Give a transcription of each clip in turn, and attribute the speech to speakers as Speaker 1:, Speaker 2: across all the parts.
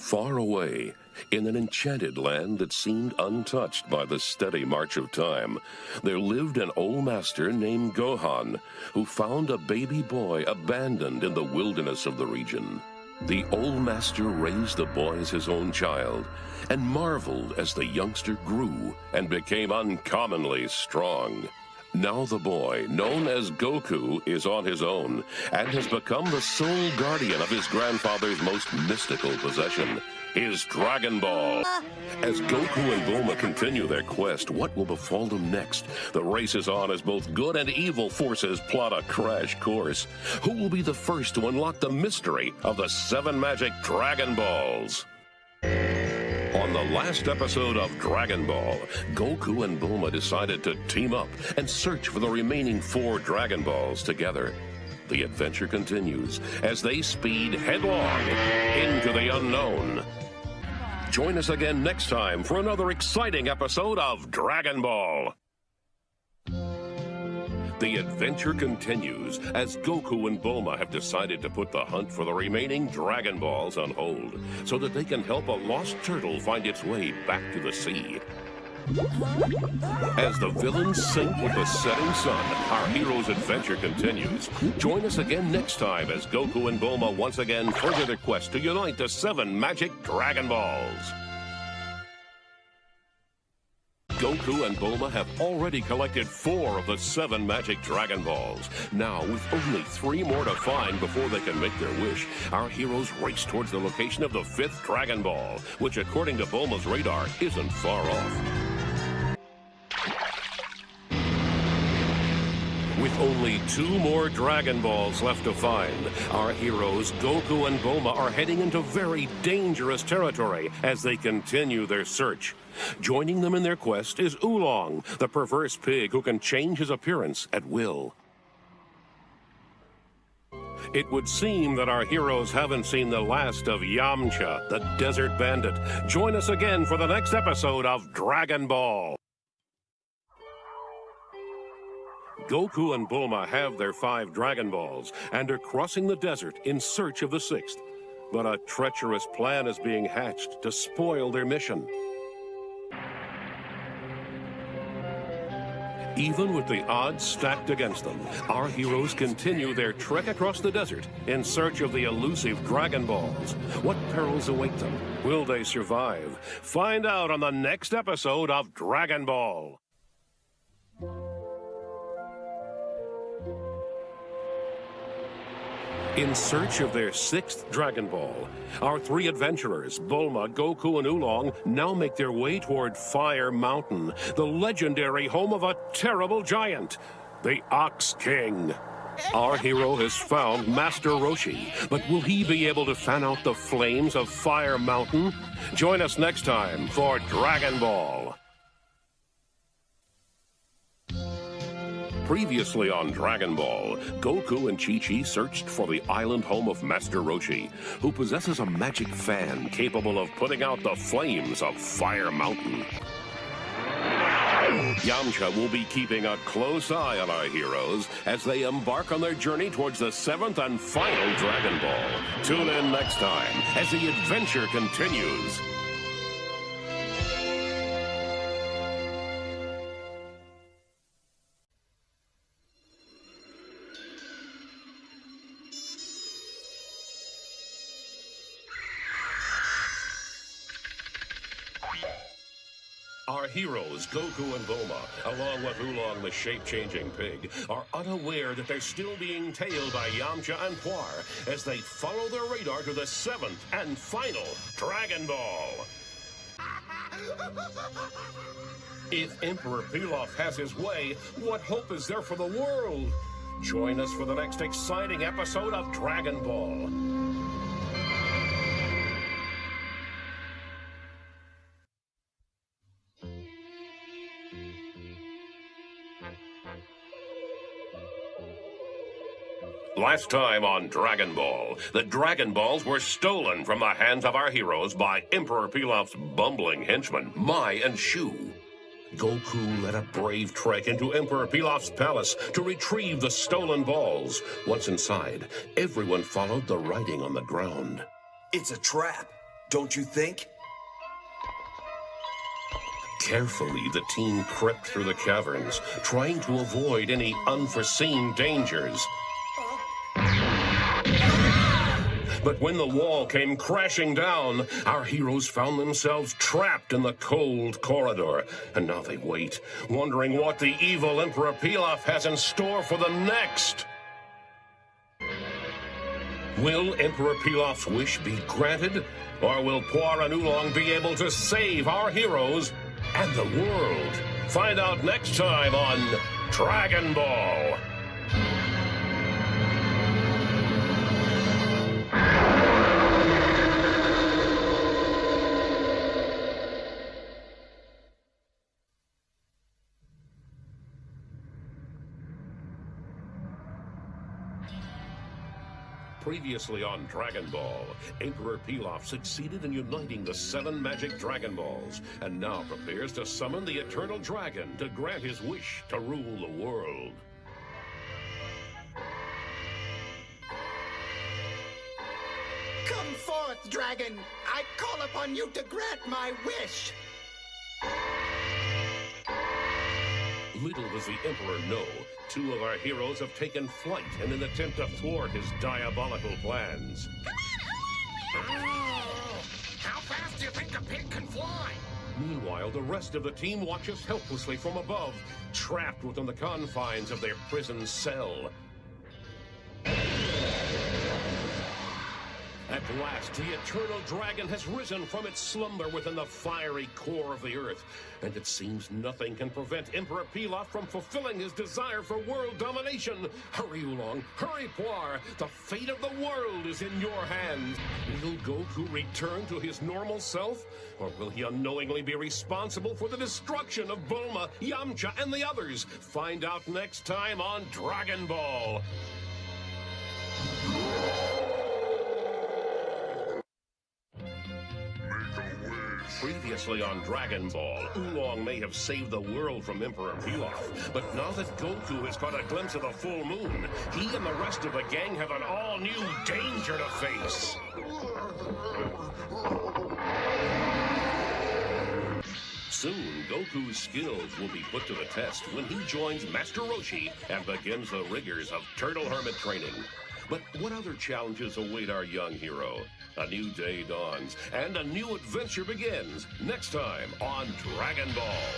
Speaker 1: Far away, in an enchanted land that seemed untouched by the steady march of time, there lived an old master named Gohan, who found a baby boy abandoned in the wilderness of the region. The old master raised the boy as his own child, and marveled as the youngster grew and became uncommonly strong. Now the boy, known as Goku, is on his own and has become the sole guardian of his grandfather's most mystical possession, his Dragon Ball. As Goku and Bulma continue their quest, what will befall them next? The race is on as both good and evil forces plot a crash course. Who will be the first to unlock the mystery of the 7 magic Dragon Balls? On the last episode of Dragon Ball, Goku and Bulma decided to team up and search for the remaining 4 Dragon Balls together. The adventure continues as they speed headlong into the unknown. Join us again next time for another exciting episode of Dragon Ball. The adventure continues as Goku and Bulma have decided to put the hunt for the remaining Dragon Balls on hold so that they can help a lost turtle find its way back to the sea. As the villains sink with the setting sun, our hero's adventure continues. Join us again next time as Goku and Bulma once again further their quest to unite the 7 magic Dragon Balls. Goku and Bulma have already collected 4 of the 7 magic Dragon Balls. Now, with only 3 more to find before they can make their wish, our heroes race towards the location of the 5th Dragon Ball, which according to Bulma's radar isn't far off. With only 2 more Dragon Balls left to find, our heroes, Goku and Bulma, are heading into very dangerous territory as they continue their search. Joining them in their quest is Oolong, the perverse pig who can change his appearance at will. It would seem that our heroes haven't seen the last of Yamcha, the desert bandit. Join us again for the next episode of Dragon Ball. Goku and Bulma have their 5 Dragon Balls and are crossing the desert in search of the 6th. But a treacherous plan is being hatched to spoil their mission. Even with the odds stacked against them, our heroes continue their trek across the desert in search of the elusive Dragon Balls. What perils await them? Will they survive? Find out on the next episode of Dragon Ball. In search of their 6th Dragon Ball, our 3 adventurers, Bulma, Goku, and Oolong, now make their way toward Fire Mountain, the legendary home of a terrible giant, the Ox King. Our hero has found Master Roshi, but will he be able to fan out the flames of Fire Mountain? Join us next time for Dragon Ball. Previously on Dragon Ball, Goku and Chi-Chi searched for the island home of Master Roshi, who possesses a magic fan capable of putting out the flames of Fire Mountain. Yamcha will be keeping a close eye on our heroes as they embark on their journey towards the 7th and final Dragon Ball. Tune in next time as the adventure continues. Our heroes, Goku and Bulma, along with Oolong the shape-changing pig, are unaware that they're still being tailed by Yamcha and Puar as they follow their radar to the 7th and final Dragon Ball. If Emperor Pilaf has his way, what hope is there for the world? Join us for the next exciting episode of Dragon Ball. Last time on Dragon Ball, the Dragon Balls were stolen from the hands of our heroes by Emperor Pilaf's bumbling henchmen, Mai and Shu. Goku led a brave trek into Emperor Pilaf's palace to retrieve the stolen balls. Once inside, everyone followed the writing on the ground.
Speaker 2: It's a trap. don't you think?
Speaker 1: Carefully, the team crept through the caverns, trying to avoid any unforeseen dangers. But when the wall came crashing down, our heroes found themselves trapped in the cold corridor. And now they wait, wondering what the evil Emperor Pilaf has in store for them next. Will Emperor Pilaf's wish be granted? Or will Poir and Oolong be able to save our heroes and the world? Find out next time on Dragon Ball. Previously on Dragon Ball, Emperor Pilaf succeeded in uniting the 7 magic Dragon Balls, and now prepares to summon the Eternal Dragon to grant his wish to rule the world.
Speaker 3: Come forth, dragon! I call upon you to grant my wish!
Speaker 1: Little does the Emperor know, 2 of our heroes have taken flight in an attempt to thwart his diabolical plans.
Speaker 4: How fast do you think a pig can fly?
Speaker 1: Meanwhile, the rest of the team watches helplessly from above, trapped within the confines of their prison cell. At last, the Eternal Dragon has risen from its slumber within the fiery core of the earth, and it seems nothing can prevent Emperor Pilaf from fulfilling his desire for world domination. Hurry, Oolong, hurry, Poir! The fate of the world is in your hands. Will Goku return to his normal self, or will he unknowingly be responsible for the destruction of Bulma, Yamcha, and the others? Find out next time on Dragon Ball. Previously on Dragon Ball, Oolong may have saved the world from Emperor Pilaf, but now that Goku has caught a glimpse of the full moon, he and the rest of the gang have an all-new danger to face. Soon, Goku's skills will be put to the test when he joins Master Roshi and begins the rigors of Turtle Hermit training. But what other challenges await our young hero? A new day dawns, and a new adventure begins, next time on Dragon Ball.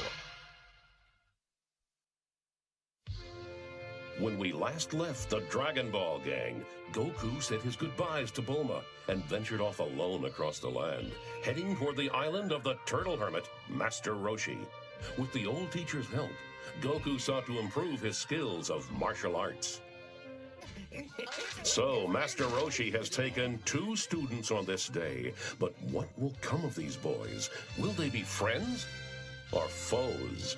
Speaker 1: When we last left the Dragon Ball gang, Goku said his goodbyes to Bulma and ventured off alone across the land, heading toward the island of the Turtle Hermit, Master Roshi. With the old teacher's help, Goku sought to improve his skills of martial arts. So, Master Roshi has taken 2 students on this day. But what will come of these boys? Will they be friends or foes?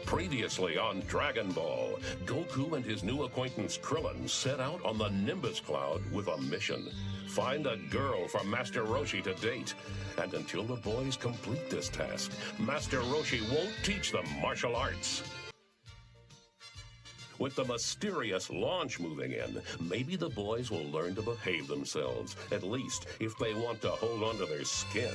Speaker 1: Previously on Dragon Ball, Goku and his new acquaintance Krillin set out on the Nimbus Cloud with a mission. Find a girl for Master Roshi to date. And until the boys complete this task, Master Roshi won't teach them martial arts. With the mysterious launch moving in, maybe the boys will learn to behave themselves, at least if they want to hold on to their skin.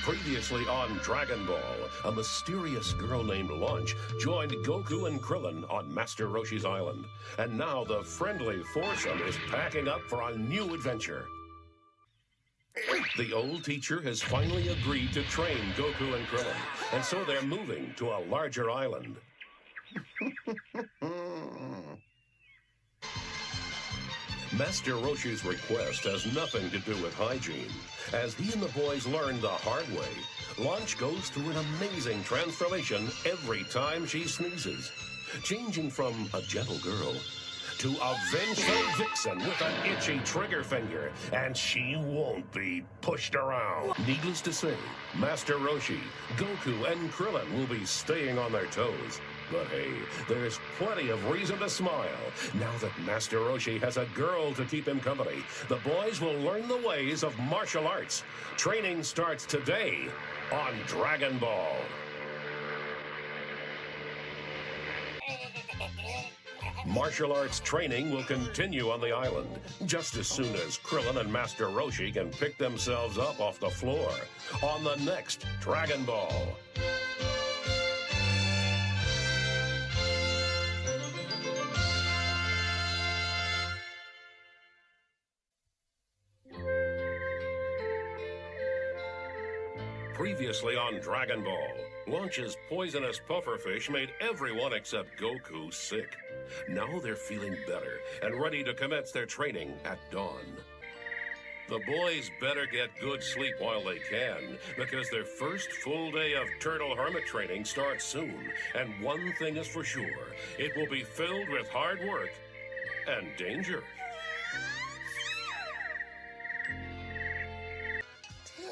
Speaker 1: Previously on Dragon Ball, a mysterious girl named Launch joined Goku and Krillin on Master Roshi's island. And now the friendly foursome is packing up for a new adventure. The old teacher has finally agreed to train Goku and Krillin, and so they're moving to a larger island. Master Roshi's request has nothing to do with hygiene. As he and the boys learn the hard way, Launch goes through an amazing transformation every time she sneezes, changing from a gentle girl to a vengeful vixen with an itchy trigger finger, and she won't be pushed around. Needless to say, Master Roshi, Goku, and Krillin will be staying on their toes. But hey, there's plenty of reason to smile. Now that Master Roshi has a girl to keep him company, the boys will learn the ways of martial arts. Training starts today on Dragon Ball. Martial arts training will continue on the island, just as soon as Krillin and Master Roshi can pick themselves up off the floor on the next Dragon Ball. Previously on Dragon Ball, Launch's poisonous pufferfish made everyone except Goku sick. Now they're feeling better and ready to commence their training at dawn. The boys better get good sleep while they can, because their first full day of Turtle Hermit training starts soon. And one thing is for sure, it will be filled with hard work and danger.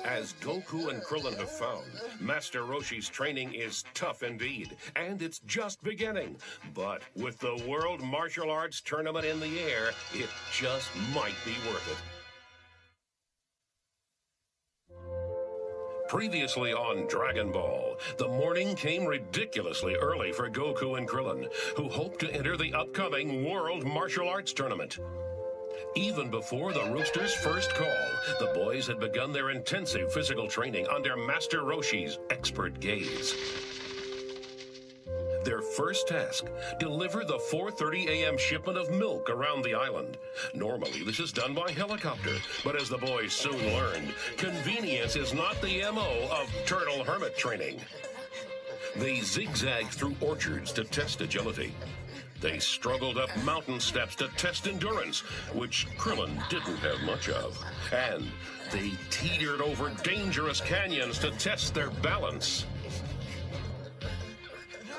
Speaker 1: As Goku and Krillin have found, Master Roshi's training is tough indeed, and it's just beginning. But with the World Martial Arts Tournament in the air, it just might be worth it. Previously on Dragon Ball, the morning came ridiculously early for Goku and Krillin, who hope to enter the upcoming World Martial Arts Tournament. Even before the Roosters' first call, the boys had begun their intensive physical training under Master Roshi's expert gaze. Their first task, deliver the 4:30 a.m. shipment of milk around the island. Normally, this is done by helicopter, but as the boys soon learned, convenience is not the MO of Turtle Hermit training. They zigzagged through orchards to test agility. They struggled up mountain steps to test endurance, which Krillin didn't have much of. And they teetered over dangerous canyons to test their balance.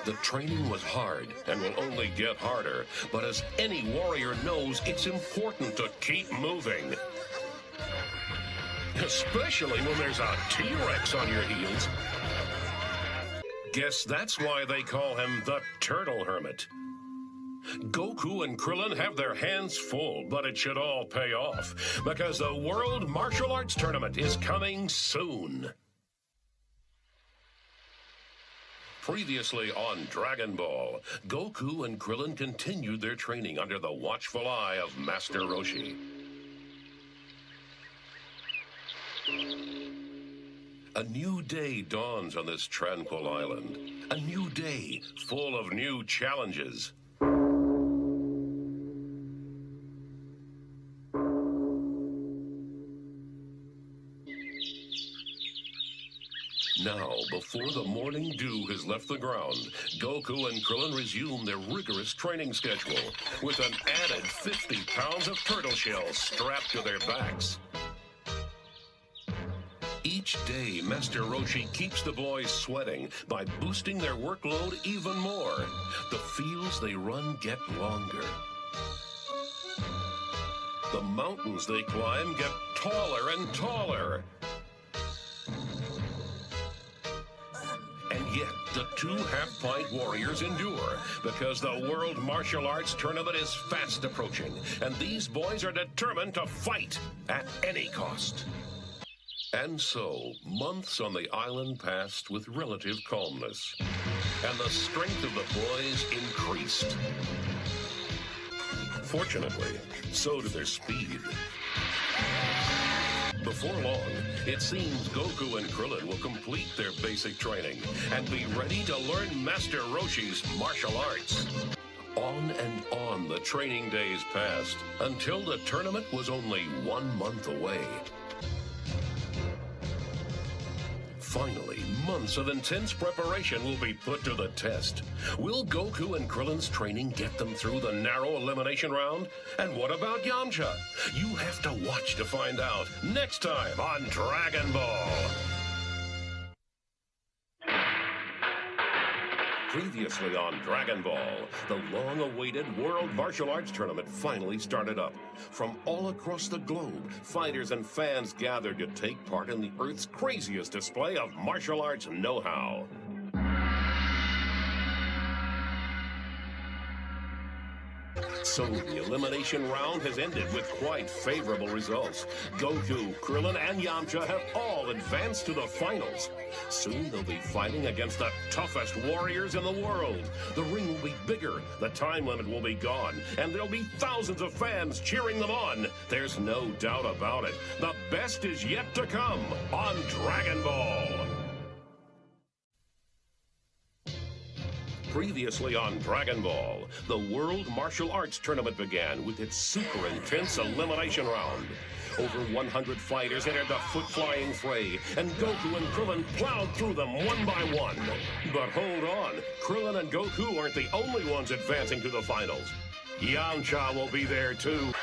Speaker 1: The training was hard and will only get harder, but as any warrior knows, it's important to keep moving. Especially when there's a T-Rex on your heels. Guess that's why they call him the Turtle Hermit. Goku and Krillin have their hands full, but it should all pay off, because the World Martial Arts Tournament is coming soon. Previously on Dragon Ball, Goku and Krillin continued their training under the watchful eye of Master Roshi. A new day dawns on this tranquil island. A new day full of new challenges. Now, before the morning dew has left the ground, Goku and Krillin resume their rigorous training schedule with an added 50 pounds of turtle shells strapped to their backs. Each day, Master Roshi keeps the boys sweating by boosting their workload even more. The fields they run get longer. The mountains they climb get taller and taller. And yet, the two half-pint warriors endure, because the World Martial Arts Tournament is fast approaching, and these boys are determined to fight at any cost. And so, months on the island passed with relative calmness, and the strength of the boys increased. Fortunately, so did their speed. Before long, it seems Goku and Krillin will complete their basic training and be ready to learn Master Roshi's martial arts. On and on the training days passed until the tournament was only 1 month away. Finally, months of intense preparation will be put to the test. Will Goku and Krillin's training get them through the narrow elimination round? And what about Yamcha? You have to watch to find out next time on Dragon Ball. Previously on Dragon Ball, the long-awaited World Martial Arts Tournament finally started up. From all across the globe, fighters and fans gathered to take part in the Earth's craziest display of martial arts know-how. So the elimination round has ended with quite favorable results. Goku, Krillin, and Yamcha have all advanced to the finals. Soon they'll be fighting against the toughest warriors in the world. The ring will be bigger, the time limit will be gone, and there'll be thousands of fans cheering them on. There's no doubt about it. The best is yet to come on Dragon Ball. Previously on Dragon Ball, the World Martial Arts Tournament began with its super intense elimination round. Over 100 fighters entered the foot-flying fray, and Goku and Krillin plowed through them one by one. But hold on, Krillin and Goku aren't the only ones advancing to the finals. Yamcha will be there too.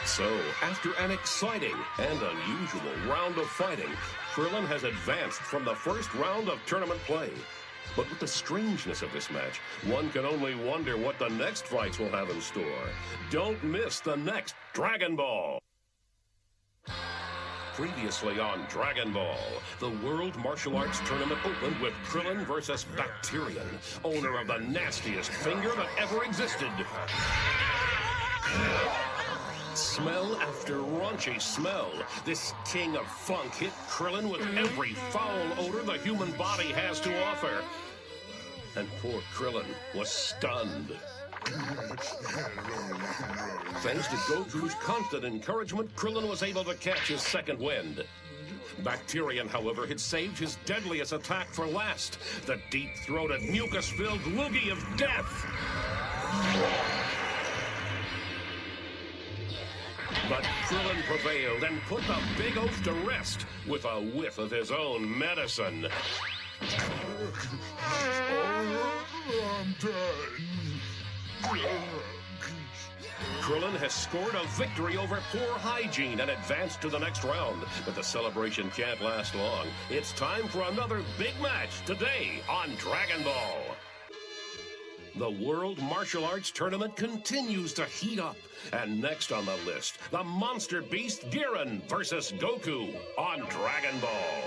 Speaker 1: So, after an exciting and unusual round of fighting, Krillin has advanced from the first round of tournament play. But with the strangeness of this match, one can only wonder what the next fights will have in store. Don't miss the next Dragon Ball. Previously on Dragon Ball, the World Martial Arts Tournament opened with Krillin versus Bacterian, owner of the nastiest finger that ever existed. Smell after raunchy smell, this king of funk hit Krillin with every foul odor the human body has to offer. And poor Krillin was stunned. Thanks to Goku's constant encouragement, Krillin was able to catch his second wind. Bacterian, however, had saved his deadliest attack for last, the deep-throated, mucus-filled loogie of death. But Krillin prevailed and put the big oaf to rest with a whiff of his own medicine.
Speaker 2: I'm done.
Speaker 1: Krillin has scored a victory over poor hygiene and advanced to the next round. But the celebration can't last long. It's time for another big match today on Dragon Ball. The World Martial Arts Tournament continues to heat up. And next on the list, the monster beast Giran versus Goku on Dragon Ball.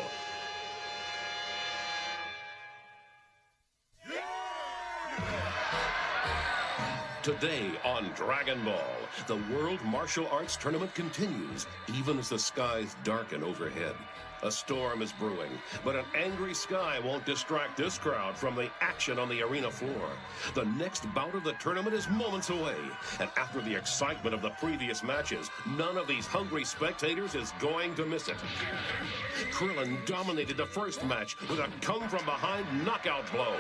Speaker 1: Today on Dragon Ball, the World Martial Arts Tournament continues, even as the skies darken overhead. A storm is brewing, but an angry sky won't distract this crowd from the action on the arena floor. The next bout of the tournament is moments away, and after the excitement of the previous matches, none of these hungry spectators is going to miss it. Krillin dominated the first match with a come-from-behind knockout blow.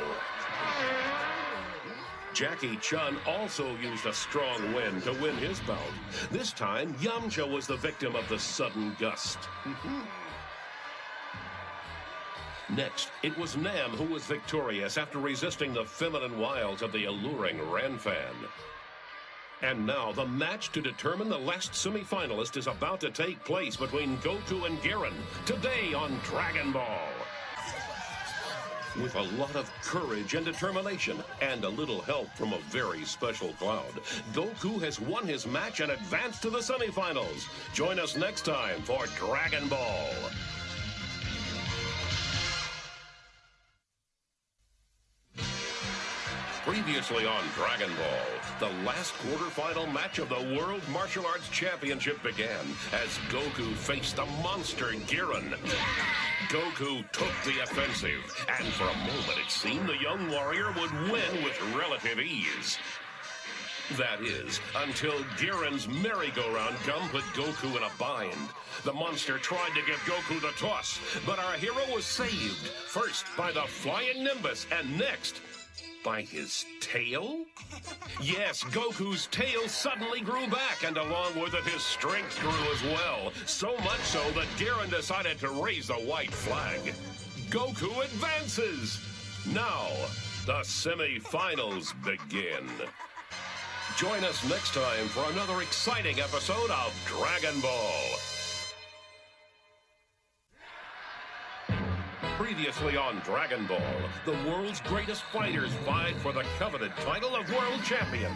Speaker 1: Jackie Chun also used a strong wind to win his bout. This time, Yamcha was the victim of the sudden gust. Next, it was Nam who was victorious after resisting the feminine wiles of the alluring Ranfan. And now, the match to determine the last semi-finalist is about to take place between Goku and Giran, today on Dragon Ball. With a lot of courage and determination, and a little help from a very special cloud, Goku has won his match and advanced to the semifinals. Join us next time for Dragon Ball. Previously on Dragon Ball, the last quarterfinal match of the World Martial Arts Championship began as Goku faced the monster Giran. Goku took the offensive, and for a moment it seemed the young warrior would win with relative ease. That is, until Giran's merry-go-round gum put Goku in a bind. The monster tried to give Goku the toss, but our hero was saved, first by the flying Nimbus, and next by his tail? Yes, Goku's tail suddenly grew back, and along with it, his strength grew as well. So much so that Giran decided to raise the white flag. Goku advances! Now, the semi-finals begin. Join us next time for another exciting episode of Dragon Ball. Previously on Dragon Ball, the world's greatest fighters vied for the coveted title of World Champion.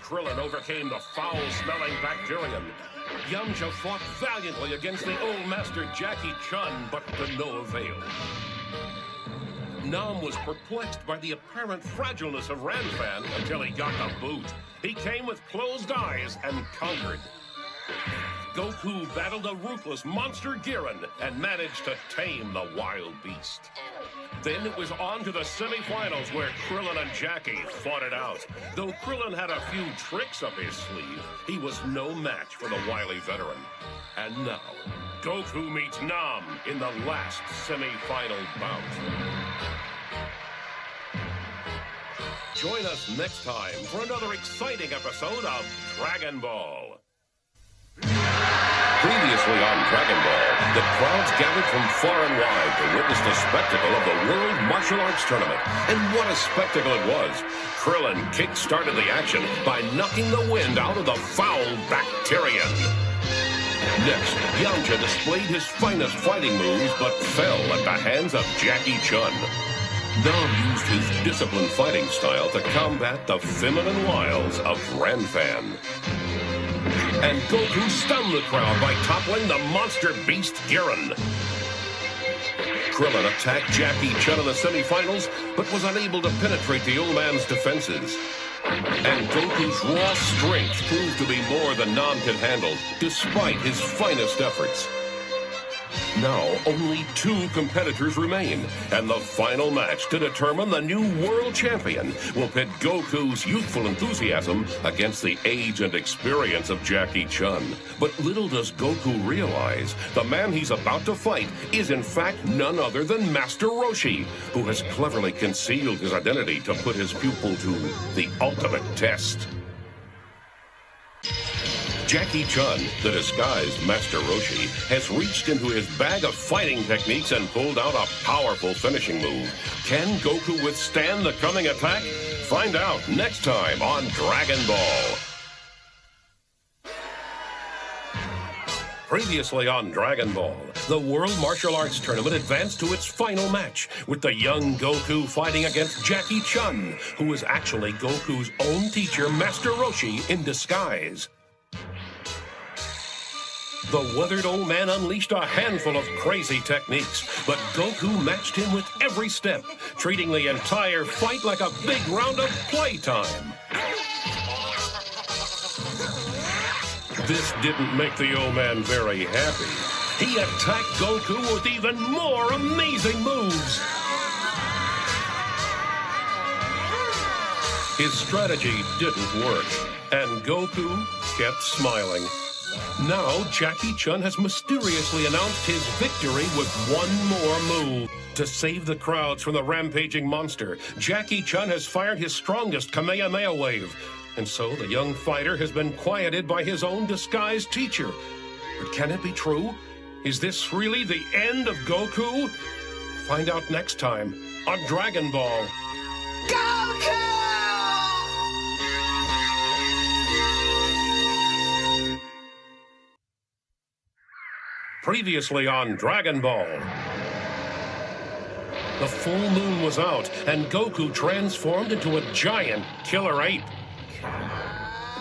Speaker 1: Krillin overcame the foul-smelling Bacterian. Yamcha fought valiantly against the old master Jackie Chun, but to no avail. Nam was perplexed by the apparent fragileness of Ranfan until he got the boot. He came with closed eyes and conquered. Goku battled a ruthless monster Giran and managed to tame the wild beast. Then it was on to the semi-finals where Krillin and Jackie fought it out. Though Krillin had a few tricks up his sleeve, he was no match for the wily veteran. And now, Goku meets Nam in the last semi-final bout. Join us next time for another exciting episode of Dragon Ball. Previously on Dragon Ball, the crowds gathered from far and wide to witness the spectacle of the World Martial Arts Tournament. And what a spectacle it was! Krillin kick-started the action by knocking the wind out of the foul Bacterian. Next, Yamcha displayed his finest fighting moves but fell at the hands of Jackie Chun. Nam used his disciplined fighting style to combat the feminine wiles of Ranfan. And Goku stunned the crowd by toppling the monster beast Giran. Krillin attacked Jackie Chun in the semifinals, but was unable to penetrate the old man's defenses. And Goku's raw strength proved to be more than Nam could handle, despite his finest efforts. Now, only 2 competitors remain, and the final match to determine the new world champion will pit Goku's youthful enthusiasm against the age and experience of Jackie Chun. But little does Goku realize, the man he's about to fight is in fact none other than Master Roshi, who has cleverly concealed his identity to put his pupil to the ultimate test. Jackie Chun, the disguised Master Roshi, has reached into his bag of fighting techniques and pulled out a powerful finishing move. Can Goku withstand the coming attack? Find out next time on Dragon Ball. Previously on Dragon Ball, the World Martial Arts Tournament advanced to its final match, with the young Goku fighting against Jackie Chun, who is actually Goku's own teacher, Master Roshi, in disguise. The weathered old man unleashed a handful of crazy techniques, but Goku matched him with every step, treating the entire fight like a big round of playtime. This didn't make the old man very happy. He attacked Goku with even more amazing moves. His strategy didn't work, and Goku kept smiling. Now, Jackie Chun has mysteriously announced his victory with one more move. To save the crowds from the rampaging monster, Jackie Chun has fired his strongest Kamehameha wave. And so the young fighter has been quieted by his own disguised teacher. But can it be true? Is this really the end of Goku? Find out next time on Dragon Ball.
Speaker 3: Goku!
Speaker 1: Previously on Dragon Ball. The full moon was out, and Goku transformed into a giant killer ape.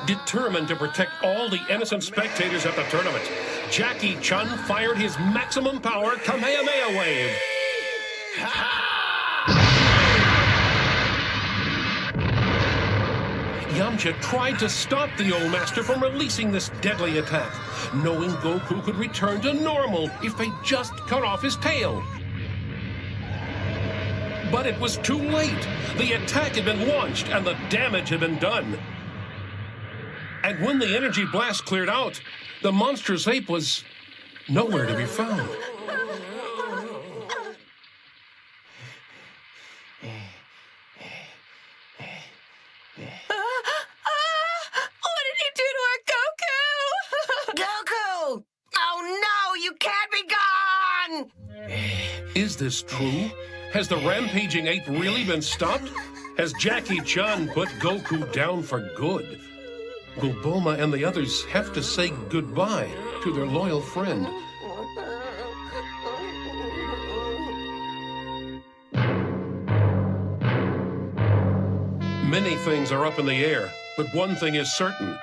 Speaker 1: Determined to protect all the innocent spectators at the tournament, Jackie Chun fired his maximum power Kamehameha wave. Yamcha tried to stop the old master from releasing this deadly attack, knowing Goku could return to normal if they just cut off his tail. But it was too late. The attack had been launched and the damage had been done. And when the energy blast cleared out, the monstrous ape was nowhere to be found. Is this true? Has the rampaging ape really been stopped? Has Jackie Chun put Goku down for good? Will Bulma and the others have to say goodbye to their loyal friend? Many things are up in the air, but one thing is certain.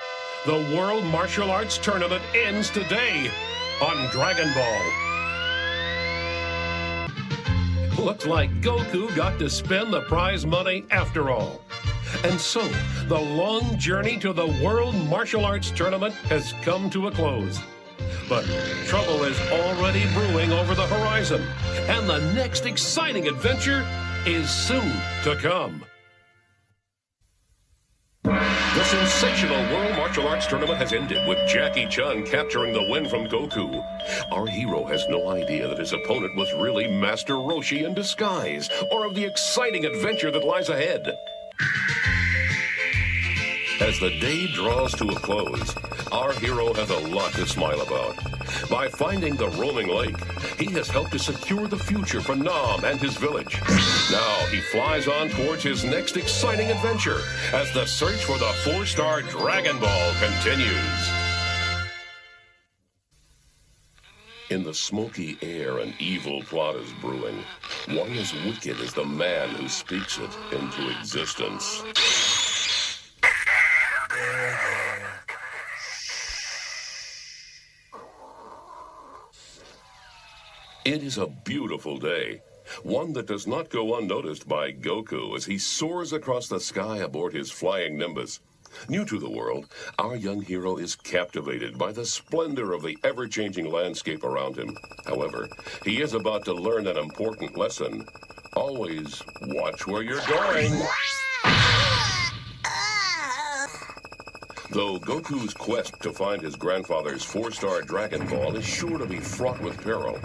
Speaker 1: The World Martial Arts Tournament ends today on Dragon Ball. Looks like Goku got to spend the prize money after all. And so, the long journey to the World Martial Arts Tournament has come to a close. But trouble is already brewing over the horizon, and the next exciting adventure is soon to come. The sensational World Martial Arts Tournament has ended with Jackie Chan capturing the win from Goku. Our hero has no idea that his opponent was really Master Roshi in disguise, or of the exciting adventure that lies ahead. As the day draws to a close, our hero has a lot to smile about. By finding the roaming lake, he has helped to secure the future for Nam and his village. Now he flies on towards his next exciting adventure as the search for the 4-star Dragon Ball continues. In the smoky air, an evil plot is brewing. One as wicked as the man who speaks it into existence. It is a beautiful day, one that does not go unnoticed by Goku as he soars across the sky aboard his flying Nimbus. New to the world, our young hero is captivated by the splendor of the ever-changing landscape around him. However, he is about to learn an important lesson. Always watch where you're going. Though Goku's quest to find his grandfather's 4-star Dragon Ball is sure to be fraught with peril,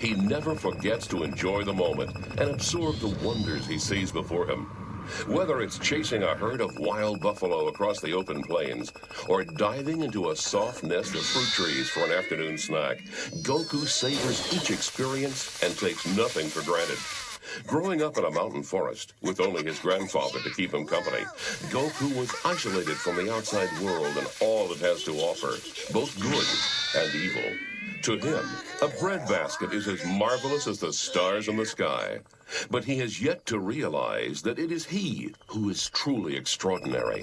Speaker 1: he never forgets to enjoy the moment and absorb the wonders he sees before him. Whether it's chasing a herd of wild buffalo across the open plains or diving into a soft nest of fruit trees for an afternoon snack, Goku savors each experience and takes nothing for granted. Growing up in a mountain forest with only his grandfather to keep him company, Goku was isolated from the outside world and all it has to offer, both good and evil. To him, a breadbasket is as marvelous as the stars in the sky. But he has yet to realize that it is he who is truly extraordinary.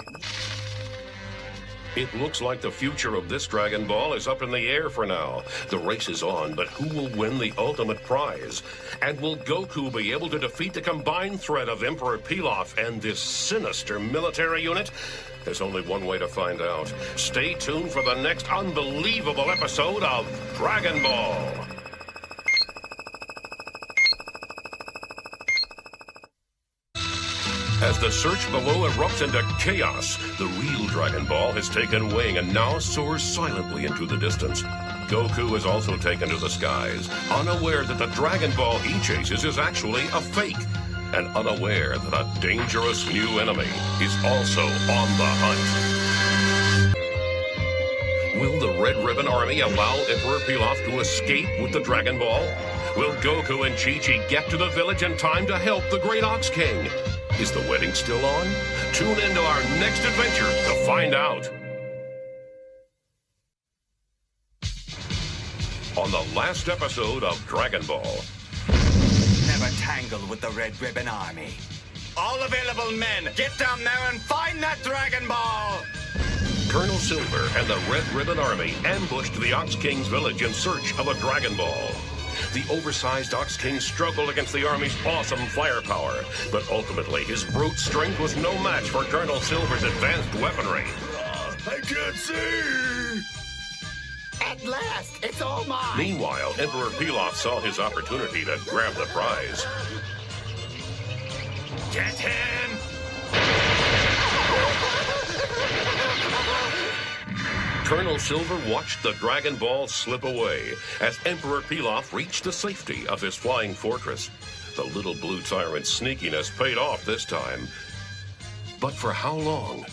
Speaker 1: It looks like the future of this Dragon Ball is up in the air for now. The race is on, but who will win the ultimate prize? And will Goku be able to defeat the combined threat of Emperor Pilaf and this sinister military unit? There's only one way to find out. Stay tuned for the next unbelievable episode of Dragon Ball. As the search below erupts into chaos, the real Dragon Ball has taken wing and now soars silently into the distance. Goku is also taken to the skies, unaware that the Dragon Ball he chases is actually a fake, and unaware that a dangerous new enemy is also on the hunt. Will the Red Ribbon Army allow Emperor Pilaf to escape with the Dragon Ball? Will Goku and Chi-Chi get to the village in time to help the Great Ox King? Is the wedding still on? Tune into our next adventure to find out. On the last episode of Dragon Ball.
Speaker 5: Never tangle with the Red Ribbon Army. All available men, get down there and find that Dragon Ball!
Speaker 1: Colonel Silver and the Red Ribbon Army ambushed the Ox King's village in search of a Dragon Ball. The oversized Ox King struggled against the Army's awesome firepower, but ultimately his brute strength was no match for Colonel Silver's advanced weaponry.
Speaker 2: I can't see!
Speaker 3: At last, it's all mine.
Speaker 1: Meanwhile, Emperor Pilaf saw his opportunity to grab the prize.
Speaker 5: Get him!
Speaker 1: Colonel Silver watched the Dragon Ball slip away as Emperor Pilaf reached the safety of his flying fortress. The little blue tyrant's sneakiness paid off this time. But for how long?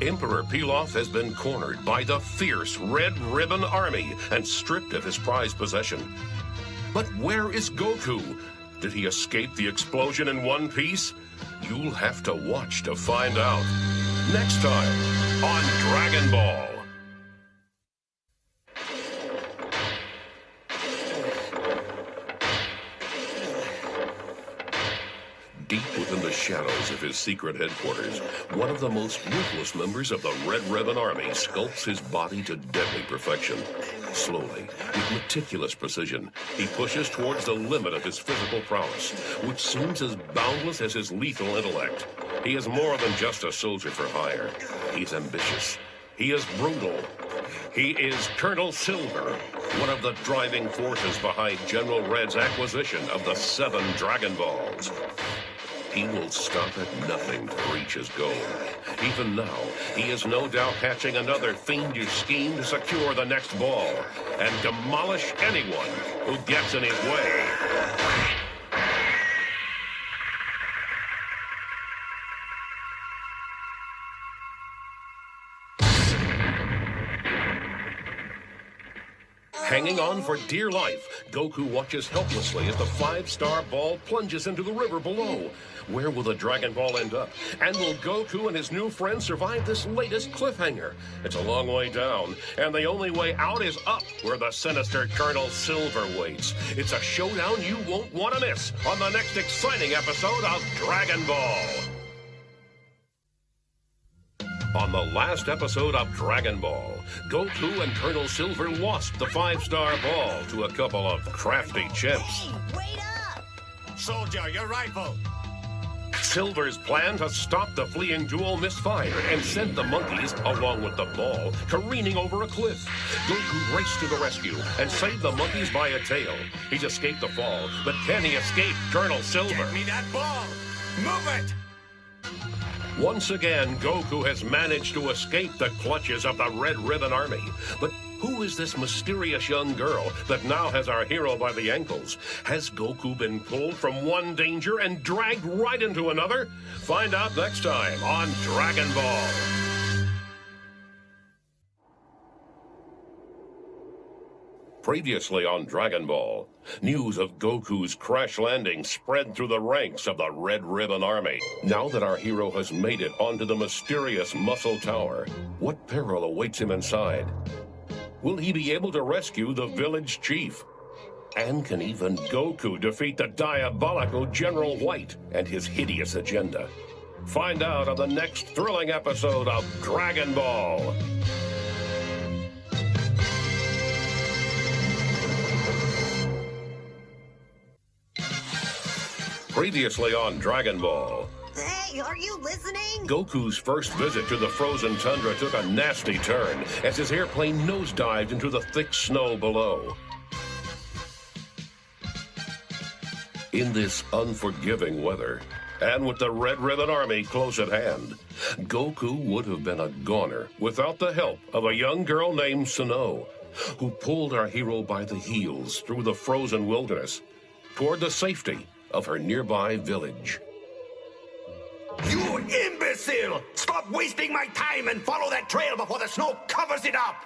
Speaker 1: Emperor Pilaf has been cornered by the fierce Red Ribbon Army and stripped of his prized possession. But where is Goku? Did he escape the explosion in one piece? You'll have to watch to find out. Next time on Dragon Ball. Deep Within the shadows of his secret headquarters, one of the most ruthless members of the Red Ribbon Army sculpts his body to deadly perfection. Slowly, with meticulous precision, he pushes towards the limit of his physical prowess, which seems as boundless as his lethal intellect. He is more than just a soldier for hire. He's ambitious. He is brutal. He is Colonel Silver, one of the driving forces behind General Red's acquisition of the 7 Dragon Balls. He will stop at nothing to reach his goal. Even now, he is no doubt hatching another fiendish scheme to secure the next ball and demolish anyone who gets in his way. Hanging on for dear life, Goku watches helplessly as the 5-star ball plunges into the river below. Where will the Dragon Ball end up? And will Goku and his new friend survive this latest cliffhanger? It's a long way down, and the only way out is up, where the sinister Colonel Silver waits. It's a showdown you won't want to miss on the next exciting episode of Dragon Ball. On the last episode of Dragon Ball, Goku and Colonel Silver lost the 5-star ball to a couple of crafty chimps.
Speaker 3: Hey, wait up!
Speaker 5: Soldier, your rifle!
Speaker 1: Silver's plan to stop the fleeing duel misfired and sent the monkeys, along with the ball, careening over a cliff. Goku raced to the rescue and saved the monkeys by a tail. He's escaped the fall, but can he escape Colonel Silver?
Speaker 5: Get me that ball! Move it!
Speaker 1: Once again, Goku has managed to escape the clutches of the Red Ribbon Army. But who is this mysterious young girl that now has our hero by the ankles? Has Goku been pulled from one danger and dragged right into another? Find out next time on Dragon Ball. Previously on Dragon Ball, news of Goku's crash landing spread through the ranks of the Red Ribbon Army. Now that our hero has made it onto the mysterious Muscle Tower, what peril awaits him inside? Will he be able to rescue the village chief? And can even Goku defeat the diabolical General White and his hideous agenda? Find out on the next thrilling episode of Dragon Ball. Previously on Dragon Ball.
Speaker 3: Hey, are you listening?
Speaker 1: Goku's first visit to the frozen tundra took a nasty turn as his airplane nosedived into the thick snow below. In this unforgiving weather, and with the Red Ribbon Army close at hand, Goku would have been a goner without the help of a young girl named Sano, who pulled our hero by the heels through the frozen wilderness toward the safety of her nearby village.
Speaker 2: You imbecile! Stop wasting my time and follow that trail before the snow covers it up!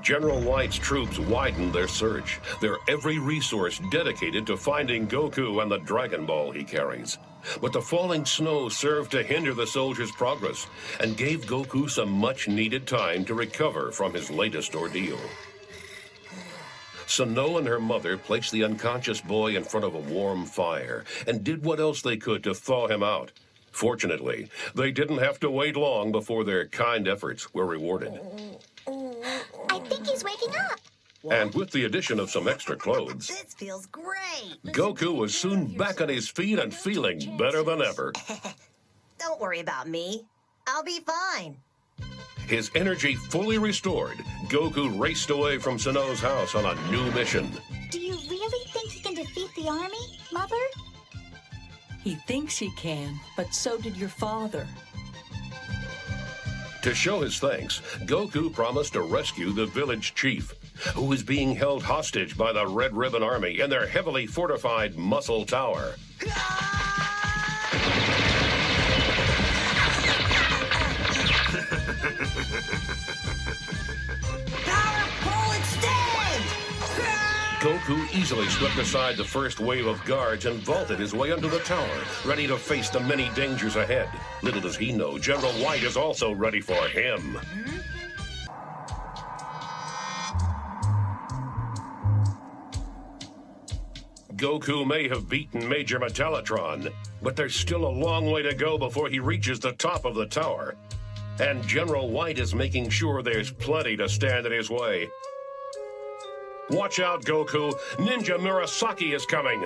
Speaker 1: General White's troops widened their search, their every resource dedicated to finding Goku and the Dragon Ball he carries. But the falling snow served to hinder the soldiers' progress and gave Goku some much-needed time to recover from his latest ordeal. Sano and her mother placed the unconscious boy in front of a warm fire and did what else they could to thaw him out. Fortunately, they didn't have to wait long before their kind efforts were rewarded.
Speaker 6: I think he's waking up.
Speaker 1: And with the addition of some extra clothes,
Speaker 3: This feels great.
Speaker 1: Goku was soon back on his feet and feeling better than ever.
Speaker 3: Don't worry about me. I'll be fine.
Speaker 1: His energy fully restored, Goku raced away from Sano's house on a new mission.
Speaker 6: Do you really think he can defeat the army, Mother?
Speaker 7: He thinks he can, but so did your father.
Speaker 1: To show his thanks, Goku promised to rescue the village chief, who is being held hostage by the Red Ribbon Army in their heavily fortified Muscle Tower.
Speaker 3: Powerful extend!
Speaker 1: Goku easily swept aside the first wave of guards and vaulted his way into the tower, ready to face the many dangers ahead. Little does he know, General White is also ready for him. Goku may have beaten Major Metallitron, but there's still a long way to go before he reaches the top of the tower. And General White is making sure there's plenty to stand in his way. Watch out, Goku. Ninja Murasaki is coming.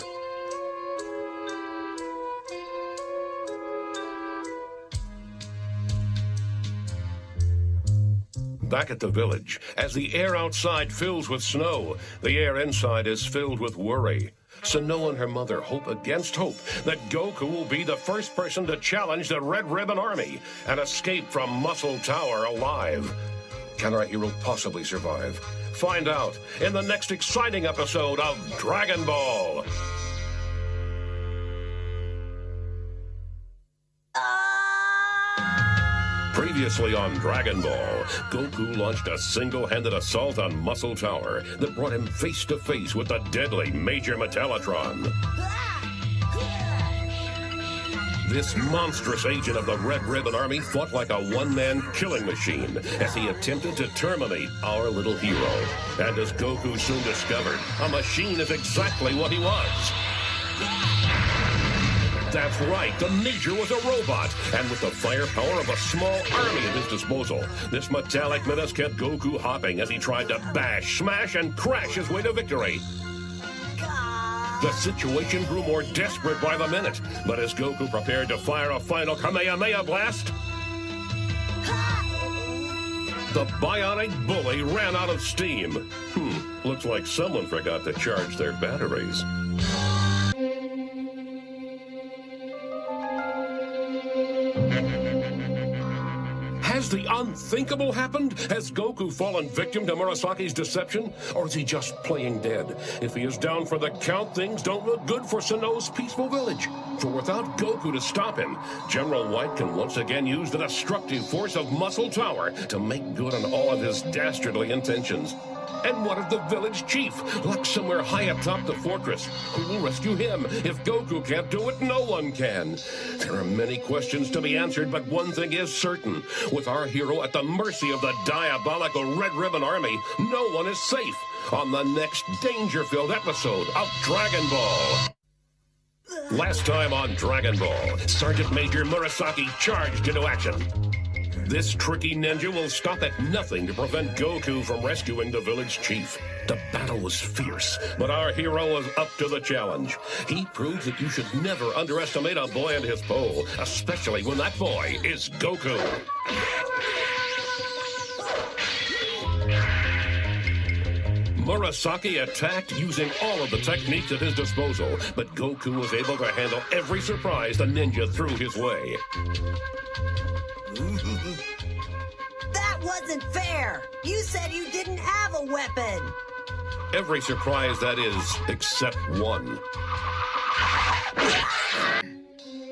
Speaker 1: Back at the village, as the air outside fills with snow, the air inside is filled with worry. Sano and her mother hope against hope that Goku will be the first person to challenge the Red Ribbon Army and escape from Muscle Tower alive. Can our hero possibly survive? Find out in the next exciting episode of Dragon Ball. Previously on Dragon Ball, Goku launched a single-handed assault on Muscle Tower that brought him face-to-face with the deadly Major Metallitron. This monstrous agent of the Red Ribbon Army fought like a one-man killing machine as he attempted to terminate our little hero. And as Goku soon discovered, a machine is exactly what he was. That's right, the Major was a robot, and with the firepower of a small army at his disposal, this metallic menace kept Goku hopping as he tried to bash, smash, and crash his way to victory. The situation grew more desperate by the minute, but as Goku prepared to fire a final Kamehameha blast, the bionic bully ran out of steam. Looks like someone forgot to charge their batteries. Has the unthinkable happened? Has Goku fallen victim to Murasaki's deception? Or is he just playing dead? If he is down for the count, things don't look good for Sano's peaceful village. For without Goku to stop him, General White can once again use the destructive force of Muscle Tower to make good on all of his dastardly intentions. And what of the village chief, locked somewhere high atop the fortress? Who will rescue him? If Goku can't do it, no one can. There are many questions to be answered, but one thing is certain. With our hero at the mercy of the diabolical Red Ribbon Army, no one is safe on the next danger-filled episode of Dragon Ball. Last time on Dragon Ball, Sergeant Major Murasaki charged into action. This tricky ninja will stop at nothing to prevent Goku from rescuing the village chief. The battle was fierce, but our hero was up to the challenge. He proved that you should never underestimate a boy and his pole, especially when that boy is Goku. Murasaki attacked using all of the techniques at his disposal, but Goku was able to handle every surprise the ninja threw his way.
Speaker 8: That wasn't fair! You said you didn't have a weapon!
Speaker 1: Every surprise, that is, except one.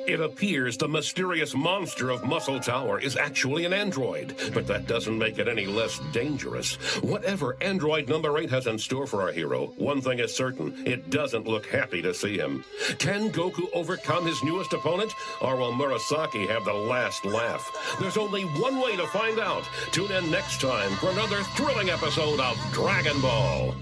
Speaker 1: It appears the mysterious monster of Muscle Tower is actually an android, but that doesn't make it any less dangerous. Whatever android number 8 has in store for our hero, one thing is certain, it doesn't look happy to see him. Can Goku overcome his newest opponent, or will Murasaki have the last laugh? There's only one way to find out. Tune in next time for another thrilling episode of Dragon Ball.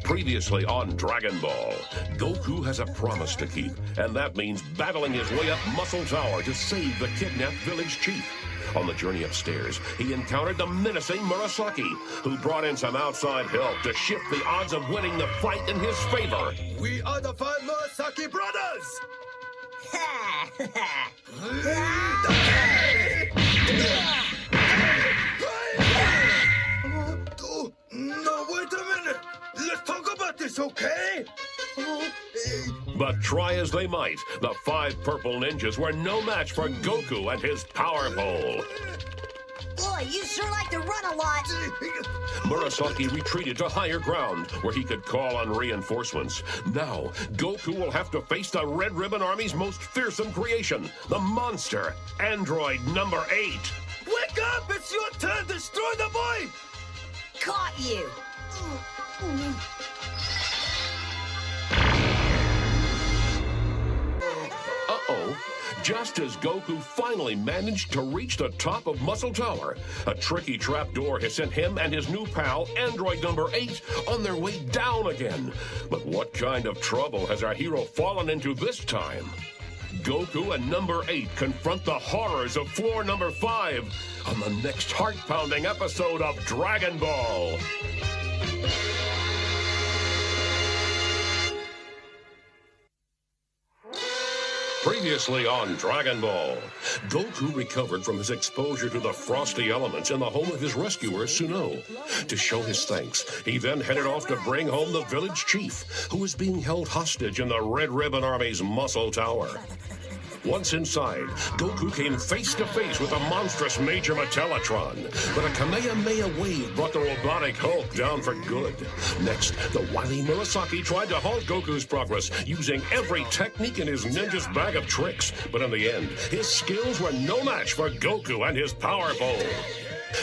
Speaker 1: Previously on Dragon Ball, Goku has a promise to keep, and that means battling his way up Muscle Tower to save the kidnapped village chief. On the journey upstairs, he encountered the menacing Murasaki, who brought in some outside help to shift the odds of winning the fight in his favor.
Speaker 2: We are the 5 Murasaki brothers! No, wait a minute! Let's talk about this, okay?
Speaker 1: But try as they might, the 5 purple ninjas were no match for Goku and his power pole.
Speaker 8: Boy, you sure like to run a lot!
Speaker 1: Murasaki retreated to higher ground, where he could call on reinforcements. Now, Goku will have to face the Red Ribbon Army's most fearsome creation, the monster, Android number 8.
Speaker 2: Wake up! It's your turn to destroy the boy!
Speaker 8: Caught you!
Speaker 1: Uh-oh. Just as Goku finally managed to reach the top of Muscle Tower, a tricky trapdoor has sent him and his new pal, Android number 8, on their way down again. But what kind of trouble has our hero fallen into this time? Goku and number 8 confront the horrors of floor number 5 on the next heart-pounding episode of Dragon Ball. Previously on Dragon Ball, Goku recovered from his exposure to the frosty elements in the home of his rescuer, Suno. To show his thanks, he then headed off to bring home the village chief, who was being held hostage in the Red Ribbon Army's Muscle Tower. Once inside, Goku came face to face with a monstrous Major Metallotron, but a Kamehameha wave brought the robotic Hulk down for good. Next, the wily Murasaki tried to halt Goku's progress, using every technique in his ninja's bag of tricks, but in the end, his skills were no match for Goku and his power pole.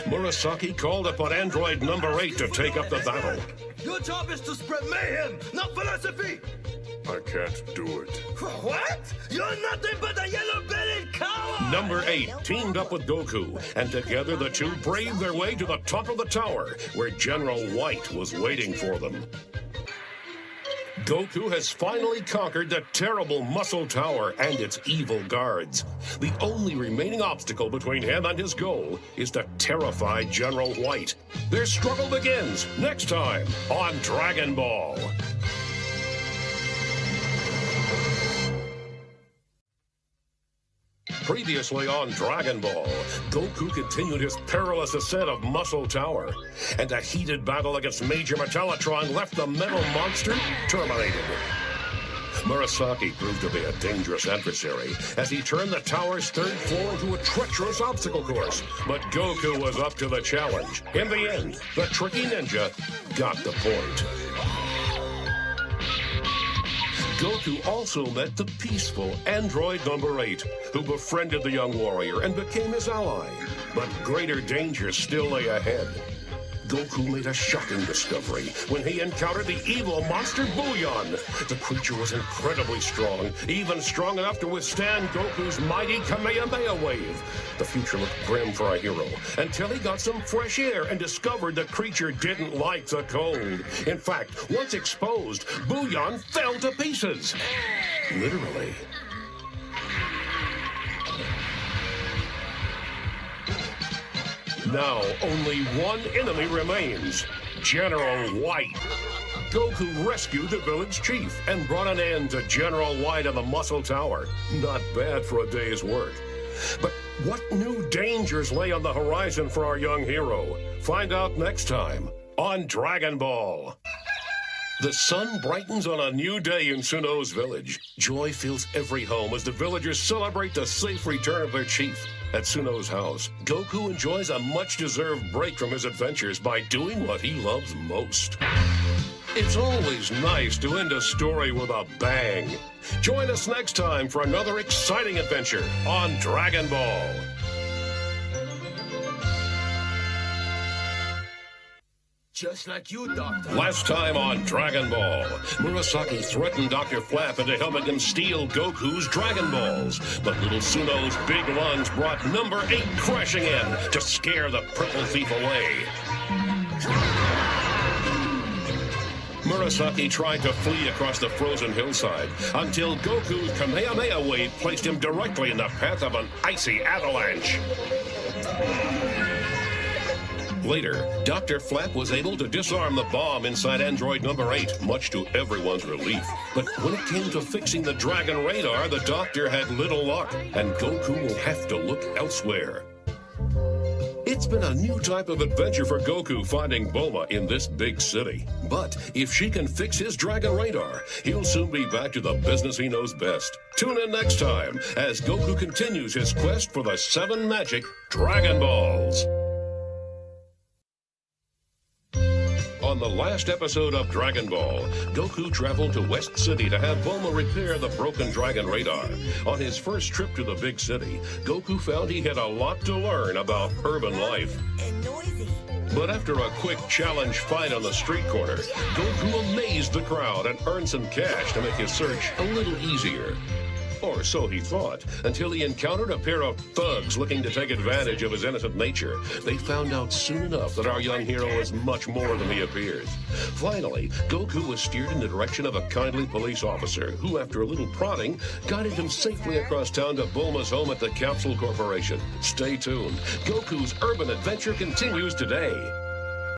Speaker 1: Murasaki called upon Android number 8 to take up the battle.
Speaker 9: Your job is to spread mayhem, not philosophy!
Speaker 1: I can't do it.
Speaker 9: What? You're nothing but a yellow-bellied coward!
Speaker 1: Number 8 teamed up with Goku, and together the two braved their way to the top of the tower, where General White was waiting for them. Goku has finally conquered the terrible Muscle Tower and its evil guards. The only remaining obstacle between him and his goal is to terrify General White. Their struggle begins next time on Dragon Ball. Previously on Dragon Ball, Goku continued his perilous ascent of Muscle Tower, and a heated battle against Major Metallotron left the metal monster terminated. Murasaki proved to be a dangerous adversary as he turned the tower's third floor into a treacherous obstacle course, but Goku was up to the challenge. In the end, the tricky ninja got the point. Goku also met the peaceful Android number 8, who befriended the young warrior and became his ally. But greater dangers still lay ahead. Goku made a shocking discovery when he encountered the evil monster Bouillon. The creature was incredibly strong, even strong enough to withstand Goku's mighty Kamehameha wave. The future looked grim for our hero, until he got some fresh air and discovered the creature didn't like the cold. In fact, once exposed, Bouillon fell to pieces. Literally. Now, only one enemy remains, General White. Goku rescued the village chief and brought an end to General White and the Muscle Tower. Not bad for a day's work. But what new dangers lay on the horizon for our young hero? Find out next time on Dragon Ball. The sun brightens on a new day in Suno's village. Joy fills every home as the villagers celebrate the safe return of their chief. At Suno's house, Goku enjoys a much-deserved break from his adventures by doing what he loves most. It's always nice to end a story with a bang. Join us next time for another exciting adventure on Dragon Ball.
Speaker 9: Just like you, Doctor.
Speaker 1: Last time on Dragon Ball, Murasaki threatened Dr. Flap into helping him steal Goku's Dragon Balls. But little Suno's big lungs brought number 8 crashing in to scare the purple thief away. Murasaki tried to flee across the frozen hillside until Goku's Kamehameha wave placed him directly in the path of an icy avalanche. Later, Dr. Flap was able to disarm the bomb inside Android number 8, much to everyone's relief. But when it came to fixing the Dragon radar, the Doctor had little luck, and Goku will have to look elsewhere. It's been a new type of adventure for Goku finding Bulma in this big city. But if she can fix his Dragon radar, he'll soon be back to the business he knows best. Tune in next time as Goku continues his quest for the 7 magic Dragon Balls. On the last episode of Dragon Ball, Goku traveled to West City to have Bulma repair the broken Dragon radar. On his first trip to the big city, Goku found he had a lot to learn about urban life.
Speaker 8: And noisy.
Speaker 1: But after a quick challenge fight on the street corner, Goku amazed the crowd and earned some cash to make his search a little easier. Or so he thought, until he encountered a pair of thugs looking to take advantage of his innocent nature. They found out soon enough that our young hero is much more than he appears. Finally, Goku was steered in the direction of a kindly police officer who, after a little prodding, guided him safely across town to Bulma's home at the Capsule Corporation. Stay tuned. Goku's urban adventure continues today.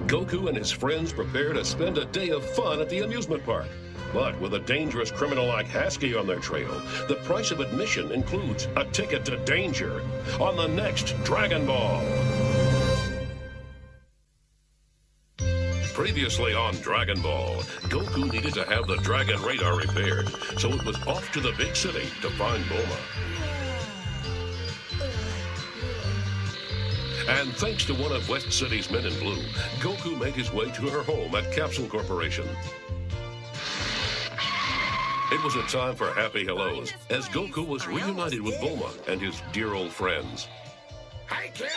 Speaker 1: Goku and his friends prepare to spend a day of fun at the amusement park. But with a dangerous criminal like Husky on their trail, the price of admission includes a ticket to danger on the next Dragon Ball. Previously on Dragon Ball, Goku needed to have the Dragon Radar repaired, so it was off to the big city to find Bulma. And thanks to one of West City's men in blue, Goku made his way to her home at Capsule Corporation. It was a time for happy hellos, as Goku was reunited with Bulma and his dear old friends.
Speaker 4: Hey, kid!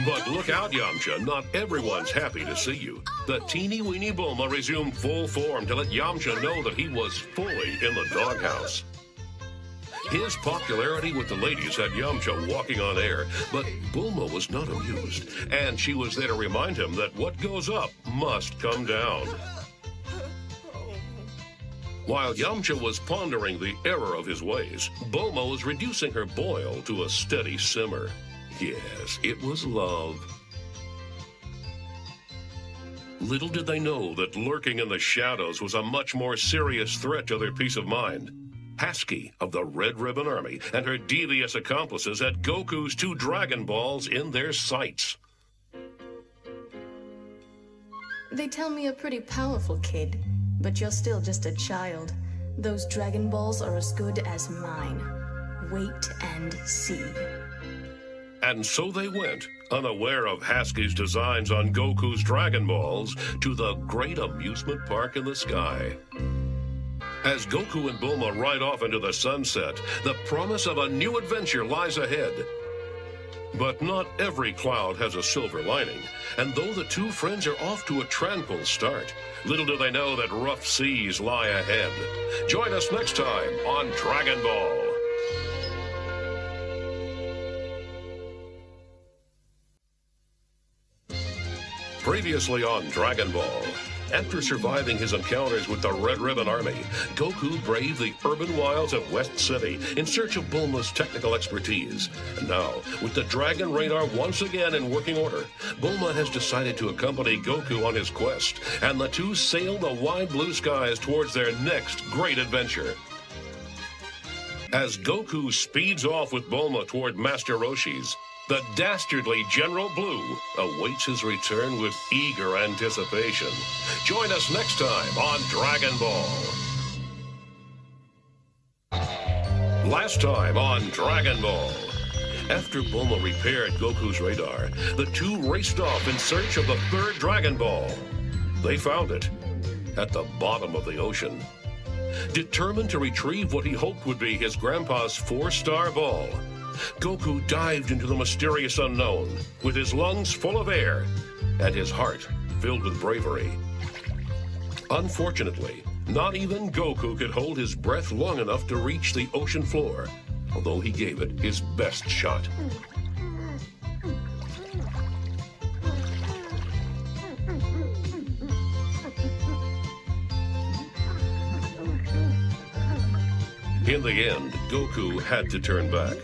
Speaker 1: But look out, Yamcha, not everyone's happy to see you. The teeny-weeny Bulma resumed full form to let Yamcha know that he was fully in the doghouse. His popularity with the ladies had Yamcha walking on air, but Bulma was not amused, and she was there to remind him that what goes up must come down. While Yamcha was pondering the error of his ways, Bulma was reducing her boil to a steady simmer. Yes, it was love. Little did they know that lurking in the shadows was a much more serious threat to their peace of mind. Husky of the Red Ribbon Army and her devious accomplices had Goku's 2 Dragon Balls in their sights.
Speaker 10: They tell me a pretty powerful kid, but you're still just a child. Those Dragon Balls are as good as mine. Wait and see.
Speaker 1: And so they went, unaware of Husky's designs on Goku's Dragon Balls, to the great amusement park in the sky. As Goku and Bulma ride off into the sunset, the promise of a new adventure lies ahead. But not every cloud has a silver lining, and though the 2 friends are off to a tranquil start, little do they know that rough seas lie ahead. Join us next time on Dragon Ball. Previously on Dragon Ball. After surviving his encounters with the Red Ribbon Army, Goku braved the urban wilds of West City in search of Bulma's technical expertise. And now, with the Dragon Radar once again in working order, Bulma has decided to accompany Goku on his quest, and the 2 sail the wide blue skies towards their next great adventure. As Goku speeds off with Bulma toward Master Roshi's, the dastardly General Blue awaits his return with eager anticipation. Join us next time on Dragon Ball. Last time on Dragon Ball. After Bulma repaired Goku's radar, the 2 raced off in search of the 3rd Dragon Ball. They found it at the bottom of the ocean. Determined to retrieve what he hoped would be his grandpa's 4-star ball, Goku dived into the mysterious unknown with his lungs full of air and his heart filled with bravery. Unfortunately, not even Goku could hold his breath long enough to reach the ocean floor, although he gave it his best shot. In the end, Goku had to turn back.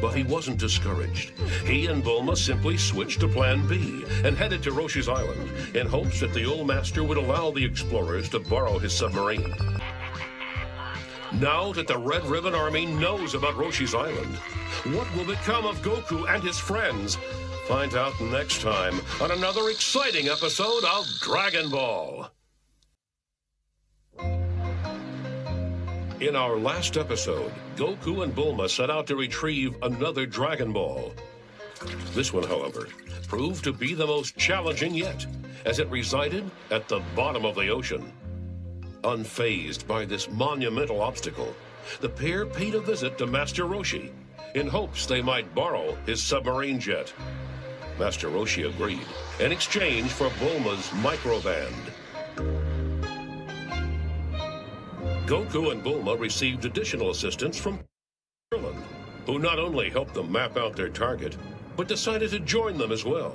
Speaker 1: But he wasn't discouraged. He and Bulma simply switched to Plan B and headed to Roshi's Island in hopes that the old master would allow the explorers to borrow his submarine. Now that the Red Ribbon Army knows about Roshi's Island, what will become of Goku and his friends? Find out next time on another exciting episode of Dragon Ball. In our last episode, Goku and Bulma set out to retrieve another Dragon Ball. This one, however, proved to be the most challenging yet, as it resided at the bottom of the ocean. Unfazed by this monumental obstacle, the pair paid a visit to Master Roshi in hopes they might borrow his submarine jet. Master Roshi agreed in exchange for Bulma's microband. Goku and Bulma received additional assistance from who not only helped them map out their target, but decided to join them as well.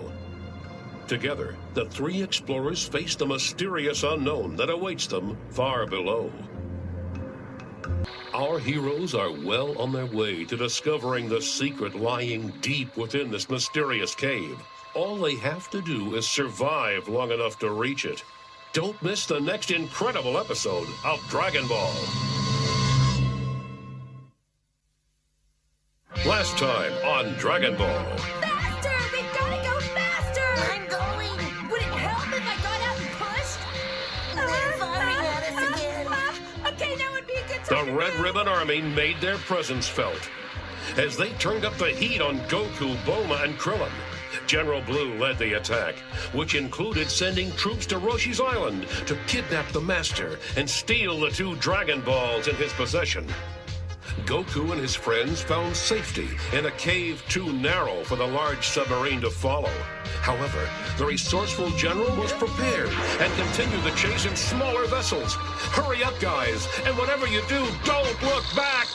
Speaker 1: Together, the three explorers face the mysterious unknown that awaits them far below. Our heroes are well on their way to discovering the secret lying deep within this mysterious cave. All they have to do is survive long enough to reach it. Don't miss the next incredible episode of Dragon Ball. Last time on Dragon Ball.
Speaker 6: Faster! We've gotta go faster!
Speaker 8: I'm going.
Speaker 6: Would it help if I got out and pushed?
Speaker 8: They're firing at us again.
Speaker 6: Okay, now would be a good time
Speaker 1: The
Speaker 6: to
Speaker 1: Red
Speaker 6: move.
Speaker 1: Ribbon Army made their presence felt as they turned up the heat on Goku, Bulma, and Krillin. General Blue led the attack, which included sending troops to Roshi's Island to kidnap the Master and steal the 2 Dragon Balls in his possession. Goku and his friends found safety in a cave too narrow for the large submarine to follow. However, the resourceful general was prepared and continued the chase in smaller vessels. Hurry up, guys, and whatever you do, don't look back!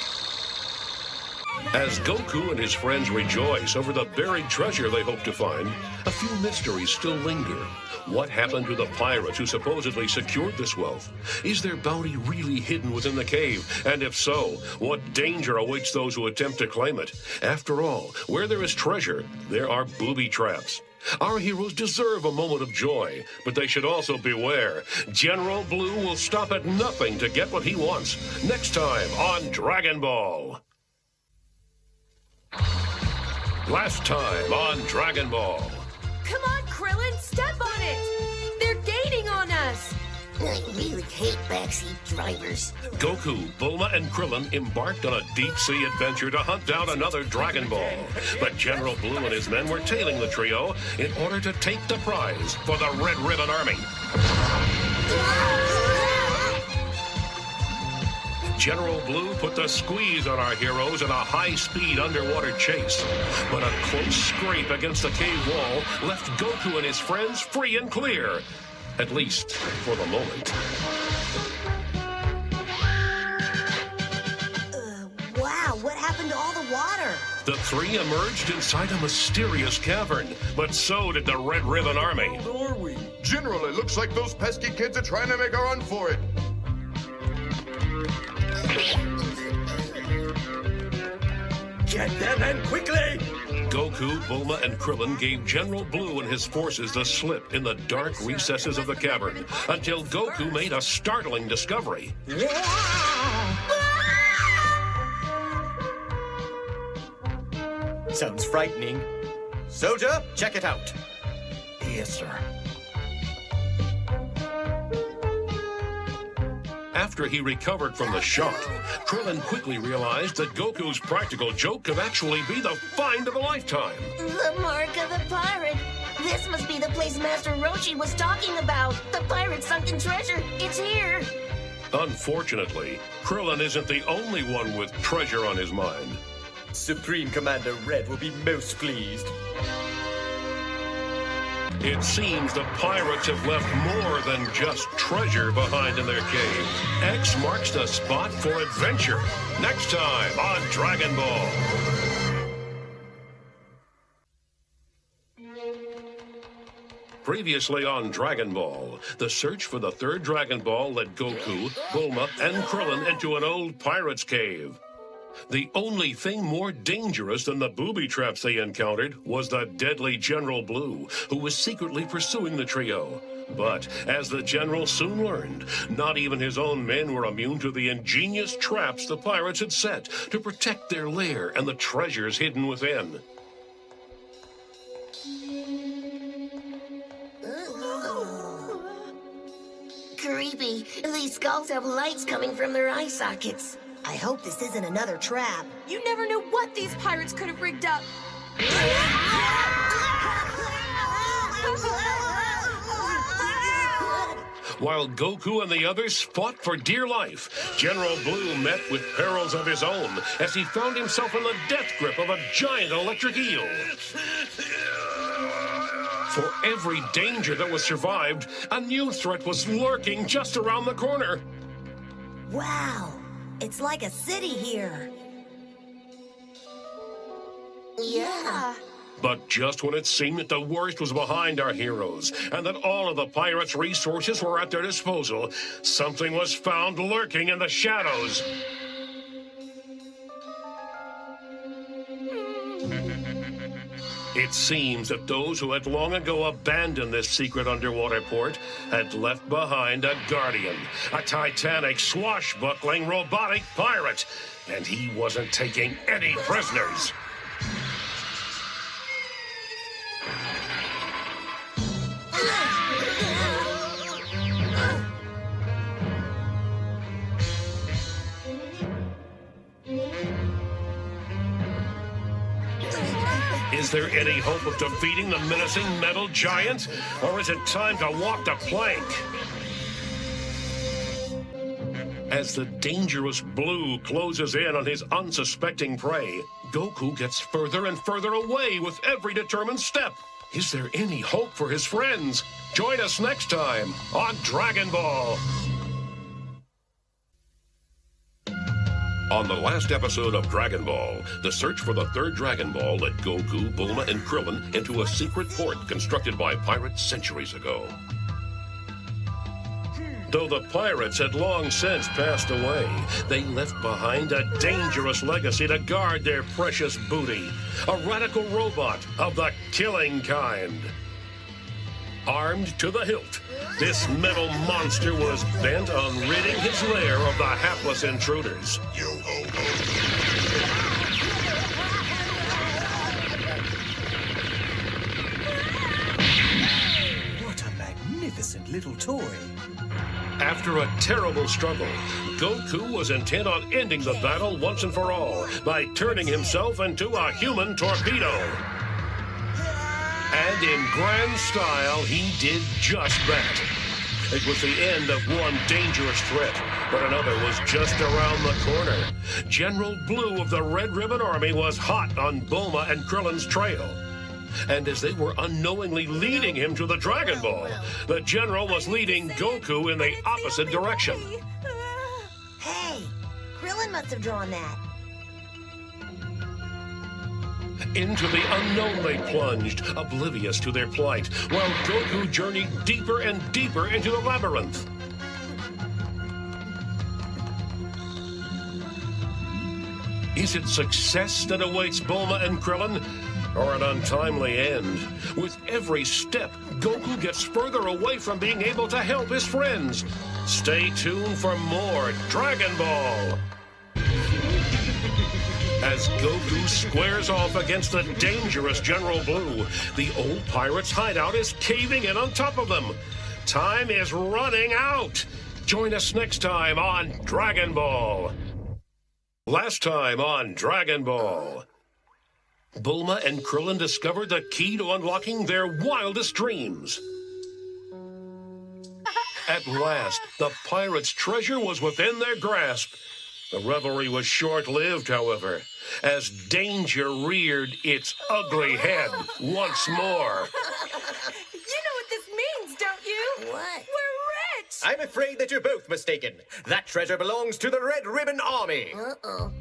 Speaker 1: As Goku and his friends rejoice over the buried treasure they hope to find, a few mysteries still linger. What happened to the pirates who supposedly secured this wealth? Is their bounty really hidden within the cave? And if so, what danger awaits those who attempt to claim it? After all, where there is treasure, there are booby traps. Our heroes deserve a moment of joy, but they should also beware. General Blue will stop at nothing to get what he wants. Next time on Dragon Ball. Last time on Dragon Ball.
Speaker 6: Come on, Krillin, step on it! They're gaining on us!
Speaker 8: I really hate backseat drivers.
Speaker 1: Goku, Bulma, and Krillin embarked on a deep-sea adventure to hunt down another Dragon Ball. But General Blue and his men were tailing the trio in order to take the prize for the Red Ribbon Army. General Blue put the squeeze on our heroes in a high-speed underwater chase. But a close scrape against the cave wall left Goku and his friends free and clear. At least, for the moment.
Speaker 8: Wow, what happened to all the water?
Speaker 1: The three emerged inside a mysterious cavern, but so did the Red Ribbon Army.
Speaker 9: Where are we? General, it looks like those pesky kids are trying to make a run for it.
Speaker 2: Get them and quickly!
Speaker 1: Goku, Bulma, and Krillin gave General Blue and his forces the slip in the dark recesses of the cavern until Goku made a startling discovery.
Speaker 11: Sounds frightening. Soldier, check it out.
Speaker 2: Yes, sir.
Speaker 1: After he recovered from the shock, Krillin quickly realized that Goku's practical joke could actually be the find of a lifetime.
Speaker 8: The mark of the pirate. This must be the place Master Roshi was talking about. The pirate's sunken treasure. It's here.
Speaker 1: Unfortunately, Krillin isn't the only one with treasure on his mind.
Speaker 11: Supreme Commander Red will be most pleased.
Speaker 1: It seems the pirates have left more than just treasure behind in their cave. X marks the spot for adventure. Next time on Dragon Ball. Previously on Dragon Ball, the search for the third Dragon Ball led Goku, Bulma, and Krillin into an old pirate's cave. The only thing more dangerous than the booby traps they encountered was the deadly General Blue, who was secretly pursuing the trio. But, as the general soon learned, not even his own men were immune to the ingenious traps the pirates had set to protect their lair and the treasures hidden within.
Speaker 8: Creepy. These skulls have lights coming from their eye sockets. I hope this isn't another trap.
Speaker 6: You never knew what these pirates could have rigged up.
Speaker 1: While Goku and the others fought for dear life, General Blue met with perils of his own as he found himself in the death grip of a giant electric eel. For every danger that was survived, a new threat was lurking just around the corner.
Speaker 8: Wow. It's like a city here. Yeah.
Speaker 1: But just when it seemed that the worst was behind our heroes, and that all of the pirates' resources were at their disposal, something was found lurking in the shadows. It seems that those who had long ago abandoned this secret underwater port had left behind a guardian, a titanic, swashbuckling, robotic pirate, and he wasn't taking any prisoners. Is there any hope of defeating the menacing metal giant? Or is it time to walk the plank? As the dangerous Blue closes in on his unsuspecting prey, Goku gets further and further away with every determined step. Is there any hope for his friends? Join us next time on Dragon Ball. On the last episode of Dragon Ball, the search for the third Dragon Ball led Goku, Bulma, and Krillin into a secret port constructed by pirates centuries ago. Though the pirates had long since passed away, they left behind a dangerous legacy to guard their precious booty, a radical robot of the killing kind. Armed to the hilt, this metal monster was bent on ridding his lair of the hapless intruders.
Speaker 12: What a magnificent little toy.
Speaker 1: After a terrible struggle, Goku was intent on ending the battle once and for all by turning himself into a human torpedo. And in grand style, he did just that. It was the end of one dangerous threat, but another was just around the corner. General Blue of the Red Ribbon Army was hot on Bulma and Krillin's trail. And as they were unknowingly leading him to the Dragon Ball, the General was leading Goku in the opposite direction.
Speaker 8: Hey, Krillin must have drawn that.
Speaker 1: Into the unknown they plunged, oblivious to their plight, while Goku journeyed deeper and deeper into the labyrinth. Is it success that awaits Bulma and Krillin, or an untimely end? With every step, Goku gets further away from being able to help his friends. Stay tuned for more Dragon Ball. As Goku squares off against the dangerous General Blue, the old pirate's hideout is caving in on top of them. Time is running out. Join us next time on Dragon Ball. Last time on Dragon Ball, Bulma and Krillin discovered the key to unlocking their wildest dreams. At last, the pirates' treasure was within their grasp. The revelry was short-lived, however, as danger reared its ugly head once more.
Speaker 6: You know what this means, don't you?
Speaker 8: What?
Speaker 6: We're rich!
Speaker 11: I'm afraid that you're both mistaken. That treasure belongs to the Red Ribbon Army.
Speaker 8: Uh-oh.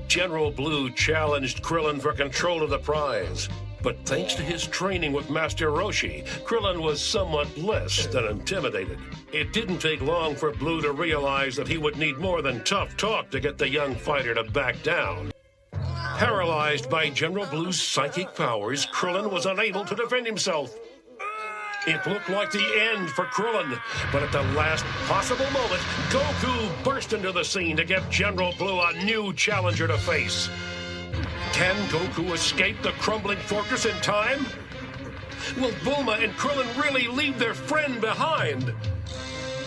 Speaker 1: General Blue challenged Krillin for control of the prize. But thanks to his training with Master Roshi, Krillin was somewhat less than intimidated. It didn't take long for Blue to realize that he would need more than tough talk to get the young fighter to back down. Paralyzed by General Blue's psychic powers, Krillin was unable to defend himself. It looked like the end for Krillin, but at the last possible moment, Goku burst into the scene to give General Blue a new challenger to face. Can Goku escape the crumbling fortress in time? Will Bulma and Krillin really leave their friend behind?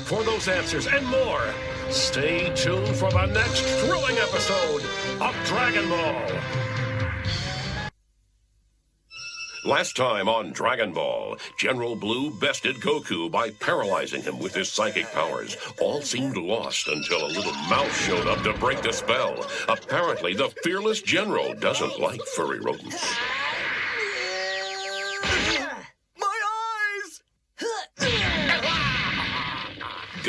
Speaker 1: For those answers and more, stay tuned for the next thrilling episode of Dragon Ball. Last time on Dragon Ball, General Blue bested Goku by paralyzing him with his psychic powers. All seemed lost until a little mouse showed up to break the spell. Apparently, the fearless general doesn't like furry rodents.
Speaker 11: My eyes!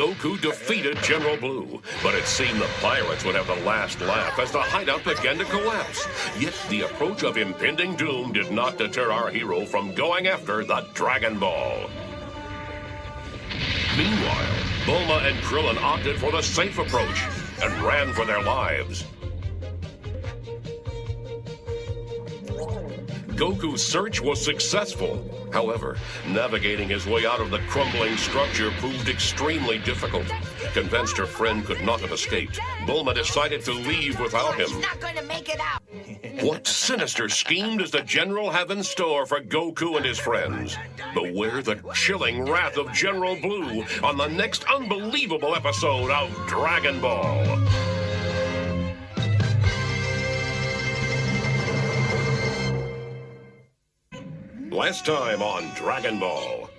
Speaker 1: Goku defeated General Blue, but it seemed the pirates would have the last laugh as the hideout began to collapse. Yet the approach of impending doom did not deter our hero from going after the Dragon Ball. Meanwhile, Bulma and Krillin opted for the safe approach and ran for their lives. Goku's search was successful. However, navigating his way out of the crumbling structure proved extremely difficult. Convinced her friend could not have escaped, Bulma decided to leave without him.
Speaker 8: He's not going to make it out.
Speaker 1: What sinister scheme does the General have in store for Goku and his friends? Beware the chilling wrath of General Blue on the next unbelievable episode of Dragon Ball. Last time on Dragon Ball.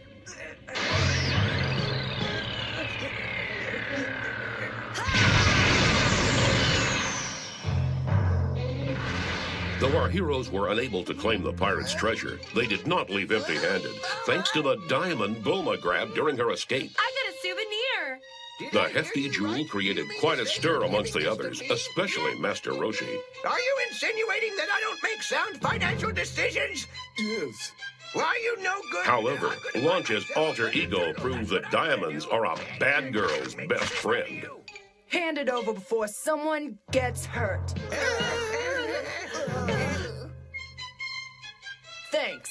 Speaker 1: Though our heroes were unable to claim the pirates' treasure, they did not leave empty-handed, thanks to the diamond Bulma grabbed during her escape.
Speaker 6: I got a souvenir.
Speaker 1: The hefty jewel created quite a stir amongst the others, especially Master Roshi.
Speaker 3: Are you insinuating that I don't make sound financial decisions?
Speaker 9: Yes.
Speaker 3: Why you no good?
Speaker 1: However, Launch's alter ego proved that diamonds are a bad girl's best friend.
Speaker 13: Hand it over before someone gets hurt. Thanks.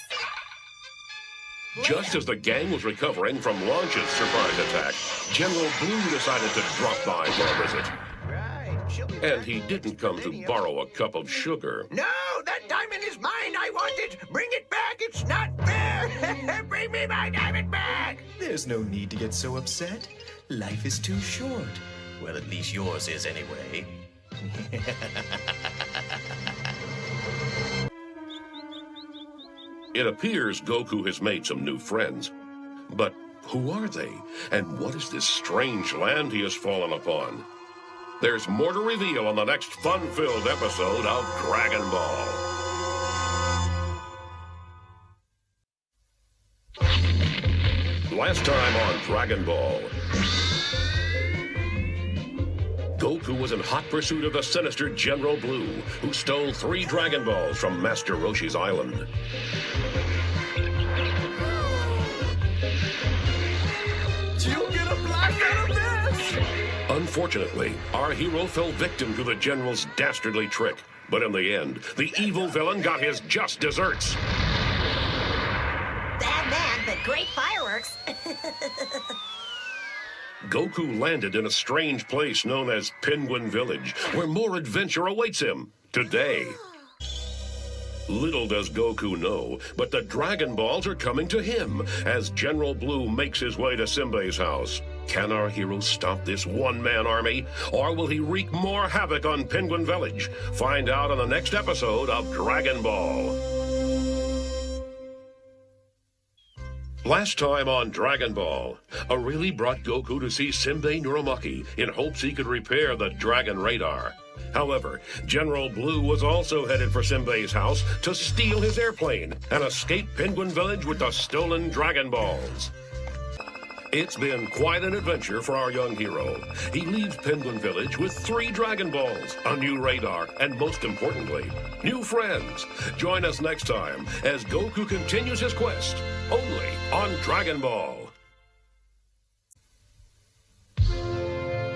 Speaker 1: Just as the gang was recovering from Launch's surprise attack, General Blue decided to drop by for a visit. And he didn't come to borrow a cup of sugar.
Speaker 3: No, that diamond is mine. I want it. Bring it back. It's not fair. Bring me my diamond back.
Speaker 12: There's no need to get so upset. Life is too short. Well, at least yours is anyway.
Speaker 1: It appears Goku has made some new friends. But who are they? And what is this strange land he has fallen upon? There's more to reveal on the next fun-filled episode of Dragon Ball. Last time on Dragon Ball, Goku was in hot pursuit of the sinister General Blue, who stole 3 Dragon Balls from Master Roshi's island.
Speaker 3: You get a blast out of this!
Speaker 1: Unfortunately, our hero fell victim to the General's dastardly trick. But in the end, the evil villain got his just desserts.
Speaker 8: Bad man, but great fireworks.
Speaker 1: Goku landed in a strange place known as Penguin Village, where more adventure awaits him today. Little does Goku know, but the Dragon Balls are coming to him as General Blue makes his way to Simbei's house. Can our hero stop this one-man army, or will he wreak more havoc on Penguin Village? Find out on the next episode of Dragon Ball. Last time on Dragon Ball, Arili brought Goku to see Simbei Nuramaki in hopes he could repair the Dragon Radar. However, General Blue was also headed for Simbei's house to steal his airplane and escape Penguin Village with the stolen Dragon Balls. It's been quite an adventure for our young hero. He leaves Penguin Village with 3 Dragon Balls, a new radar, and most importantly, new friends. Join us next time as Goku continues his quest, only on Dragon Ball.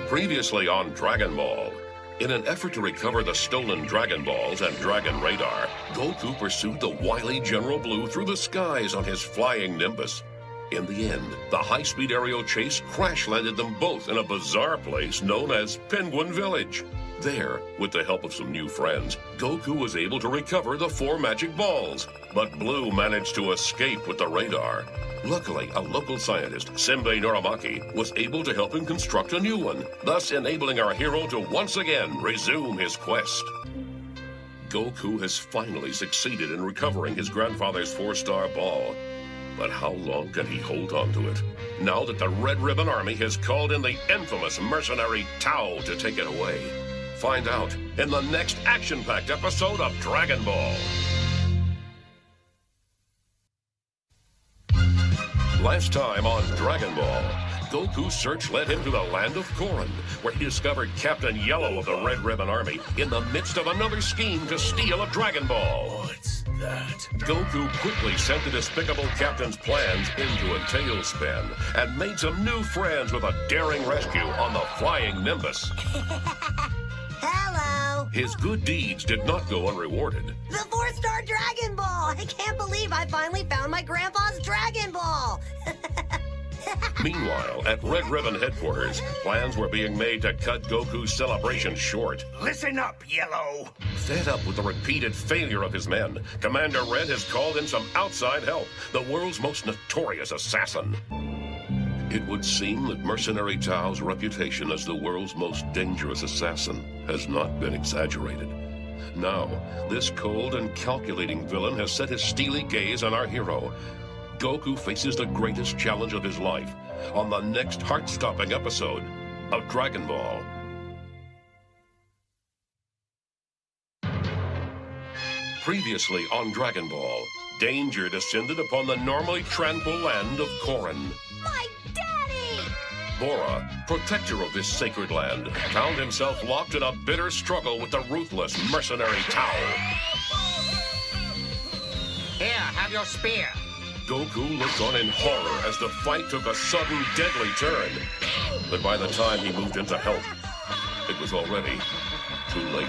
Speaker 1: Previously on Dragon Ball, in an effort to recover the stolen Dragon Balls and Dragon Radar, Goku pursued the wily General Blue through the skies on his flying Nimbus. In the end, the high-speed aerial chase crash-landed them both in a bizarre place known as Penguin Village. There, with the help of some new friends, Goku was able to recover the 4 magic balls, but Blue managed to escape with the radar. Luckily, a local scientist, Simbei Nuramaki, was able to help him construct a new one, thus enabling our hero to once again resume his quest. Goku has finally succeeded in recovering his grandfather's 4-star ball. But how long can he hold on to it, now that the Red Ribbon Army has called in the infamous mercenary Tao to take it away? Find out in the next action-packed episode of Dragon Ball. Last time on Dragon Ball, Goku's search led him to the land of Korin, where he discovered Captain Yellow of the Red Ribbon Army in the midst of another scheme to steal a Dragon Ball.
Speaker 9: What's that?
Speaker 1: Goku quickly sent the despicable captain's plans into a tailspin and made some new friends with a daring rescue on the flying Nimbus.
Speaker 8: Hello.
Speaker 1: His good deeds did not go unrewarded.
Speaker 8: The 4-star Dragon Ball! I can't believe I finally found my grandpa's Dragon Ball!
Speaker 1: Meanwhile, at Red Ribbon headquarters, plans were being made to cut Goku's celebration short.
Speaker 2: Listen up, Yellow.
Speaker 1: Fed up with the repeated failure of his men, Commander Red has called in some outside help, the world's most notorious assassin. It would seem that Mercenary Tao's reputation as the world's most dangerous assassin has not been exaggerated. Now, this cold and calculating villain has set his steely gaze on our hero. Goku faces the greatest challenge of his life on the next heart-stopping episode of Dragon Ball. Previously on Dragon Ball, danger descended upon the normally tranquil land of Korin.
Speaker 8: My daddy!
Speaker 1: Bora, protector of this sacred land, found himself locked in a bitter struggle with the ruthless Mercenary Tao.
Speaker 4: Here, have your spear.
Speaker 1: Goku looked on in horror as the fight took a sudden, deadly turn. But by the time he moved in to help, it was already too late.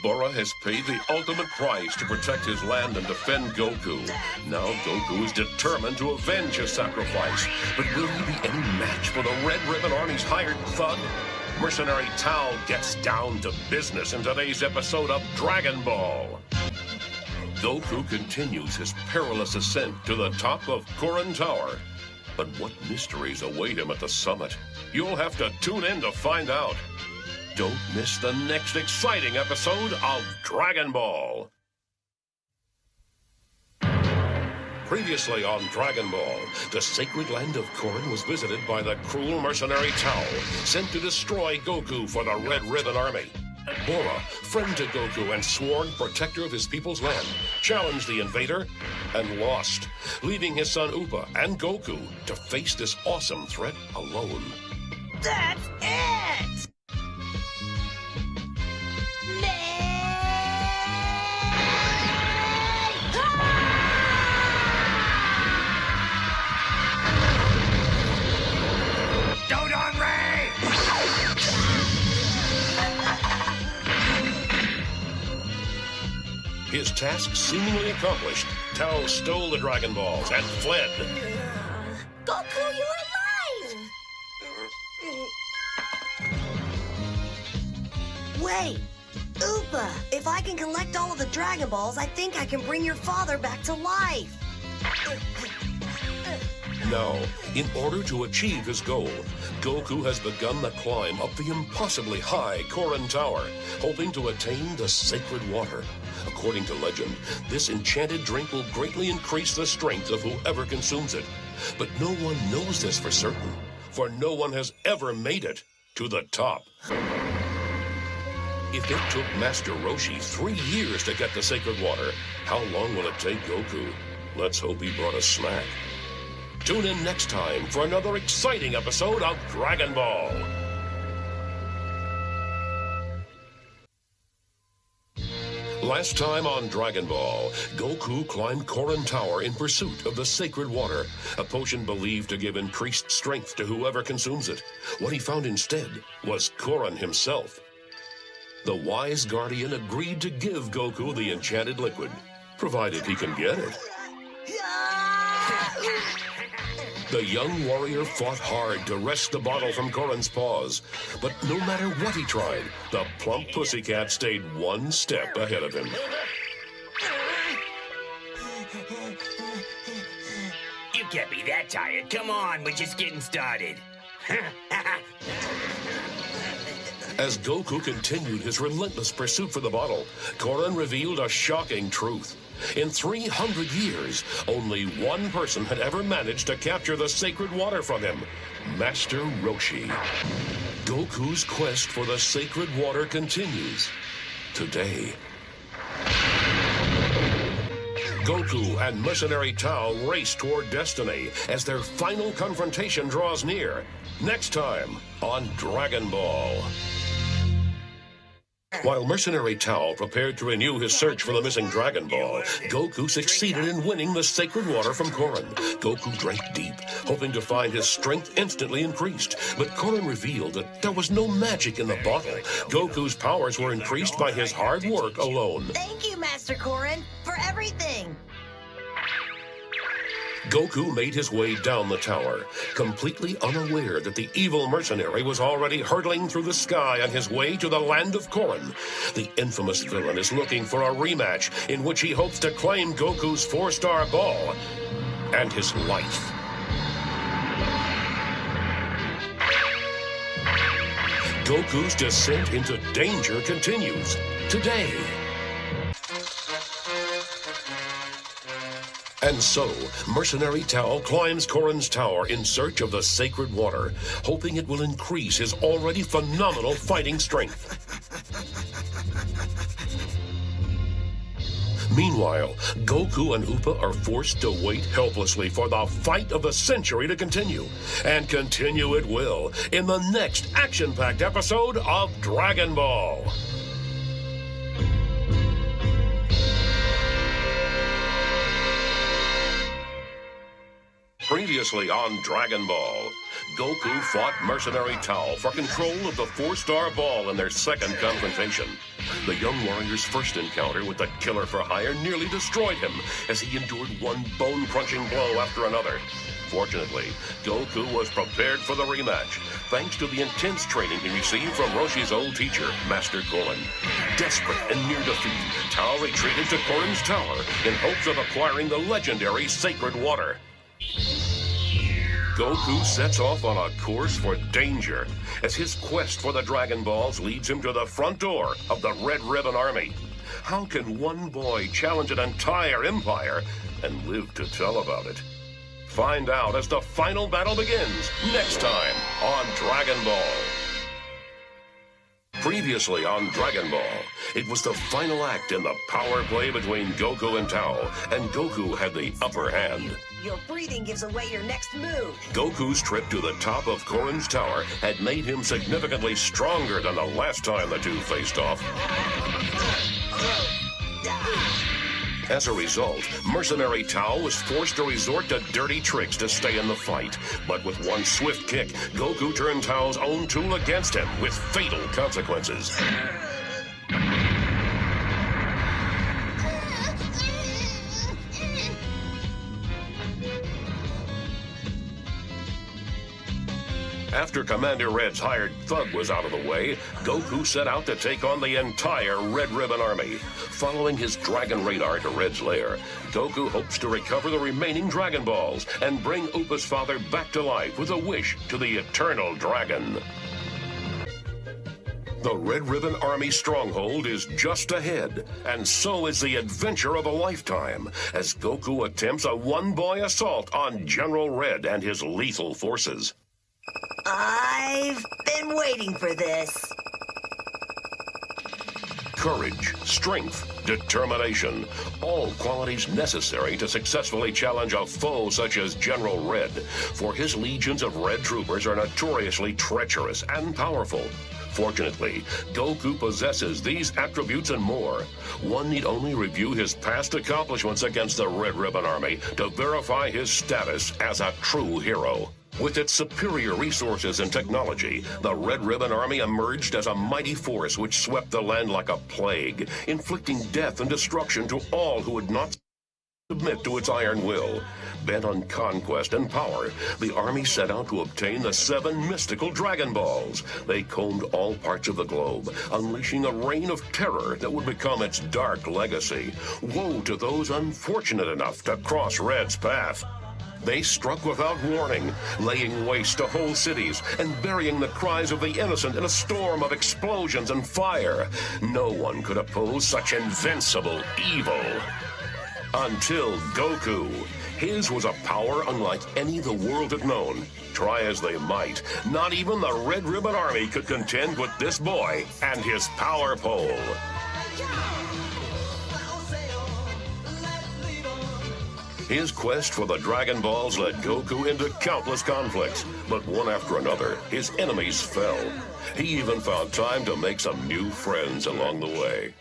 Speaker 1: Bora has paid the ultimate price to protect his land and defend Goku. Now Goku is determined to avenge his sacrifice. But will he be any match for the Red Ribbon Army's hired thug? Mercenary Tao gets down to business in today's episode of Dragon Ball. Goku continues his perilous ascent to the top of Korin Tower. But what mysteries await him at the summit? You'll have to tune in to find out. Don't miss the next exciting episode of Dragon Ball. Previously on Dragon Ball, the sacred land of Korin was visited by the cruel mercenary Tao, sent to destroy Goku for the Red Ribbon Army. Bora, friend to Goku and sworn protector of his people's land, challenged the invader and lost, leaving his son Upa and Goku to face this awesome threat alone.
Speaker 8: That's it!
Speaker 1: His task seemingly accomplished, Tao stole the Dragon Balls and fled.
Speaker 8: Goku, you're alive! Wait, Upa, if I can collect all of the Dragon Balls, I think I can bring your father back to life.
Speaker 1: Now, in order to achieve his goal, Goku has begun the climb up the impossibly high Korin Tower, hoping to attain the sacred water. According to legend, this enchanted drink will greatly increase the strength of whoever consumes it. But no one knows this for certain, for no one has ever made it to the top. If it took Master Roshi 3 years to get the sacred water, how long will it take Goku? Let's hope he brought a snack. Tune in next time for another exciting episode of Dragon Ball. Last time on Dragon Ball, Goku climbed Korin Tower in pursuit of the sacred water, a potion believed to give increased strength to whoever consumes it. What he found instead was Korin himself. The wise guardian agreed to give Goku the enchanted liquid, provided he can get it. The young warrior fought hard to wrest the bottle from Korin's paws, but no matter what he tried, the plump pussycat stayed one step ahead of him.
Speaker 3: You can't be that tired. Come on, we're just getting started.
Speaker 1: As Goku continued his relentless pursuit for the bottle, Korin revealed a shocking truth. In 300 years, only one person had ever managed to capture the sacred water from him, Master Roshi. Goku's quest for the sacred water continues today. Goku and Mercenary Tao race toward destiny as their final confrontation draws near. Next time on Dragon Ball. While Mercenary Tao prepared to renew his search for the missing Dragon Ball, Goku succeeded in winning the sacred water from Korin. Goku drank deep, hoping to find his strength instantly increased. But Korin revealed that there was no magic in the bottle. Goku's powers were increased by his hard work alone.
Speaker 8: Thank you, Master Korin, for everything.
Speaker 1: Goku made his way down the tower, completely unaware that the evil mercenary was already hurtling through the sky on his way to the land of Korin. The infamous villain is looking for a rematch in which he hopes to claim Goku's 4-star ball and his life. Goku's descent into danger continues today. And so, Mercenary Tao climbs Korin's tower in search of the sacred water, hoping it will increase his already phenomenal fighting strength. Meanwhile, Goku and Upa are forced to wait helplessly for the fight of the century to continue. And continue it will in the next action-packed episode of Dragon Ball. Previously on Dragon Ball, Goku fought Mercenary Tao for control of the 4-star ball in their second confrontation. The young warrior's first encounter with the killer for hire nearly destroyed him as he endured one bone-crunching blow after another. Fortunately, Goku was prepared for the rematch, thanks to the intense training he received from Roshi's old teacher, Master Korin. Desperate and near defeat, Tao retreated to Korin's tower in hopes of acquiring the legendary sacred water. Goku sets off on a course for danger as his quest for the Dragon Balls leads him to the front door of the Red Ribbon Army. How can one boy challenge an entire empire and live to tell about it? Find out as the final battle begins next time on Dragon Ball. Previously on Dragon Ball, it was the final act in the power play between Goku and Tao, and Goku had the upper hand.
Speaker 8: Your breathing gives away your next move.
Speaker 1: Goku's trip to the top of Korin's tower had made him significantly stronger than the last time the two faced off. As a result, Mercenary Tao was forced to resort to dirty tricks to stay in the fight. But with one swift kick, Goku turned Tao's own tool against him with fatal consequences. After Commander Red's hired thug was out of the way, Goku set out to take on the entire Red Ribbon Army. Following his Dragon Radar to Red's lair, Goku hopes to recover the remaining Dragon Balls and bring Upa's father back to life with a wish to the Eternal Dragon. The Red Ribbon Army stronghold is just ahead, and so is the adventure of a lifetime, as Goku attempts a one-boy assault on General Red and his lethal forces.
Speaker 8: I've been waiting for this.
Speaker 1: Courage, strength, determination, all qualities necessary to successfully challenge a foe such as General Red, for his legions of Red troopers are notoriously treacherous and powerful. Fortunately, Goku possesses these attributes and more. One need only review his past accomplishments against the Red Ribbon Army to verify his status as a true hero. With its superior resources and technology, the Red Ribbon Army emerged as a mighty force which swept the land like a plague, inflicting death and destruction to all who would not submit to its iron will. Bent on conquest and power, the army set out to obtain the 7 mystical Dragon Balls. They combed all parts of the globe, unleashing a reign of terror that would become its dark legacy. Woe to those unfortunate enough to cross Red's path. They struck without warning, laying waste to whole cities and burying the cries of the innocent in a storm of explosions and fire. No one could oppose such invincible evil. Until Goku. His was a power unlike any the world had known. Try as they might, not even the Red Ribbon Army could contend with this boy and his power pole. His quest for the Dragon Balls led Goku into countless conflicts, but one after another, his enemies fell. He even found time to make some new friends along the way.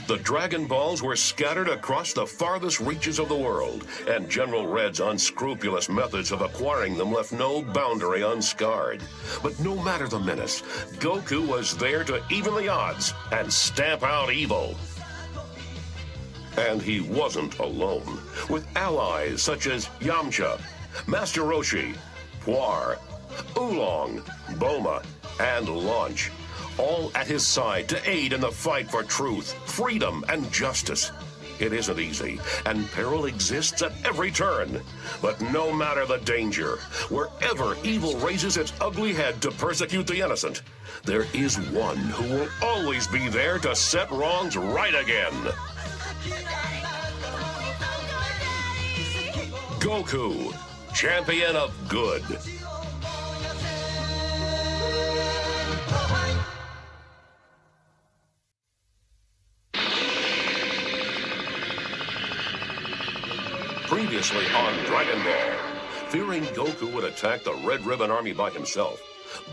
Speaker 1: The Dragon Balls were scattered across the farthest reaches of the world, and General Red's unscrupulous methods of acquiring them left no boundary unscarred. But no matter the menace, Goku was there to even the odds and stamp out evil. And he wasn't alone. With allies such as Yamcha, Master Roshi, Puar, Oolong, Bulma, and Launch, all at his side to aid in the fight for truth, freedom, and justice. It isn't easy, and peril exists at every turn. But no matter the danger, wherever evil raises its ugly head to persecute the innocent, there is one who will always be there to set wrongs right again. Goku, champion of good. Previously on Dragon Ball, fearing Goku would attack the Red Ribbon Army by himself,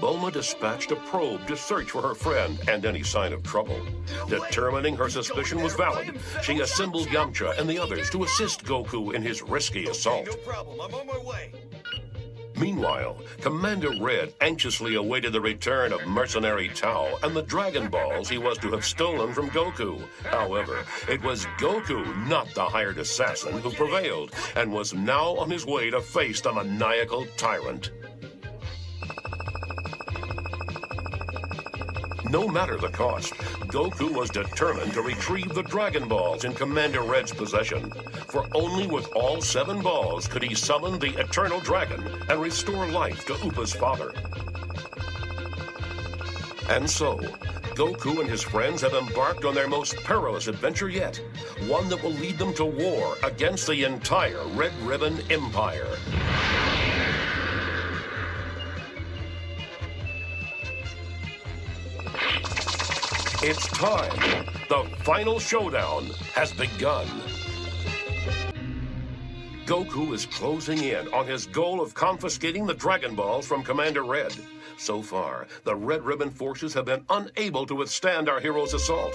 Speaker 1: Bulma dispatched a probe to search for her friend and any sign of trouble. Determining her suspicion was valid, she assembled Yamcha and the others to assist Goku in his risky assault.
Speaker 12: No problem, I'm on my way.
Speaker 1: Meanwhile, Commander Red anxiously awaited the return of mercenary Tao and the Dragon Balls he was to have stolen from Goku. However, it was Goku, not the hired assassin, who prevailed and was now on his way to face the maniacal tyrant. No matter the cost, Goku was determined to retrieve the Dragon Balls in Commander Red's possession. For only with all 7 balls could he summon the Eternal Dragon and restore life to Upa's father. And so, Goku and his friends have embarked on their most perilous adventure yet, one that will lead them to war against the entire Red Ribbon Empire. It's time. The final showdown has begun. Goku is closing in on his goal of confiscating the Dragon Balls from Commander Red. So far, the Red Ribbon forces have been unable to withstand our hero's assault.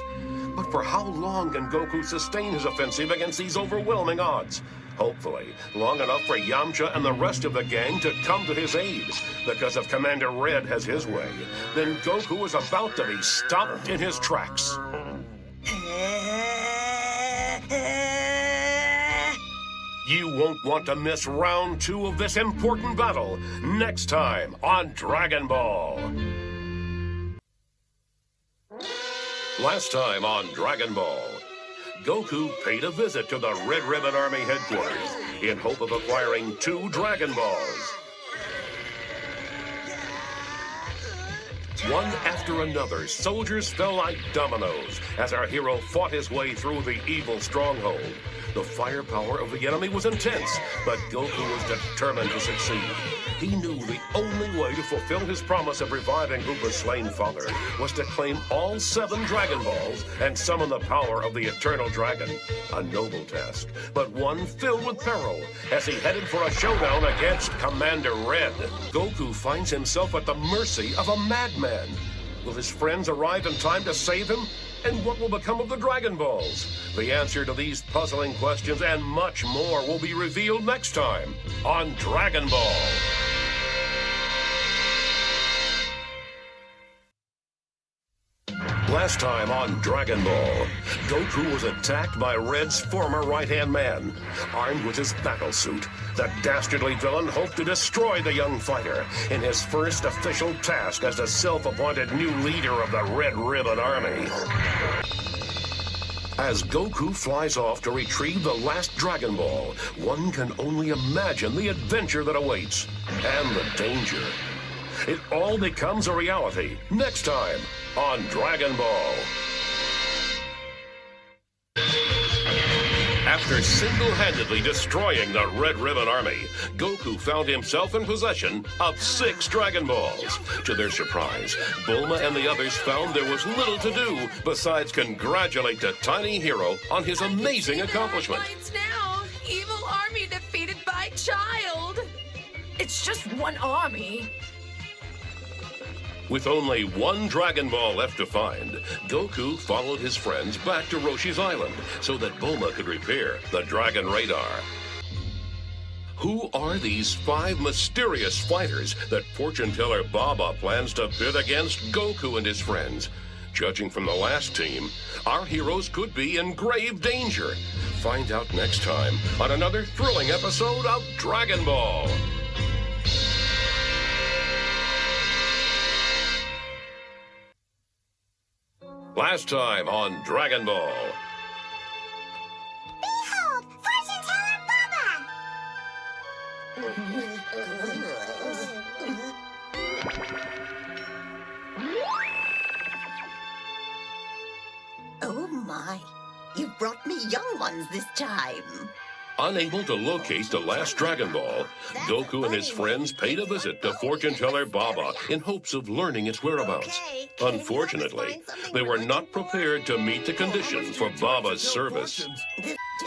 Speaker 1: But for how long can Goku sustain his offensive against these overwhelming odds? Hopefully, long enough for Yamcha and the rest of the gang to come to his aid. Because if Commander Red has his way, then Goku is about to be stopped in his tracks. You won't want to miss round 2 of this important battle next time on Dragon Ball. Last time on Dragon Ball, Goku paid a visit to the Red Ribbon Army headquarters in hope of acquiring 2 Dragon Balls. One after another, soldiers fell like dominoes as our hero fought his way through the evil stronghold. The firepower of the enemy was intense, but Goku was determined to succeed. He knew the only way to fulfill his promise of reviving Upa's slain father was to claim all 7 Dragon Balls and summon the power of the Eternal Dragon. A noble task, but one filled with peril as he headed for a showdown against Commander Red. Goku finds himself at the mercy of a madman. Will his friends arrive in time to save him? And what will become of the Dragon Balls? The answer to these puzzling questions and much more will be revealed next time on Dragon Ball. Last time on Dragon Ball, Goku was attacked by Red's former right-hand man. Armed with his battle suit, the dastardly villain hoped to destroy the young fighter in his first official task as the self-appointed new leader of the Red Ribbon Army. As Goku flies off to retrieve the last Dragon Ball, one can only imagine the adventure that awaits and the danger. It all becomes a reality next time on Dragon Ball. After single-handedly destroying the Red Ribbon Army, Goku found himself in possession of 6 Dragon Balls. To their surprise, Bulma and the others found there was little to do besides congratulate the tiny hero on his amazing accomplishment.
Speaker 6: Now, evil army
Speaker 13: It's just one army.
Speaker 1: With only one Dragon Ball left to find, Goku followed his friends back to Roshi's island so that Bulma could repair the Dragon Radar. Who are these 5 mysterious fighters that fortune teller Baba plans to pit against Goku and his friends? Judging from the last team, our heroes could be in grave danger. Find out next time on another thrilling episode of Dragon Ball. Last time on Dragon Ball.
Speaker 8: Behold, fortune teller Baba!
Speaker 14: Oh my, you brought me young ones this time.
Speaker 1: Unable to locate the last Dragon Ball, Goku and his friends paid a visit to fortune teller Baba in hopes of learning its whereabouts. Unfortunately, they were not prepared to meet the conditions for Baba's service.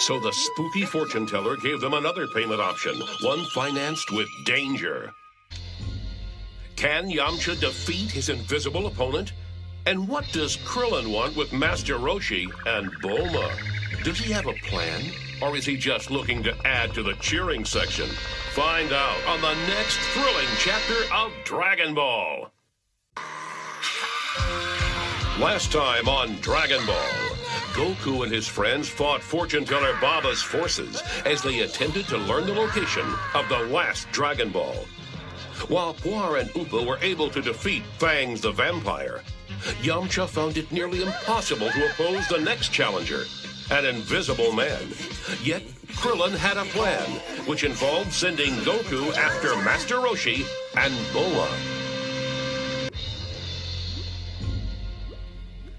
Speaker 1: So the spooky fortune teller gave them another payment option, one financed with danger. Can Yamcha defeat his invisible opponent? And what does Krillin want with Master Roshi and Bulma? Does he have a plan? Or is he just looking to add to the cheering section? Find out on the next thrilling chapter of Dragon Ball. Last time on Dragon Ball, Goku and his friends fought fortune teller Baba's forces as they attempted to learn the location of the last Dragon Ball. While Puar and Upa were able to defeat Fangs the Vampire, Yamcha found it nearly impossible to oppose the next challenger, an invisible man. Yet Krillin had a plan, which involved sending Goku after Master Roshi and Bulma.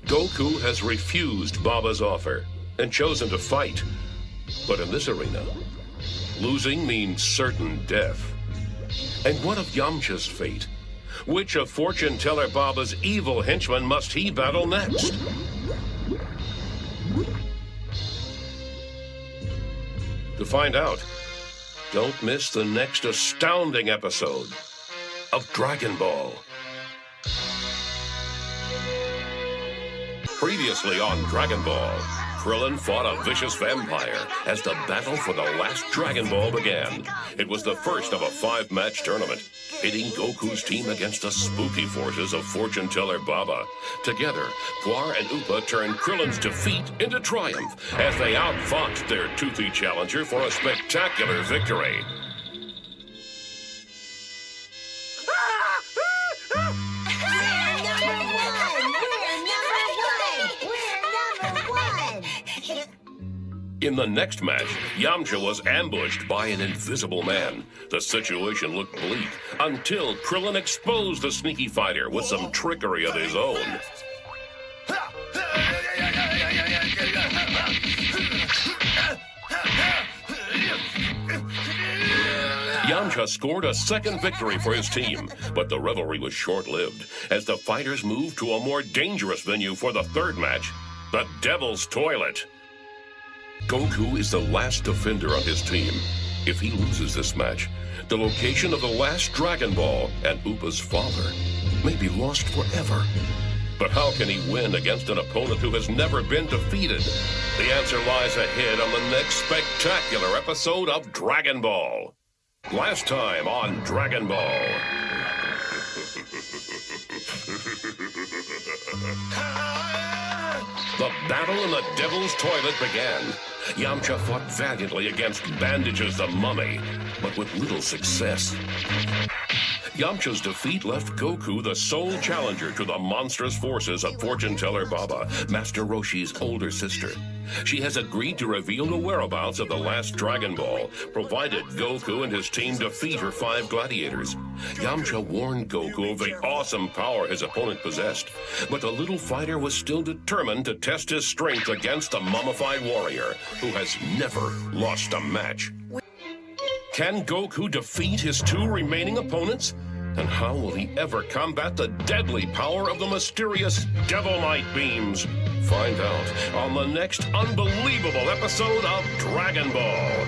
Speaker 1: Goku has refused Baba's offer and chosen to fight. But in this arena, losing means certain death. And what of Yamcha's fate? Which of fortune teller Baba's evil henchmen must he battle next? To find out, don't miss the next astounding episode of Dragon Ball. Previously on Dragon Ball, Krillin fought a vicious vampire as the battle for the last Dragon Ball began. It was the first of a 5-match tournament, pitting Goku's team against the spooky forces of fortune teller Baba. Together, Puar and Upa turned Krillin's defeat into triumph as they outfought their toothy challenger for a spectacular victory. In the next match, Yamcha was ambushed by an invisible man. The situation looked bleak until Krillin exposed the sneaky fighter with some trickery of his own. Yamcha scored a second victory for his team, but the revelry was short-lived as the fighters moved to a more dangerous venue for the third match, the Devil's Toilet. Goku is the last defender on his team. If he loses this match, the location of the last Dragon Ball and Upa's father may be lost forever. But how can he win against an opponent who has never been defeated? The answer lies ahead on the next spectacular episode of Dragon Ball. Last time on Dragon Ball. The battle in the Devil's Toilet began. Yamcha fought valiantly against Bandages the Mummy, but with little success. Yamcha's defeat left Goku the sole challenger to the monstrous forces of fortune teller Baba, Master Roshi's older sister. She has agreed to reveal the whereabouts of the last Dragon Ball, provided Goku and his team defeat her 5 gladiators. Yamcha warned Goku of the awesome power his opponent possessed, but the little fighter was still determined to test his strength against the mummified warrior, who has never lost a match. Can Goku defeat his 2 remaining opponents? And how will he ever combat the deadly power of the mysterious Devil Might beams? Find out on the next unbelievable episode of Dragon Ball.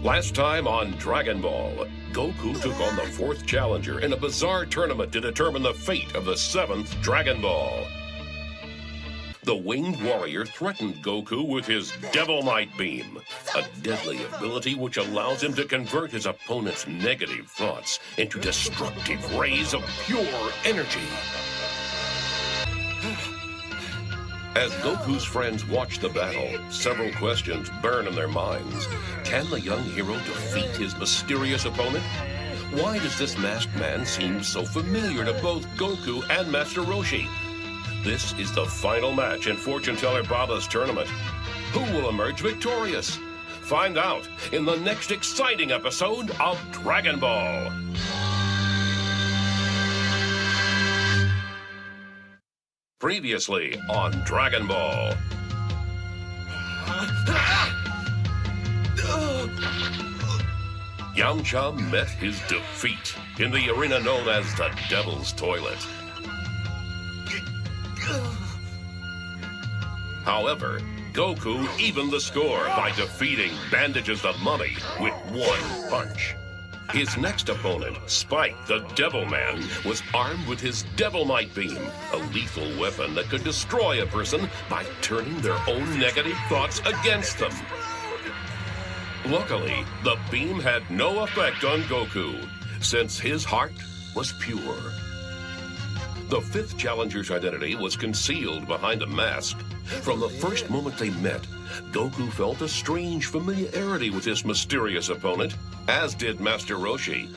Speaker 1: Last time on Dragon Ball, Goku took on the fourth challenger in a bizarre tournament to determine the fate of the seventh Dragon Ball. The winged warrior threatened Goku with his Devil Might Beam, a deadly ability which allows him to convert his opponent's negative thoughts into destructive rays of pure energy. As Goku's friends watch the battle, several questions burn in their minds. Can the young hero defeat his mysterious opponent? Why does this masked man seem so familiar to both Goku and Master Roshi? This is the final match in Fortune Teller Baba's tournament. Who will emerge victorious? Find out in the next exciting episode of Dragon Ball. Previously on Dragon Ball. Yamcha met his defeat in the arena known as the Devil's Toilet. However, Goku evened the score by defeating Bandages the Mummy with one punch. His next opponent, Spike the Devil Man, was armed with his Devil Might Beam, a lethal weapon that could destroy a person by turning their own negative thoughts against them. Luckily, the beam had no effect on Goku, since his heart was pure. The fifth challenger's identity was concealed behind a mask. From the first moment they met, Goku felt a strange familiarity with his mysterious opponent, as did Master Roshi.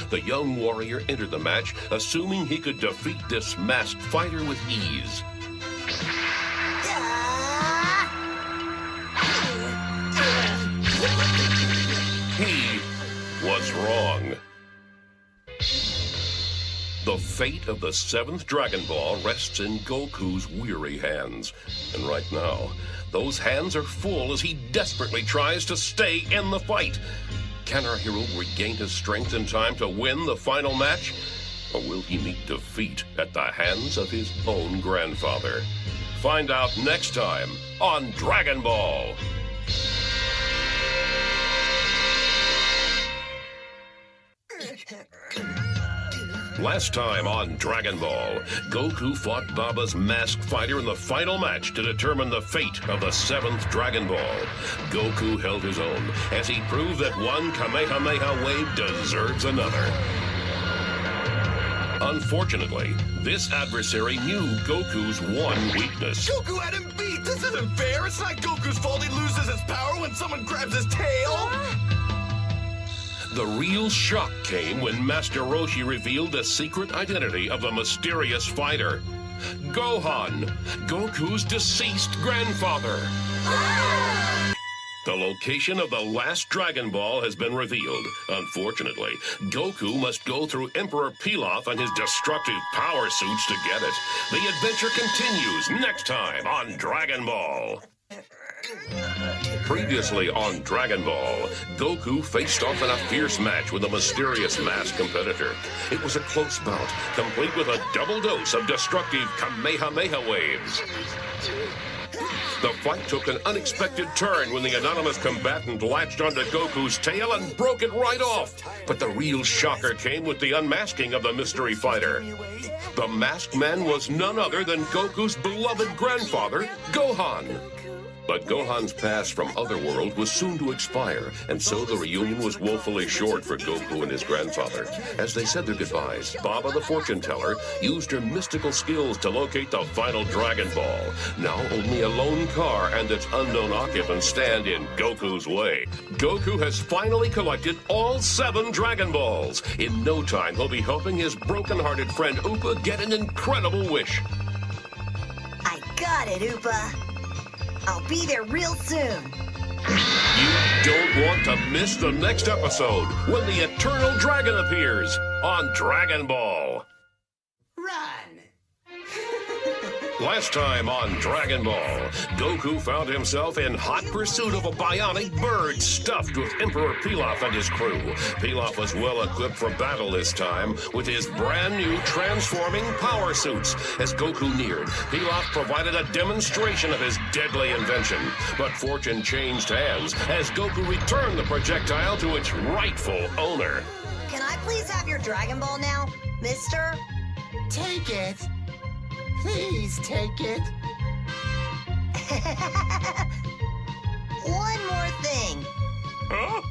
Speaker 1: The young warrior entered the match, assuming he could defeat this masked fighter with ease. He was wrong. The fate of the seventh Dragon Ball rests in Goku's weary hands. And right now, those hands are full as he desperately tries to stay in the fight. Can our hero regain his strength in time to win the final match? Or will he meet defeat at the hands of his own grandfather? Find out next time on Dragon Ball. Last time on Dragon Ball, Goku fought Baba's masked fighter in the final match to determine the fate of the seventh Dragon Ball. Goku held his own as he proved that one Kamehameha wave deserves another. Unfortunately, this adversary knew Goku's one weakness.
Speaker 9: Goku had him beat! This isn't fair! It's not Goku's fault he loses his power when someone grabs his tail!
Speaker 1: The real shock came when Master Roshi revealed the secret identity of the mysterious fighter. Gohan, Goku's deceased grandfather. The location of the last Dragon Ball has been revealed. Unfortunately, Goku must go through Emperor Pilaf and his destructive power suits to get it. The adventure continues next time on Dragon Ball. Previously on Dragon Ball, Goku faced off in a fierce match with a mysterious masked competitor. It was a close bout, complete with a double dose of destructive Kamehameha waves. The fight took an unexpected turn when the anonymous combatant latched onto Goku's tail and broke it right off. But the real shocker came with the unmasking of the mystery fighter. The masked man was none other than Goku's beloved grandfather, Gohan. But Gohan's pass from Otherworld was soon to expire, and so the reunion was woefully short for Goku and his grandfather. As they said their goodbyes, Baba the Fortune Teller used her mystical skills to locate the final Dragon Ball. Now only a lone car and its unknown occupant stand in Goku's way. Goku has finally collected all 7 Dragon Balls. In no time, he'll be helping his broken-hearted friend Oopa get an incredible wish.
Speaker 14: I got it, Oopa. I'll be there real soon.
Speaker 1: You don't want to miss the next episode when the Eternal Dragon appears on Dragon Ball.
Speaker 3: Run!
Speaker 1: Last time on Dragon Ball, Goku found himself in hot pursuit of a bionic bird stuffed with Emperor Pilaf and his crew. Pilaf was well equipped for battle this time with his brand new transforming power suits. As Goku neared, Pilaf provided a demonstration of his deadly invention. But fortune changed hands as Goku returned the projectile to its rightful owner.
Speaker 14: Can I please have your Dragon Ball now, mister?
Speaker 3: Take it. Please take it.
Speaker 14: One more thing.
Speaker 1: Huh?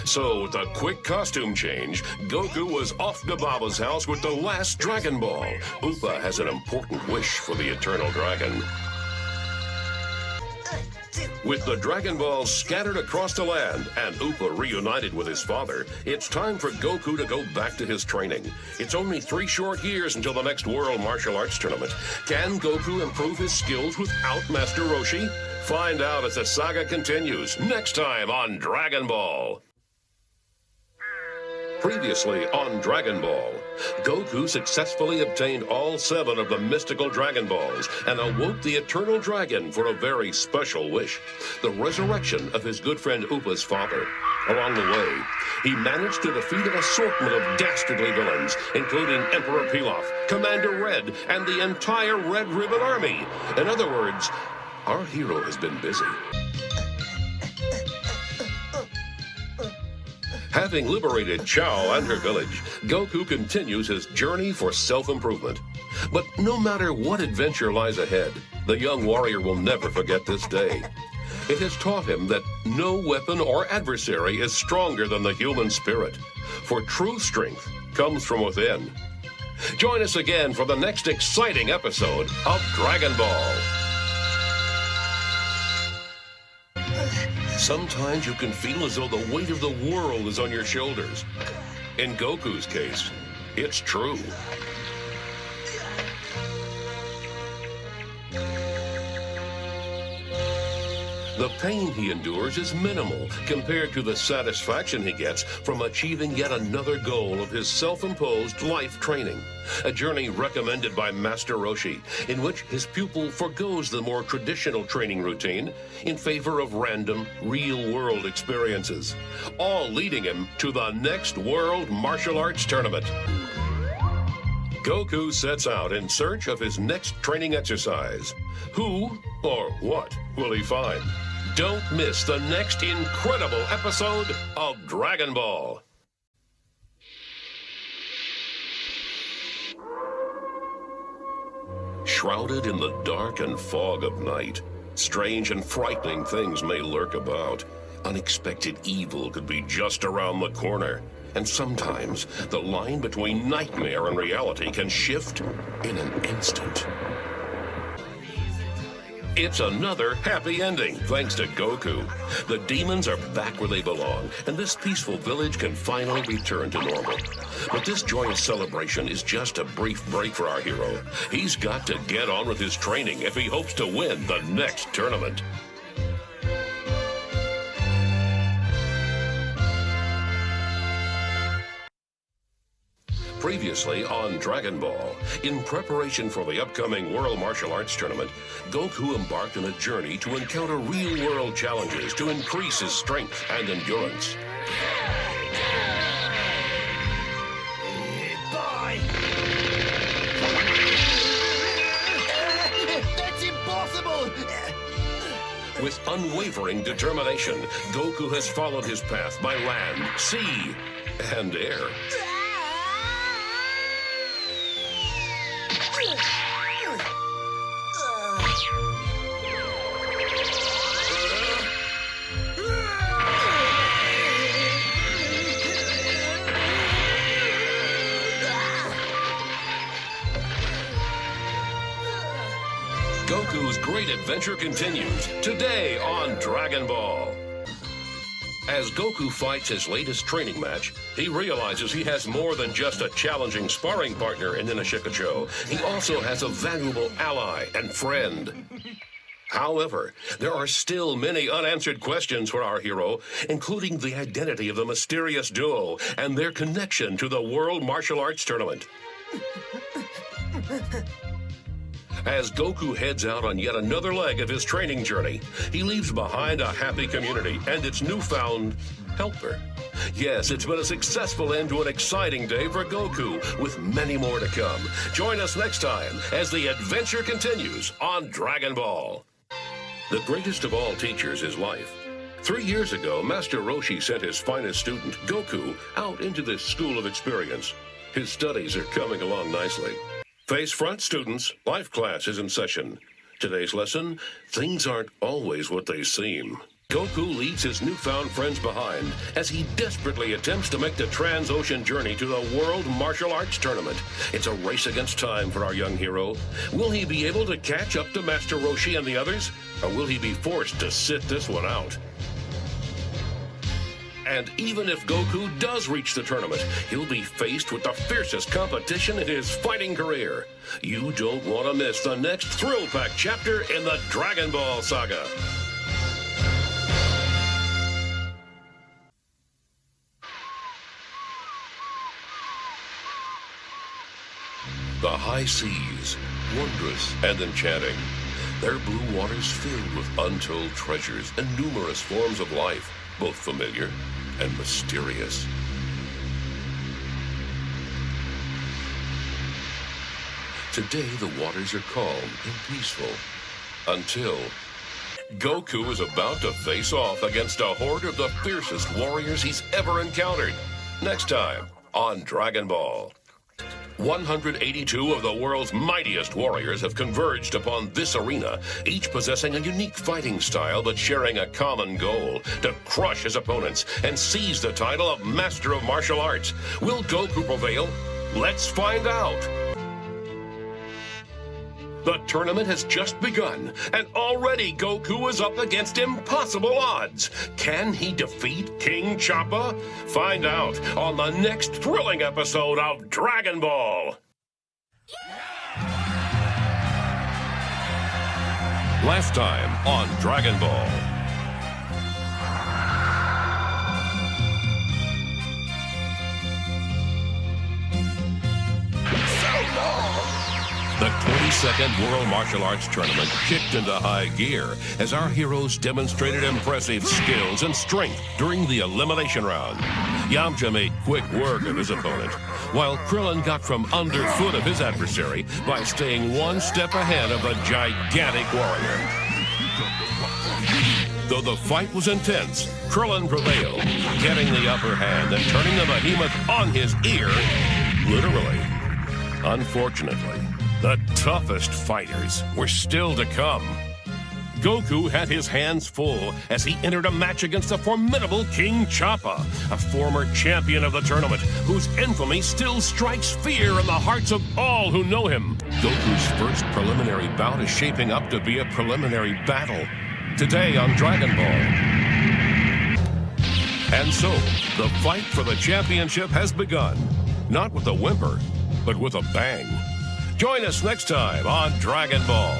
Speaker 1: So, with a quick costume change, Goku was off to Baba's house with the last Dragon Ball. Upa has an important wish for the Eternal Dragon. With the Dragon Balls scattered across the land and Upa reunited with his father, it's time for Goku to go back to his training. It's only 3 short years until the next World Martial Arts Tournament. Can Goku improve his skills without Master Roshi? Find out as the saga continues next time on Dragon Ball. Previously on Dragon Ball, Goku successfully obtained all 7 of the mystical Dragon Balls and awoke the Eternal Dragon for a very special wish, the resurrection of his good friend Upa's father. Along the way, he managed to defeat an assortment of dastardly villains, including Emperor Pilaf, Commander Red, and the entire Red Ribbon Army. In other words, our hero has been busy. Having liberated Chao and her village, Goku continues his journey for self-improvement. But no matter what adventure lies ahead, the young warrior will never forget this day. It has taught him that no weapon or adversary is stronger than the human spirit, for true strength comes from within. Join us again for the next exciting episode of Dragon Ball. Sometimes you can feel as though the weight of the world is on your shoulders. In Goku's case, it's true. The pain he endures is minimal compared to the satisfaction he gets from achieving yet another goal of his self-imposed life training. A journey recommended by Master Roshi, in which his pupil forgoes the more traditional training routine in favor of random, real-world experiences, all leading him to the next World Martial Arts Tournament. Goku sets out in search of his next training exercise. Who or what will he find? Don't miss the next incredible episode of Dragon Ball. Shrouded in the dark and fog of night, strange and frightening things may lurk about. Unexpected evil could be just around the corner. And sometimes the line between nightmare and reality can shift in an instant. It's another happy ending, thanks to Goku. The demons are back where they belong, and this peaceful village can finally return to normal. But this joyous celebration is just a brief break for our hero. He's got to get on with his training if he hopes to win the next tournament. Previously on Dragon Ball, in preparation for the upcoming World Martial Arts Tournament, Goku embarked on a journey to encounter real-world challenges to increase his strength and endurance.
Speaker 3: Bye! That's impossible!
Speaker 1: With unwavering determination, Goku has followed his path by land, sea, and air. Goku's great adventure continues today on Dragon Ball. As Goku fights his latest training match, he realizes he has more than just a challenging sparring partner in Inashikacho. He also has a valuable ally and friend. However, there are still many unanswered questions for our hero, including the identity of the mysterious duo and their connection to the World Martial Arts Tournament. as Goku heads out on yet another leg of his training journey. He leaves behind a happy community and its newfound helper. Yes, it's been a successful end to an exciting day for Goku, with many more to come. Join us next time as the adventure continues on Dragon Ball. The greatest of all teachers is life. 3 years ago, Master Roshi sent his finest student, Goku, out into this school of experience. His studies are coming along nicely. Face front, students. Life class is in session. Today's lesson, things aren't always what they seem. Goku leaves his newfound friends behind as he desperately attempts to make the trans-ocean journey to the World Martial Arts Tournament. It's a race against time for our young hero. Will he be able to catch up to Master Roshi and the others? Or will he be forced to sit this one out? And even if Goku does reach the tournament, he'll be faced with the fiercest competition in his fighting career. You don't want to miss the next thrill-packed chapter in the Dragon Ball saga. The high seas, wondrous and enchanting. Their blue waters filled with untold treasures and numerous forms of life, both familiar and mysterious. Today, the waters are calm and peaceful, until Goku is about to face off against a horde of the fiercest warriors he's ever encountered. Next time on Dragon Ball. 182 of the world's mightiest warriors have converged upon this arena, each possessing a unique fighting style but sharing a common goal: to crush his opponents and seize the title of Master of Martial Arts. Will Goku prevail? Let's find out! The tournament has just begun, and already Goku is up against impossible odds. Can he defeat King Choppa? Find out on the next thrilling episode of Dragon Ball. Last time on Dragon Ball. The 22nd World Martial Arts Tournament kicked into high gear as our heroes demonstrated impressive skills and strength during the elimination round. Yamcha made quick work of his opponent, while Krillin got from underfoot of his adversary by staying one step ahead of the gigantic warrior. Though the fight was intense, Krillin prevailed, getting the upper hand and turning the behemoth on his ear, literally. Unfortunately, the toughest fighters were still to come. Goku had his hands full as he entered a match against the formidable King Choppa, a former champion of the tournament whose infamy still strikes fear in the hearts of all who know him. Goku's first preliminary bout is shaping up to be a preliminary battle. Today on Dragon Ball. And so, the fight for the championship has begun. Not with a whimper, but with a bang. Join us next time on Dragon Ball.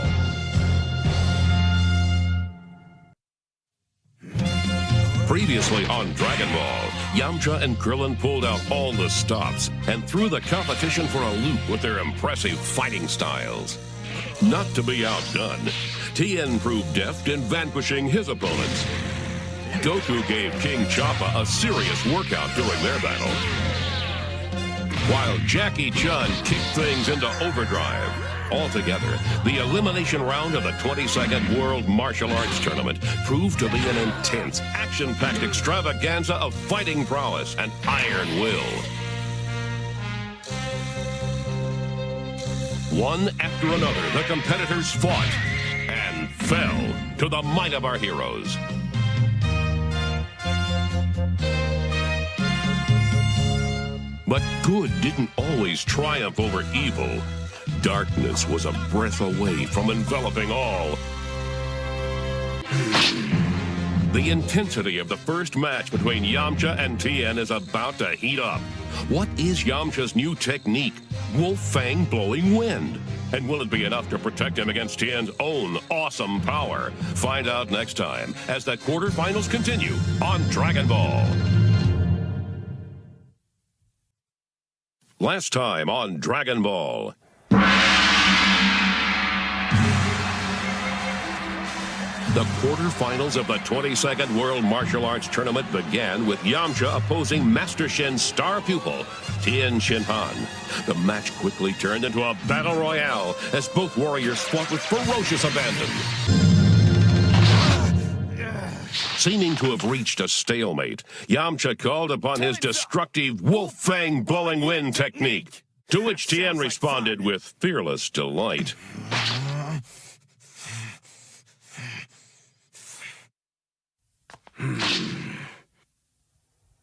Speaker 1: Previously on Dragon Ball, Yamcha and Krillin pulled out all the stops and threw the competition for a loop with their impressive fighting styles. Not to be outdone, Tien proved deft in vanquishing his opponents. Goku gave King Choppa a serious workout during their battle, while Jackie Chun kicked things into overdrive. Altogether, the elimination round of the 22nd World Martial Arts Tournament proved to be an intense, action-packed extravaganza of fighting prowess and iron will. One after another, the competitors fought and fell to the might of our heroes. But good didn't always triumph over evil. Darkness was a breath away from enveloping all. The intensity of the first match between Yamcha and Tien is about to heat up. What is Yamcha's new technique, Wolf Fang Blowing Wind? And will it be enough to protect him against Tien's own awesome power? Find out next time as the quarterfinals continue on Dragon Ball. Last time on Dragon Ball. The quarterfinals of the 22nd World Martial Arts Tournament began with Yamcha opposing Master Shen's star pupil, Tien Shin Han. The match quickly turned into a battle royale as both warriors fought with ferocious abandon. Seeming to have reached a stalemate, Yamcha called upon his destructive wolf fang blowing wind technique, to which Tien responded with fearless delight.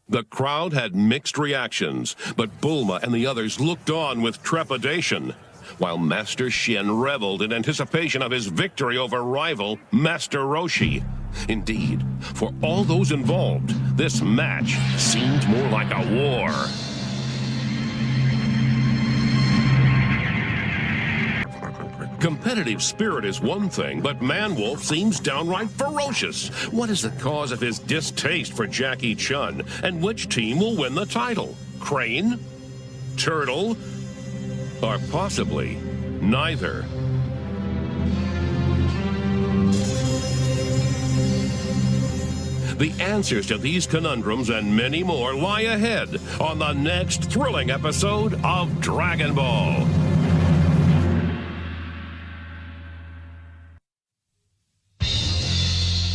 Speaker 1: The crowd had mixed reactions, but Bulma and the others looked on with trepidation, while Master Shen reveled in anticipation of his victory over rival Master Roshi. Indeed, for all those involved, this match seemed more like a war. Competitive spirit is one thing, but Man-Wolf seems downright ferocious. What is the cause of his distaste for Jackie Chun, and which team will win the title? Crane? Turtle? Or possibly neither? The answers to these conundrums and many more lie ahead on the next thrilling episode of Dragon Ball.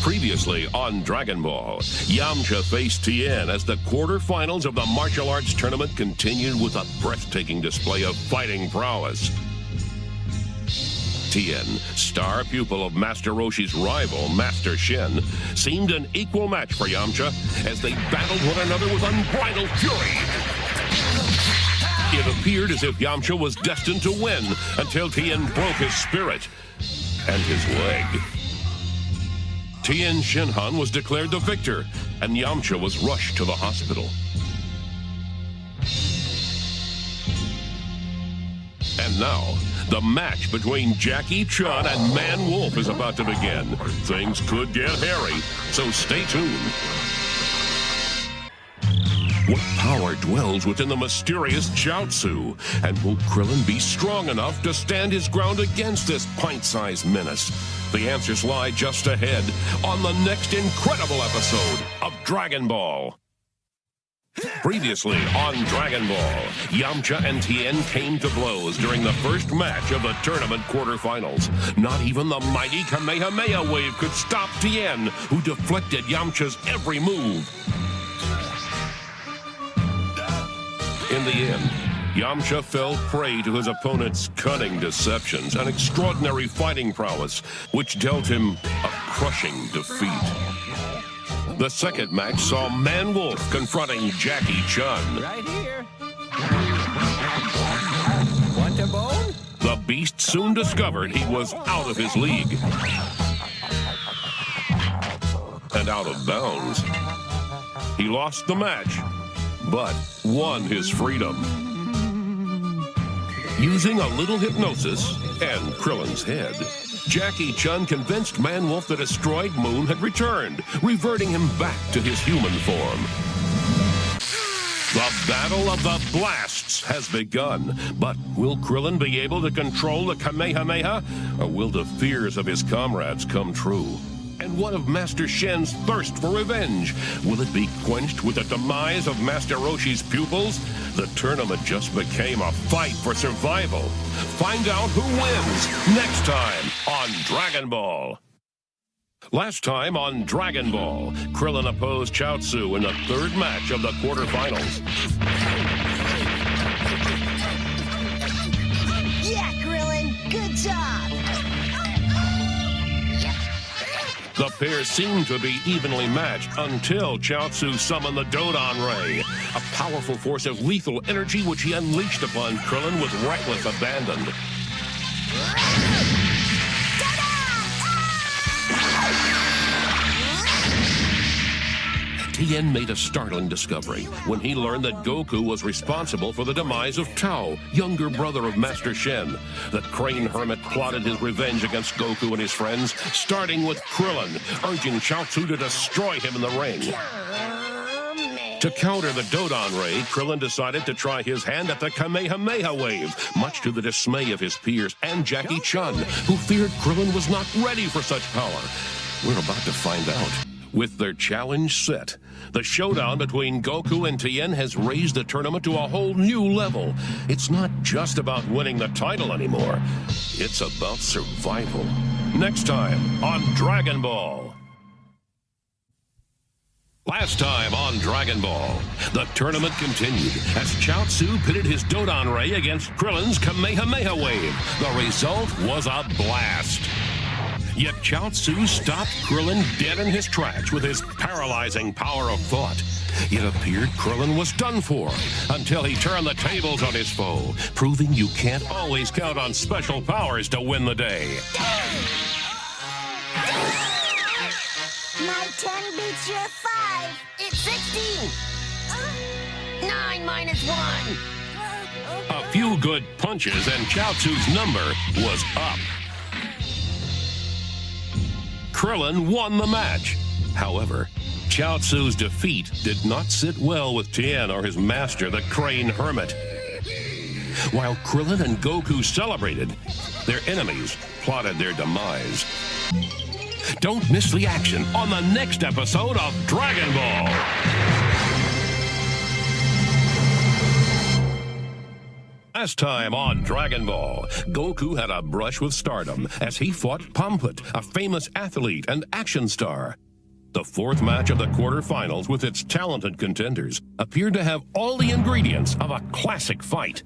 Speaker 1: Previously on Dragon Ball, Yamcha faced Tien as the quarterfinals of the martial arts tournament continued with a breathtaking display of fighting prowess. Tien, star pupil of Master Roshi's rival, Master Shen, seemed an equal match for Yamcha as they battled one another with unbridled fury. It appeared as if Yamcha was destined to win until Tien broke his spirit and his leg. Tien Shin Han was declared the victor, and Yamcha was rushed to the hospital. And now, the match between Jackie Chun and Man-Wolf is about to begin. Things could get hairy, so stay tuned. What power dwells within the mysterious Chaozu? And will Krillin be strong enough to stand his ground against this pint-sized menace? The answers lie just ahead on the next incredible episode of Dragon Ball. Previously on Dragon Ball, Yamcha and Tien came to blows during the first match of the tournament quarterfinals. Not even the mighty Kamehameha wave could stop Tien, who deflected Yamcha's every move. In the end, Yamcha fell prey to his opponent's cunning deceptions and extraordinary fighting prowess, which dealt him a crushing defeat. The second match saw Man-Wolf confronting Jackie Chun.
Speaker 3: Right here. Want a bone?
Speaker 1: The beast soon discovered he was out of his league and out of bounds. He lost the match, but won his freedom. Using a little hypnosis and Krillin's head, Jackie Chun convinced Man-Wolf the destroyed moon had returned, reverting him back to his human form. The Battle of the Blasts has begun, but will Krillin be able to control the Kamehameha, or will the fears of his comrades come true? And what of Master Shen's thirst for revenge? Will it be quenched with the demise of Master Roshi's pupils? The tournament just became a fight for survival. Find out who wins next time on Dragon Ball. Last time on Dragon Ball, Krillin opposed Chaozu in the third match of the quarterfinals.
Speaker 14: Yeah, Krillin, good job!
Speaker 1: The pair seemed to be evenly matched until Chaozu summoned the Dodon Ray, a powerful force of lethal energy which he unleashed upon Krillin with reckless abandon. Tien made a startling discovery when he learned that Goku was responsible for the demise of Tao, younger brother of Master Shen. The Crane Hermit plotted his revenge against Goku and his friends, starting with Krillin, urging Chaozu to destroy him in the ring. To counter the Dodon Ray, Krillin decided to try his hand at the Kamehameha wave, much to the dismay of his peers and Jackie Chun, who feared Krillin was not ready for such power. We're about to find out. With their challenge set, the showdown between Goku and Tien has raised the tournament to a whole new level. It's not just about winning the title anymore. It's about survival. Next time on Dragon Ball. Last time on Dragon Ball, the tournament continued as Chaozu pitted his Dodon Ray against Krillin's Kamehameha Wave. The result was a blast. Yet Chaozu stopped Krillin dead in his tracks with his paralyzing power of thought. It appeared Krillin was done for until he turned the tables on his foe, proving you can't always count on special powers to win the day.
Speaker 8: My 10 beats your 5. It's 16. 9 minus 1.
Speaker 1: A few good punches and Chaozu's number was up. Krillin won the match. However, Chaozu's defeat did not sit well with Tien or his master, the Crane Hermit. While Krillin and Goku celebrated, their enemies plotted their demise. Don't miss the action on the next episode of Dragon Ball. Last time on Dragon Ball, Goku had a brush with stardom as he fought Pamput, a famous athlete and action star. The fourth match of the quarterfinals with its talented contenders appeared to have all the ingredients of a classic fight.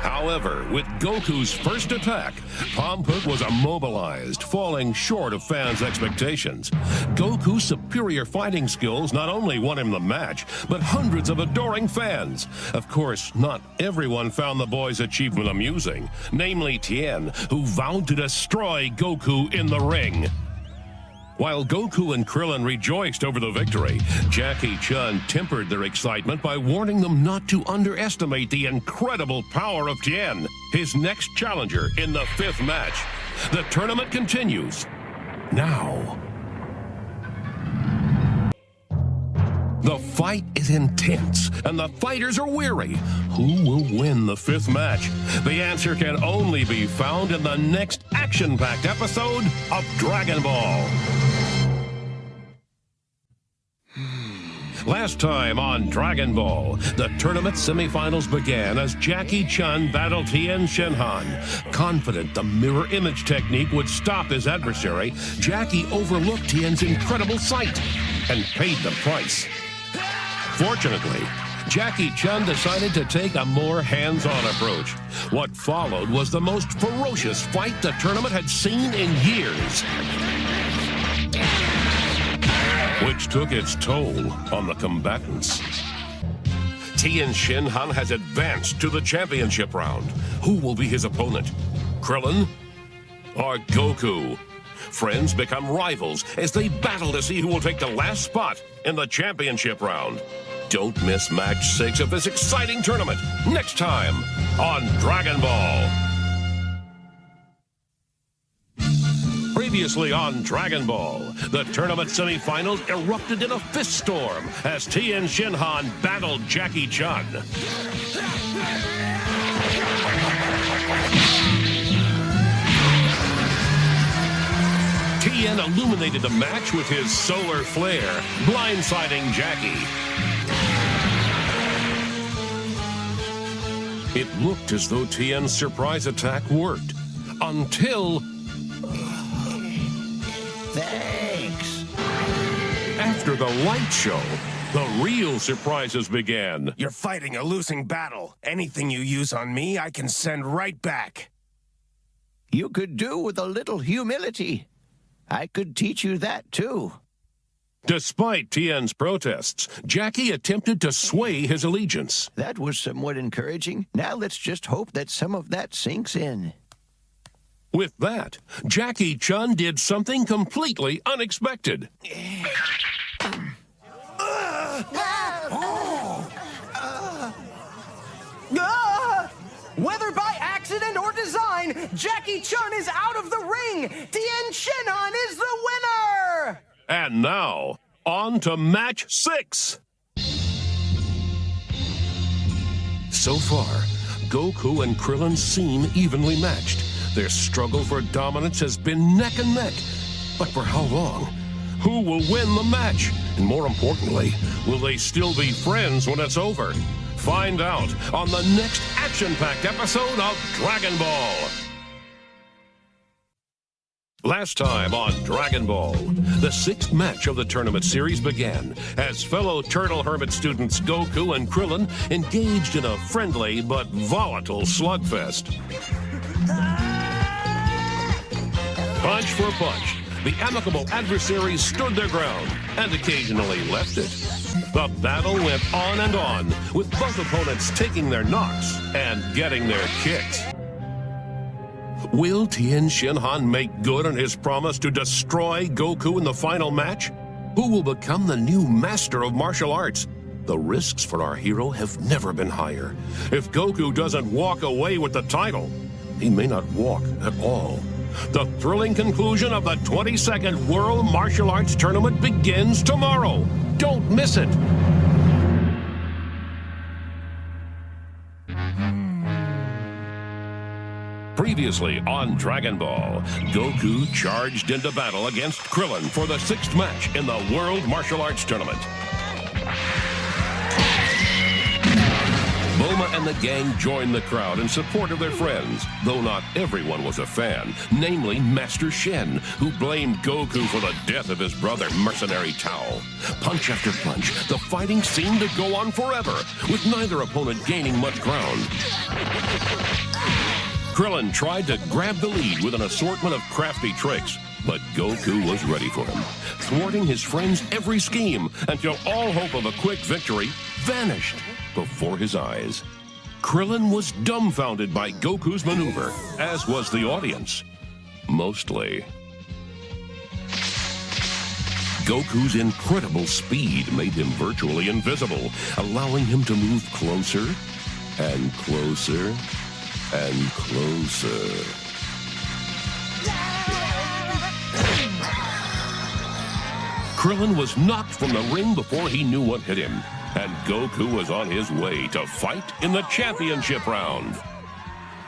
Speaker 1: However, with Goku's first attack, Pamput was immobilized, falling short of fans' expectations. Goku's superior fighting skills not only won him the match, but hundreds of adoring fans. Of course, not everyone found the boy's achievement amusing, namely Tien, who vowed to destroy Goku in the ring. While Goku and Krillin rejoiced over the victory, Jackie Chun tempered their excitement by warning them not to underestimate the incredible power of Tien, his next challenger in the fifth match. The tournament continues now. The fight is intense, and the fighters are weary. Who will win the fifth match? The answer can only be found in the next action-packed episode of Dragon Ball. Last time on Dragon Ball, the tournament semifinals began as Jackie Chun battled Tien Shinhan. Confident the mirror image technique would stop his adversary, Jackie overlooked Tien's incredible sight and paid the price. Fortunately, Jackie Chun decided to take a more hands-on approach. What followed was the most ferocious fight the tournament had seen in years, which took its toll on the combatants. Tien Shinhan has advanced to the championship round. Who will be his opponent? Krillin or Goku? Friends become rivals as they battle to see who will take the last spot in the championship round. Don't miss match 6 of this exciting tournament next time on Dragon Ball. Previously on Dragon Ball, the tournament semifinals erupted in a fist storm as Tien Shinhan battled Jackie Chun. Tien illuminated the match with his solar flare, blindsiding Jackie. It looked as though Tien's surprise attack worked, until...
Speaker 3: Thanks.
Speaker 1: After the light show, the real surprises began.
Speaker 3: You're fighting a losing battle. Anything you use on me, I can send right back. You could do with a little humility. I could teach you that, too.
Speaker 1: Despite Tien's protests, Jackie attempted to sway his allegiance.
Speaker 3: That was somewhat encouraging. Now let's just hope that some of that sinks in.
Speaker 1: With that, Jackie Chun did something completely unexpected.
Speaker 15: Whether by accident or design, Jackie Chun is out of the ring! Tien Shinhan is the winner!
Speaker 1: And now, on to match 6. So far, Goku and Krillin seem evenly matched. Their struggle for dominance has been neck and neck. But for how long? Who will win the match? And more importantly, will they still be friends when it's over? Find out on the next action-packed episode of Dragon Ball. Last time on Dragon Ball, the 6th match of the tournament series began as fellow Turtle Hermit students Goku and Krillin engaged in a friendly but volatile slugfest. Punch for punch, the amicable adversaries stood their ground and occasionally left it. The battle went on, with both opponents taking their knocks and getting their kicks. Will Tien Shinhan make good on his promise to destroy Goku in the final match? Who will become the new master of martial arts? The risks for our hero have never been higher. If Goku doesn't walk away with the title, he may not walk at all. The thrilling conclusion of the 22nd World Martial Arts Tournament begins tomorrow. Don't miss it. Previously on Dragon Ball, Goku charged into battle against Krillin for the 6th match in the World Martial Arts Tournament. Bulma and the gang joined the crowd in support of their friends, though not everyone was a fan, namely Master Shen, who blamed Goku for the death of his brother, Mercenary Tao. Punch after punch, the fighting seemed to go on forever, with neither opponent gaining much ground. Krillin tried to grab the lead with an assortment of crafty tricks, but Goku was ready for him, thwarting his friend's every scheme until all hope of a quick victory vanished before his eyes. Krillin was dumbfounded by Goku's maneuver, as was the audience. Mostly. Goku's incredible speed made him virtually invisible, allowing him to move closer and closer and closer. Krillin was knocked from the ring before he knew what hit him, and Goku was on his way to fight in the championship round.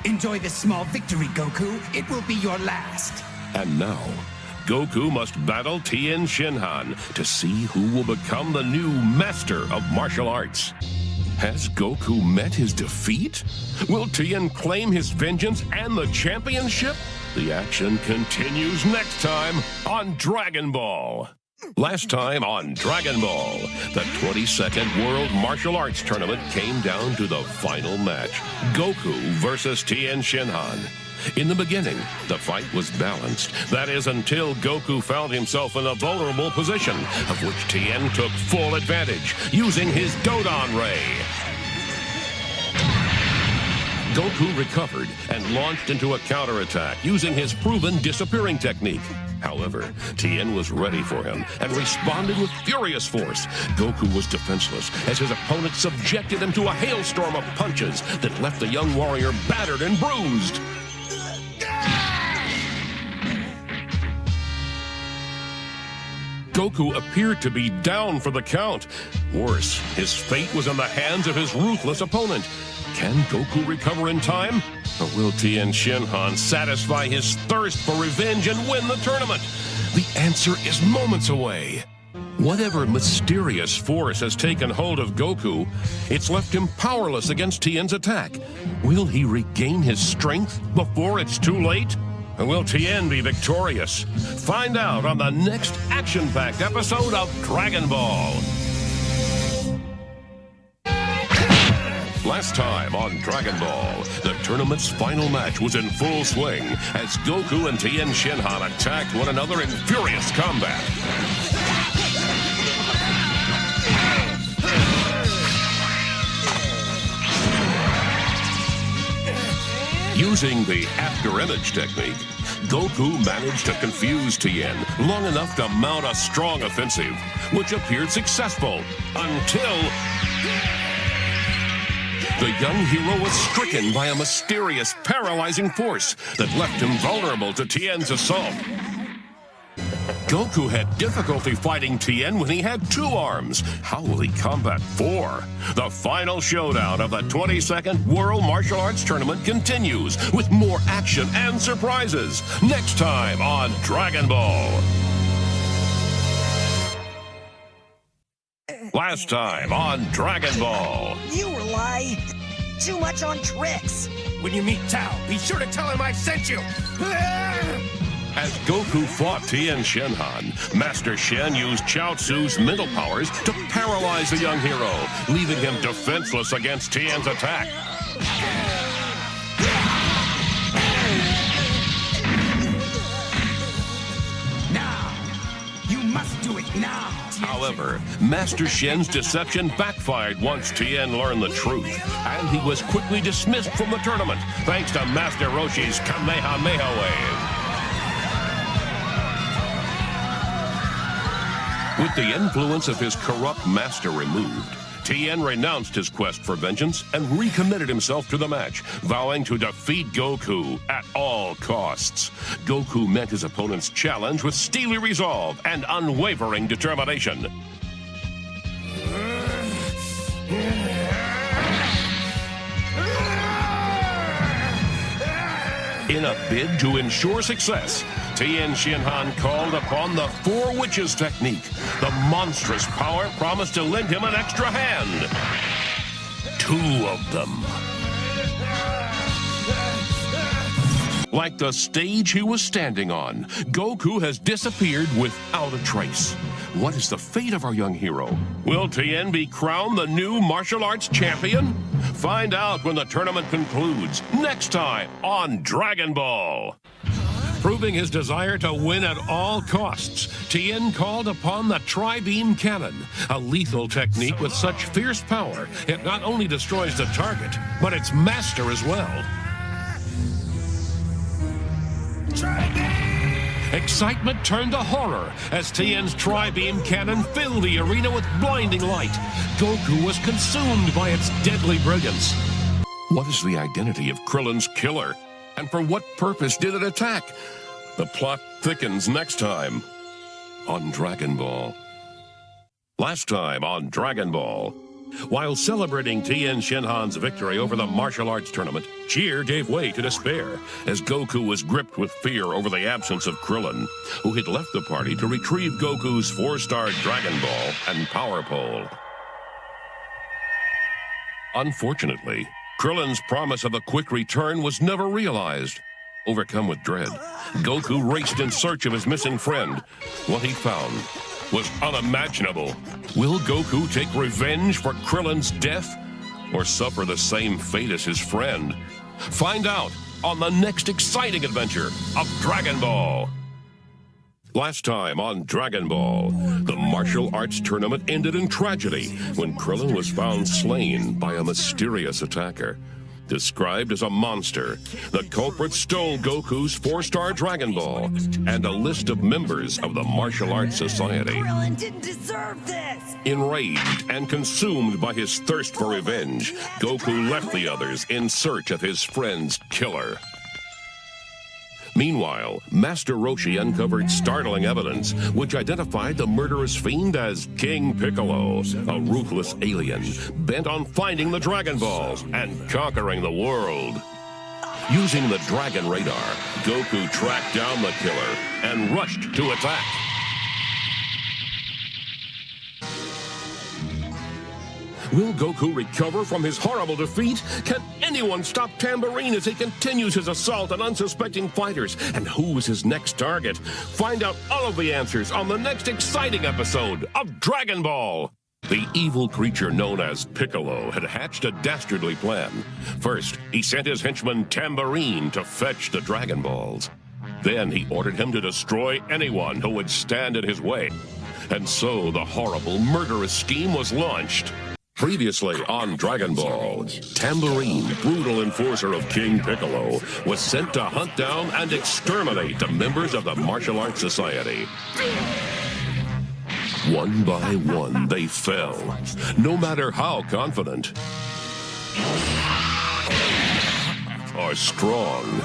Speaker 16: Enjoy this small victory, Goku. It will be your last.
Speaker 1: And now, Goku must battle Tien Shinhan to see who will become the new master of martial arts. Has Goku met his defeat? Will Tien claim his vengeance and the championship? The action continues next time on Dragon Ball. Last time on Dragon Ball, the 22nd World Martial Arts Tournament came down to the final match, Goku versus Tien Shinhan. In the beginning, the fight was balanced. That is, until Goku found himself in a vulnerable position, of which Tien took full advantage, using his Dodon Ray. Goku recovered and launched into a counterattack using his proven disappearing technique. However, Tien was ready for him and responded with furious force. Goku was defenseless as his opponent subjected him to a hailstorm of punches that left the young warrior battered and bruised. Goku appeared to be down for the count. Worse, his fate was in the hands of his ruthless opponent. Can Goku recover in time? Or will Tien Shinhan satisfy his thirst for revenge and win the tournament? The answer is moments away. Whatever mysterious force has taken hold of Goku, it's left him powerless against Tien's attack. Will he regain his strength before it's too late? And will Tien be victorious? Find out on the next action-packed episode of Dragon Ball. Last time on Dragon Ball, the tournament's final match was in full swing as Goku and Tien Shinhan attacked one another in furious combat. Using the after-image technique, Goku managed to confuse Tien long enough to mount a strong offensive, which appeared successful until the young hero was stricken by a mysterious, paralyzing force that left him vulnerable to Tien's assault. Goku had difficulty fighting Tien when he had 2 arms. How will he combat 4? The final showdown of the 22nd World Martial Arts Tournament continues with more action and surprises. Next time on Dragon Ball. Last time on Dragon Ball.
Speaker 14: You rely too much on tricks.
Speaker 3: When you meet Tao, be sure to tell him I sent you.
Speaker 1: As Goku fought Tien Shinhan, Master Shen used Chaozu's mental powers to paralyze the young hero, leaving him defenseless against Tien's attack.
Speaker 16: Now! You must do it now!
Speaker 1: However, Master Shen's deception backfired once Tien learned the truth, and he was quickly dismissed from the tournament thanks to Master Roshi's Kamehameha Wave. With the influence of his corrupt master removed, Tien renounced his quest for vengeance and recommitted himself to the match, vowing to defeat Goku at all costs. Goku met his opponent's challenge with steely resolve and unwavering determination. In a bid to ensure success, Tien Shinhan called upon the 4 Witches technique. The monstrous power promised to lend him an extra hand. 2 of them. Like the stage he was standing on, Goku has disappeared without a trace. What is the fate of our young hero? Will Tien be crowned the new martial arts champion? Find out when the tournament concludes, next time on Dragon Ball. Proving his desire to win at all costs, Tien called upon the Tri-Beam Cannon, a lethal technique with such fierce power, it not only destroys the target, but its master as well. Excitement turned to horror as Tien's Tri-Beam Cannon filled the arena with blinding light. Goku was consumed by its deadly brilliance. What is the identity of Krillin's killer? And for what purpose did it attack? The plot thickens next time on Dragon Ball. Last time on Dragon Ball. While celebrating Tien Shinhan's victory over the martial arts tournament, cheer gave way to despair as Goku was gripped with fear over the absence of Krillin, who had left the party to retrieve Goku's 4-star Dragon Ball and Power Pole. Unfortunately, Krillin's promise of a quick return was never realized. Overcome with dread, Goku raced in search of his missing friend. What he found was unimaginable. Will Goku take revenge for Krillin's death or suffer the same fate as his friend? Find out on the next exciting adventure of Dragon Ball. Last time on Dragon Ball, the martial arts tournament ended in tragedy when Krillin was found slain by a mysterious attacker. Described as a monster, the culprit stole Goku's 4-star Dragon Ball and a list of members of the Martial Arts Society.
Speaker 14: Krillin didn't deserve this!
Speaker 1: Enraged and consumed by his thirst for revenge, Goku left the others in search of his friend's killer. Meanwhile, Master Roshi uncovered startling evidence which identified the murderous fiend as King Piccolo, a ruthless alien bent on finding the Dragon Balls and conquering the world. Using the Dragon Radar, Goku tracked down the killer and rushed to attack. Will Goku recover from his horrible defeat? Can anyone stop Tambourine as he continues his assault on unsuspecting fighters? And who is his next target? Find out all of the answers on the next exciting episode of Dragon Ball. The evil creature known as Piccolo had hatched a dastardly plan. First, he sent his henchman Tambourine to fetch the Dragon Balls. Then he ordered him to destroy anyone who would stand in his way. And so the horrible, murderous scheme was launched. Previously on Dragon Ball, Tambourine, brutal enforcer of King Piccolo, was sent to hunt down and exterminate the members of the Martial Arts Society. One by one, they fell, no matter how confident or strong.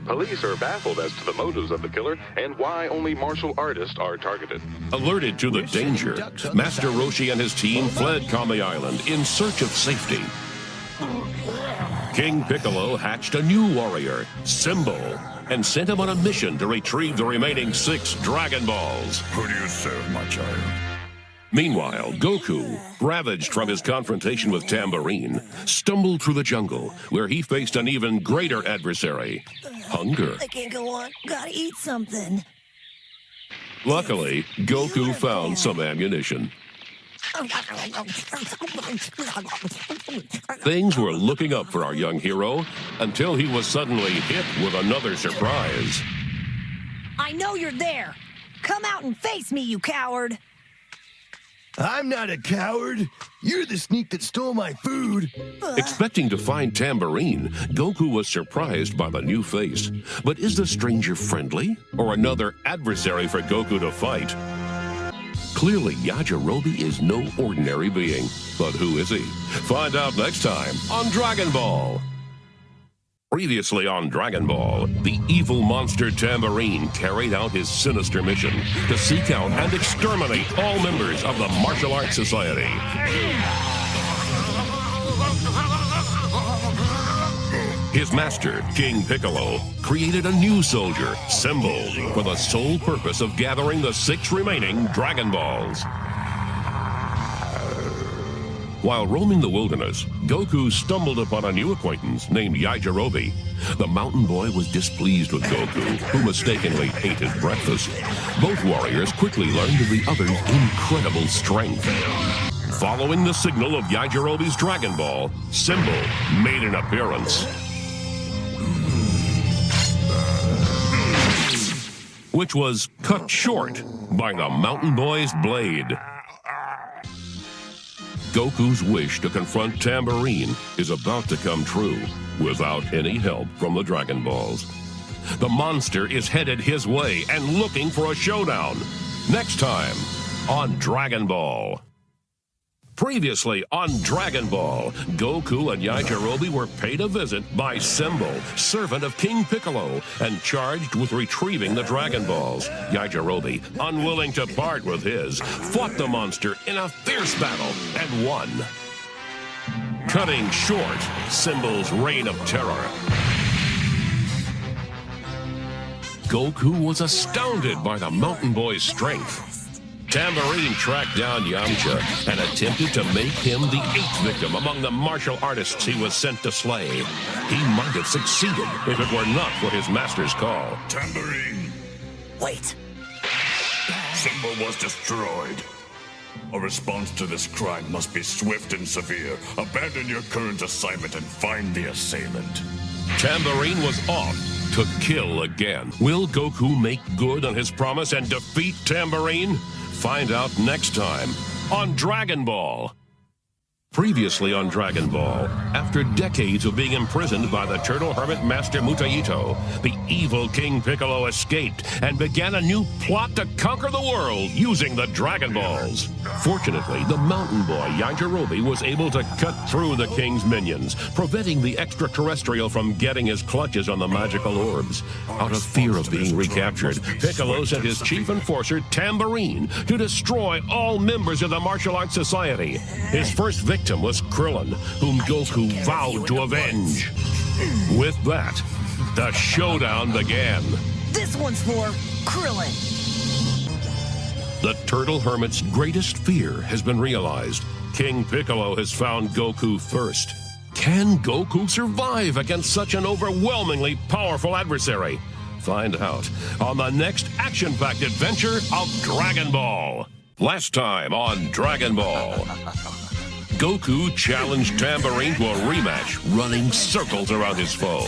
Speaker 17: Police are baffled as to the motives of the killer and why only martial artists are targeted.
Speaker 1: Alerted to the danger, Master Roshi and his team fled Kami Island in search of safety. King Piccolo hatched a new warrior, Symbol, and sent him on a mission to retrieve the remaining 6 Dragon Balls.
Speaker 18: Who do you serve, my child?
Speaker 1: Meanwhile, Goku, ravaged from his confrontation with Tambourine, stumbled through the jungle, where he faced an even greater adversary, hunger.
Speaker 14: I can't go on. Gotta eat something.
Speaker 1: Luckily, Goku found some ammunition. Things were looking up for our young hero until he was suddenly hit with another surprise.
Speaker 14: I know you're there. Come out and face me, you coward.
Speaker 3: I'm not a coward. You're the sneak that stole my food.
Speaker 1: Expecting to find Tambourine, Goku was surprised by the new face. But is the stranger friendly or another adversary for Goku to fight? Clearly, Yajirobe is no ordinary being. But who is he? Find out next time on Dragon Ball. Previously on Dragon Ball, the evil monster Tambourine carried out his sinister mission to seek out and exterminate all members of the Martial Arts Society. His master, King Piccolo, created a new soldier, Symbol, for the sole purpose of gathering the 6 remaining Dragon Balls. While roaming the wilderness, Goku stumbled upon a new acquaintance named Yajirobe. The mountain boy was displeased with Goku, who mistakenly ate his breakfast. Both warriors quickly learned of the other's incredible strength. Following the signal of Yajirobe's Dragon Ball, Symbol made an appearance, which was cut short by the mountain boy's blade. Goku's wish to confront Tambourine is about to come true without any help from the Dragon Balls. The monster is headed his way and looking for a showdown. Next time on Dragon Ball. Previously on Dragon Ball, Goku and Yajirobe were paid a visit by Symbol, servant of King Piccolo, and charged with retrieving the Dragon Balls. Yajirobe, unwilling to part with his, fought the monster in a fierce battle and won, cutting short Symbol's reign of terror. Goku was astounded by the mountain boy's strength. Tambourine tracked down Yamcha and attempted to make him the 8th victim among the martial artists he was sent to slay. He might have succeeded if it were not for his master's call.
Speaker 18: Tambourine.
Speaker 14: Wait.
Speaker 18: Symbol was destroyed. A response to this crime must be swift and severe. Abandon your current assignment and find the assailant.
Speaker 1: Tambourine was off to kill again. Will Goku make good on his promise and defeat Tambourine? Find out next time on Dragon Ball. Previously on Dragon Ball, after decades of being imprisoned by the turtle hermit Master Mutaito, the evil King Piccolo escaped and began a new plot to conquer the world using the Dragon Balls. Fortunately, the mountain boy Yajirobe was able to cut through the king's minions, preventing the extraterrestrial from getting his clutches on the magical orbs. Out of fear of being recaptured, Piccolo sent his chief enforcer Tambourine to destroy all members of the Martial Arts Society. His first victim was Krillin, whom Goku vowed to avenge. With that, the showdown began.
Speaker 14: This one's for Krillin.
Speaker 1: The Turtle Hermit's greatest fear has been realized. King Piccolo has found Goku first. Can Goku survive against such an overwhelmingly powerful adversary? Find out on the next action-packed adventure of Dragon Ball. Last time on Dragon Ball, Goku challenged Tambourine to a rematch, running circles around his foe.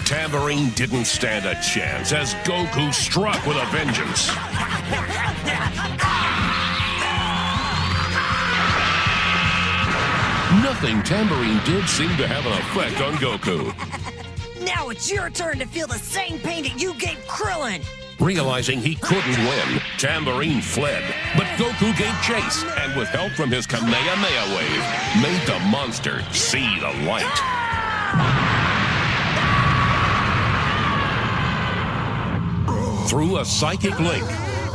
Speaker 1: Tambourine didn't stand a chance as Goku struck with a vengeance. Nothing Tambourine did seemed to have an effect on Goku.
Speaker 14: Now it's your turn to feel the same pain that you gave Krillin.
Speaker 1: Realizing he couldn't win, Tambourine fled, but Goku gave chase and with help from his Kamehameha wave, made the monster see the light. Through a psychic link,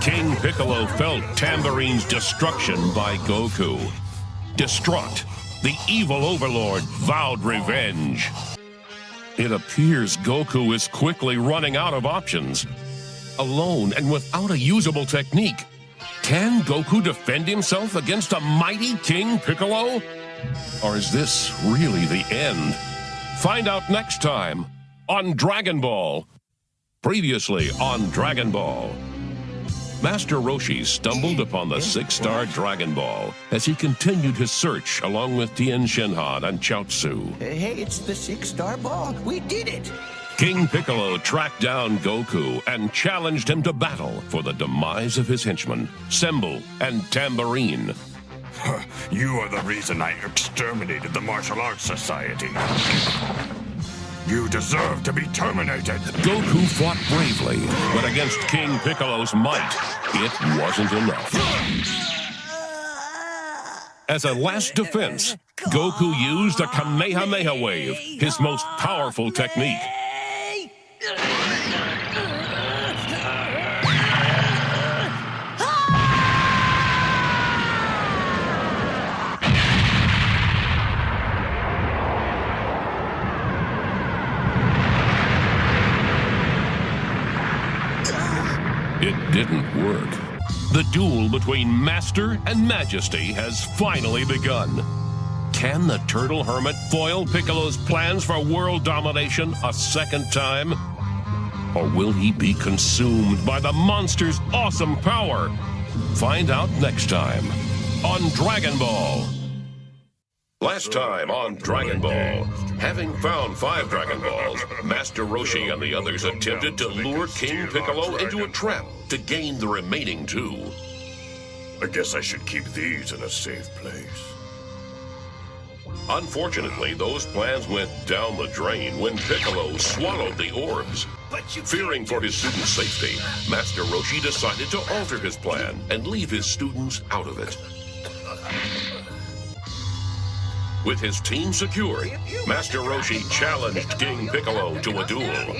Speaker 1: King Piccolo felt Tamburine's destruction by Goku. Distraught, the evil overlord vowed revenge. It appears Goku is quickly running out of options. Alone and without a usable technique, can Goku defend himself against a mighty King Piccolo? Or is this really the end? Find out next time on Dragon Ball. Previously on Dragon Ball. Master Roshi stumbled upon the 6-star Dragon Ball as he continued his search along with Tien Shinhan and Chaozu.
Speaker 3: Hey, it's the 6-star ball. We did it.
Speaker 1: King Piccolo tracked down Goku and challenged him to battle for the demise of his henchmen, Sembu and Tambourine.
Speaker 18: You are the reason I exterminated the Martial Arts Society. You deserve to be terminated.
Speaker 1: Goku fought bravely, but against King Piccolo's might, it wasn't enough. As a last defense, Goku used a Kamehameha wave, his most powerful technique. It didn't work. The duel between Master and Majesty has finally begun. Can the Turtle Hermit foil Piccolo's plans for world domination a second time? Or will he be consumed by the monster's awesome power? Find out next time on Dragon Ball. Last time on Dragon Ball, having found 5 Dragon Balls, Master Roshi and the others attempted to lure King Piccolo into a trap to gain the remaining 2.
Speaker 18: I guess I should keep these in a safe place.
Speaker 1: Unfortunately, those plans went down the drain when Piccolo swallowed the orbs. Fearing for his students' safety, Master Roshi decided to alter his plan and leave his students out of it. With his team secured, Master Roshi challenged King Piccolo to a duel.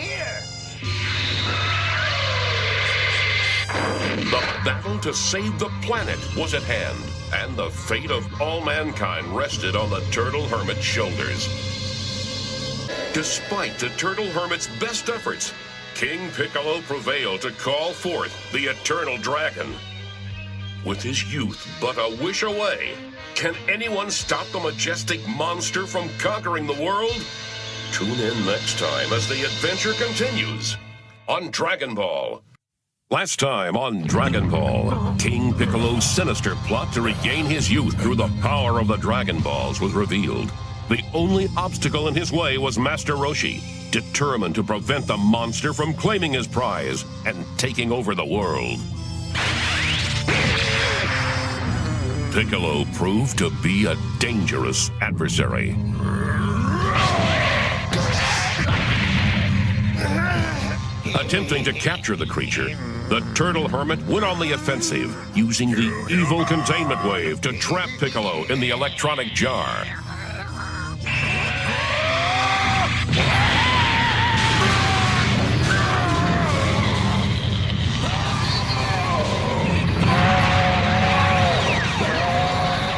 Speaker 1: The battle to save the planet was at hand, and the fate of all mankind rested on the Turtle Hermit's shoulders. Despite the Turtle Hermit's best efforts, King Piccolo prevailed to call forth the Eternal Dragon. With his youth but a wish away, can anyone stop the majestic monster from conquering the world? Tune in next time as the adventure continues on Dragon Ball. Last time on Dragon Ball, King Piccolo's sinister plot to regain his youth through the power of the Dragon Balls was revealed. The only obstacle in his way was Master Roshi, determined to prevent the monster from claiming his prize and taking over the world. Piccolo proved to be a dangerous adversary. Attempting to capture the creature, the Turtle Hermit went on the offensive, using the evil containment wave to trap Piccolo in the electronic jar.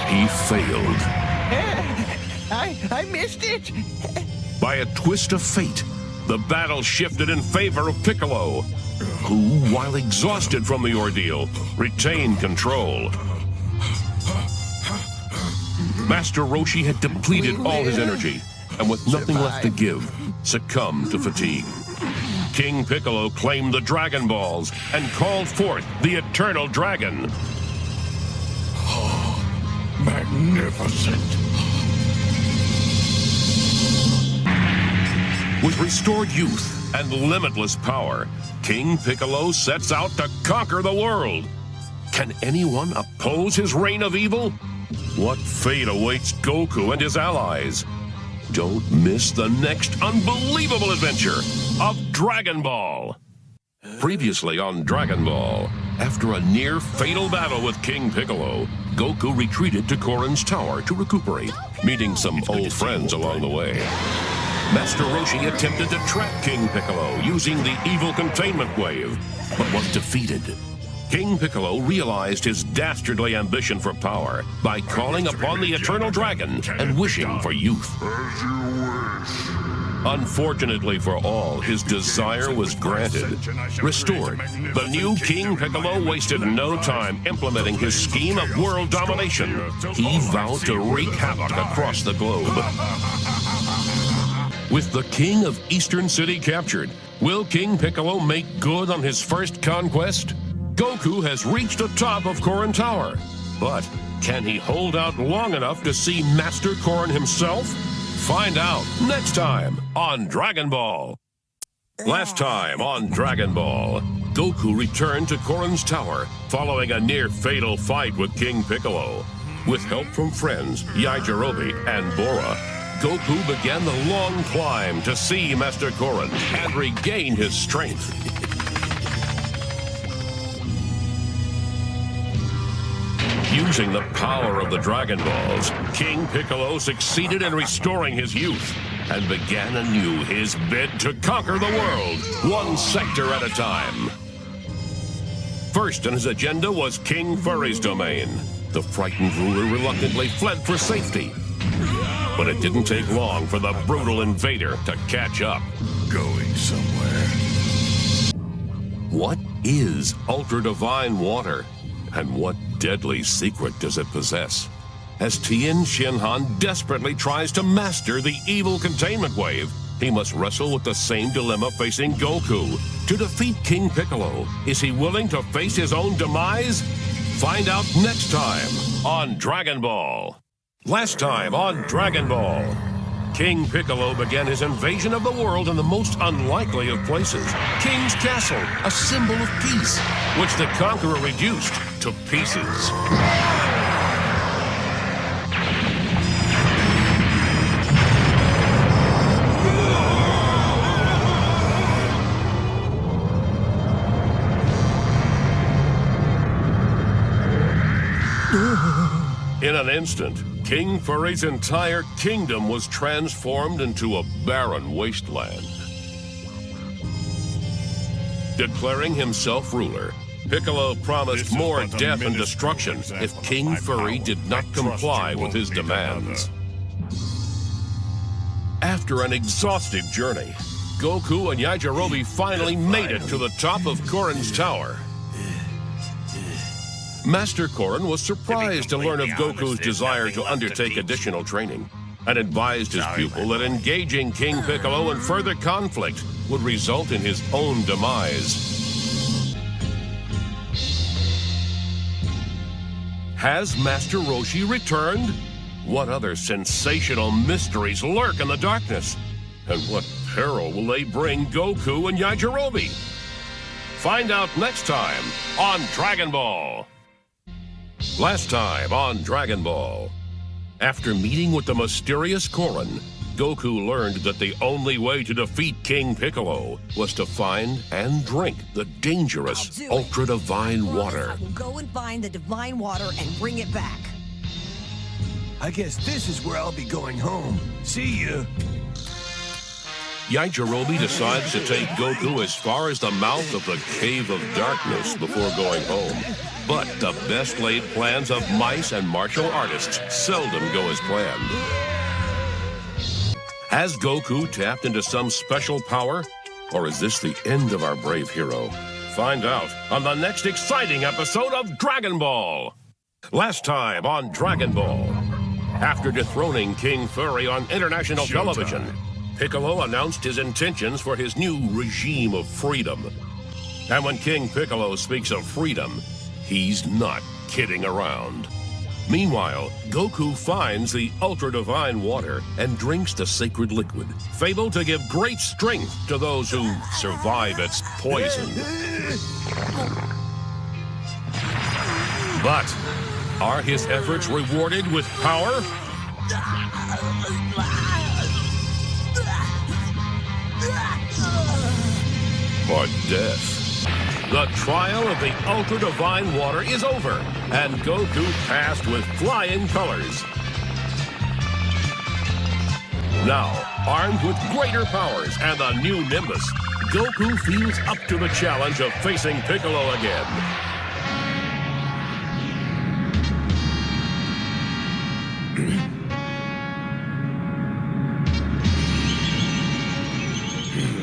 Speaker 1: He failed.
Speaker 3: I missed it.
Speaker 1: By a twist of fate, the battle shifted in favor of Piccolo, who, while exhausted from the ordeal, retained control. Master Roshi had depleted all his energy, and with nothing left to give, succumbed to fatigue. King Piccolo claimed the Dragon Balls and called forth the Eternal Dragon.
Speaker 18: Magnificent.
Speaker 1: With restored youth and limitless power, King Piccolo sets out to conquer the world. Can anyone oppose his reign of evil? What fate awaits Goku and his allies? Don't miss the next unbelievable adventure of Dragon Ball. Previously on Dragon Ball, after a near-fatal battle with King Piccolo, Goku retreated to Korin's tower to recuperate, meeting some old friends along the way. Master Roshi attempted to trap King Piccolo using the evil containment wave, but was defeated. King Piccolo realized his dastardly ambition for power by calling upon the Eternal Dragon and wishing for youth. Unfortunately for all, his desire was granted. Restored, the new King Piccolo wasted no time implementing his scheme of world domination. He vowed to wreak havoc across the globe. With the King of Eastern City captured, will King Piccolo make good on his first conquest? Goku has reached the top of Korin Tower, but can he hold out long enough to see Master Korin himself? Find out next time on Dragon Ball. Last time on Dragon Ball, Goku returned to Korin's tower following a near-fatal fight with King Piccolo. With help from friends Yajirobe and Bora, Goku began the long climb to see Master Korin and regain his strength. Using the power of the Dragon Balls, King Piccolo succeeded in restoring his youth and began anew his bid to conquer the world, one sector at a time. First on his agenda was King Furry's domain. The frightened ruler reluctantly fled for safety. But it didn't take long for the brutal invader to catch up.
Speaker 18: Going somewhere.
Speaker 1: What is Ultra Divine Water? And what deadly secret does it possess? As Tien Shinhan desperately tries to master the evil containment wave, he must wrestle with the same dilemma facing Goku. To defeat King Piccolo, is he willing to face his own demise? Find out next time on Dragon Ball. Last time on Dragon Ball, King Piccolo began his invasion of the world in the most unlikely of places, King's Castle, a symbol of peace, which the conqueror reduced to pieces. In an instant, King Furry's entire kingdom was transformed into a barren wasteland. Declaring himself ruler, Piccolo promised more death and destruction if King Furry did not comply with his demands. After an exhaustive journey, Goku and Yajirobe finally made it to the top of Korin's tower. Master Korin was surprised to learn of Goku's desire to undertake additional training, and advised his pupil that engaging King Piccolo in further conflict would result in his own demise. Has Master Roshi returned? What other sensational mysteries lurk in the darkness? And what peril will they bring Goku and Yajirobe? Find out next time on Dragon Ball. Last time on Dragon Ball. After meeting with the mysterious Korin, Goku learned that the only way to defeat King Piccolo was to find and drink the dangerous Ultra Divine Water.
Speaker 14: I will go and find the Divine Water and bring it back.
Speaker 3: I guess this is where I'll be going home. See ya.
Speaker 1: Yajirobe decides to take Goku as far as the mouth of the Cave of Darkness before going home. But the best laid plans of mice and martial artists seldom go as planned. Has Goku tapped into some special power? Or is this the end of our brave hero? Find out on the next exciting episode of Dragon Ball. Last time on Dragon Ball. After dethroning King Furry on international television, Piccolo announced his intentions for his new regime of freedom. And when King Piccolo speaks of freedom, he's not kidding around. Meanwhile, Goku finds the Ultra Divine Water and drinks the sacred liquid, fabled to give great strength to those who survive its poison. But are his efforts rewarded with power? Or death? The trial of the Ultra Divine Water is over, and Goku passed with flying colors. Now, armed with greater powers and a new Nimbus, Goku feels up to the challenge of facing Piccolo again.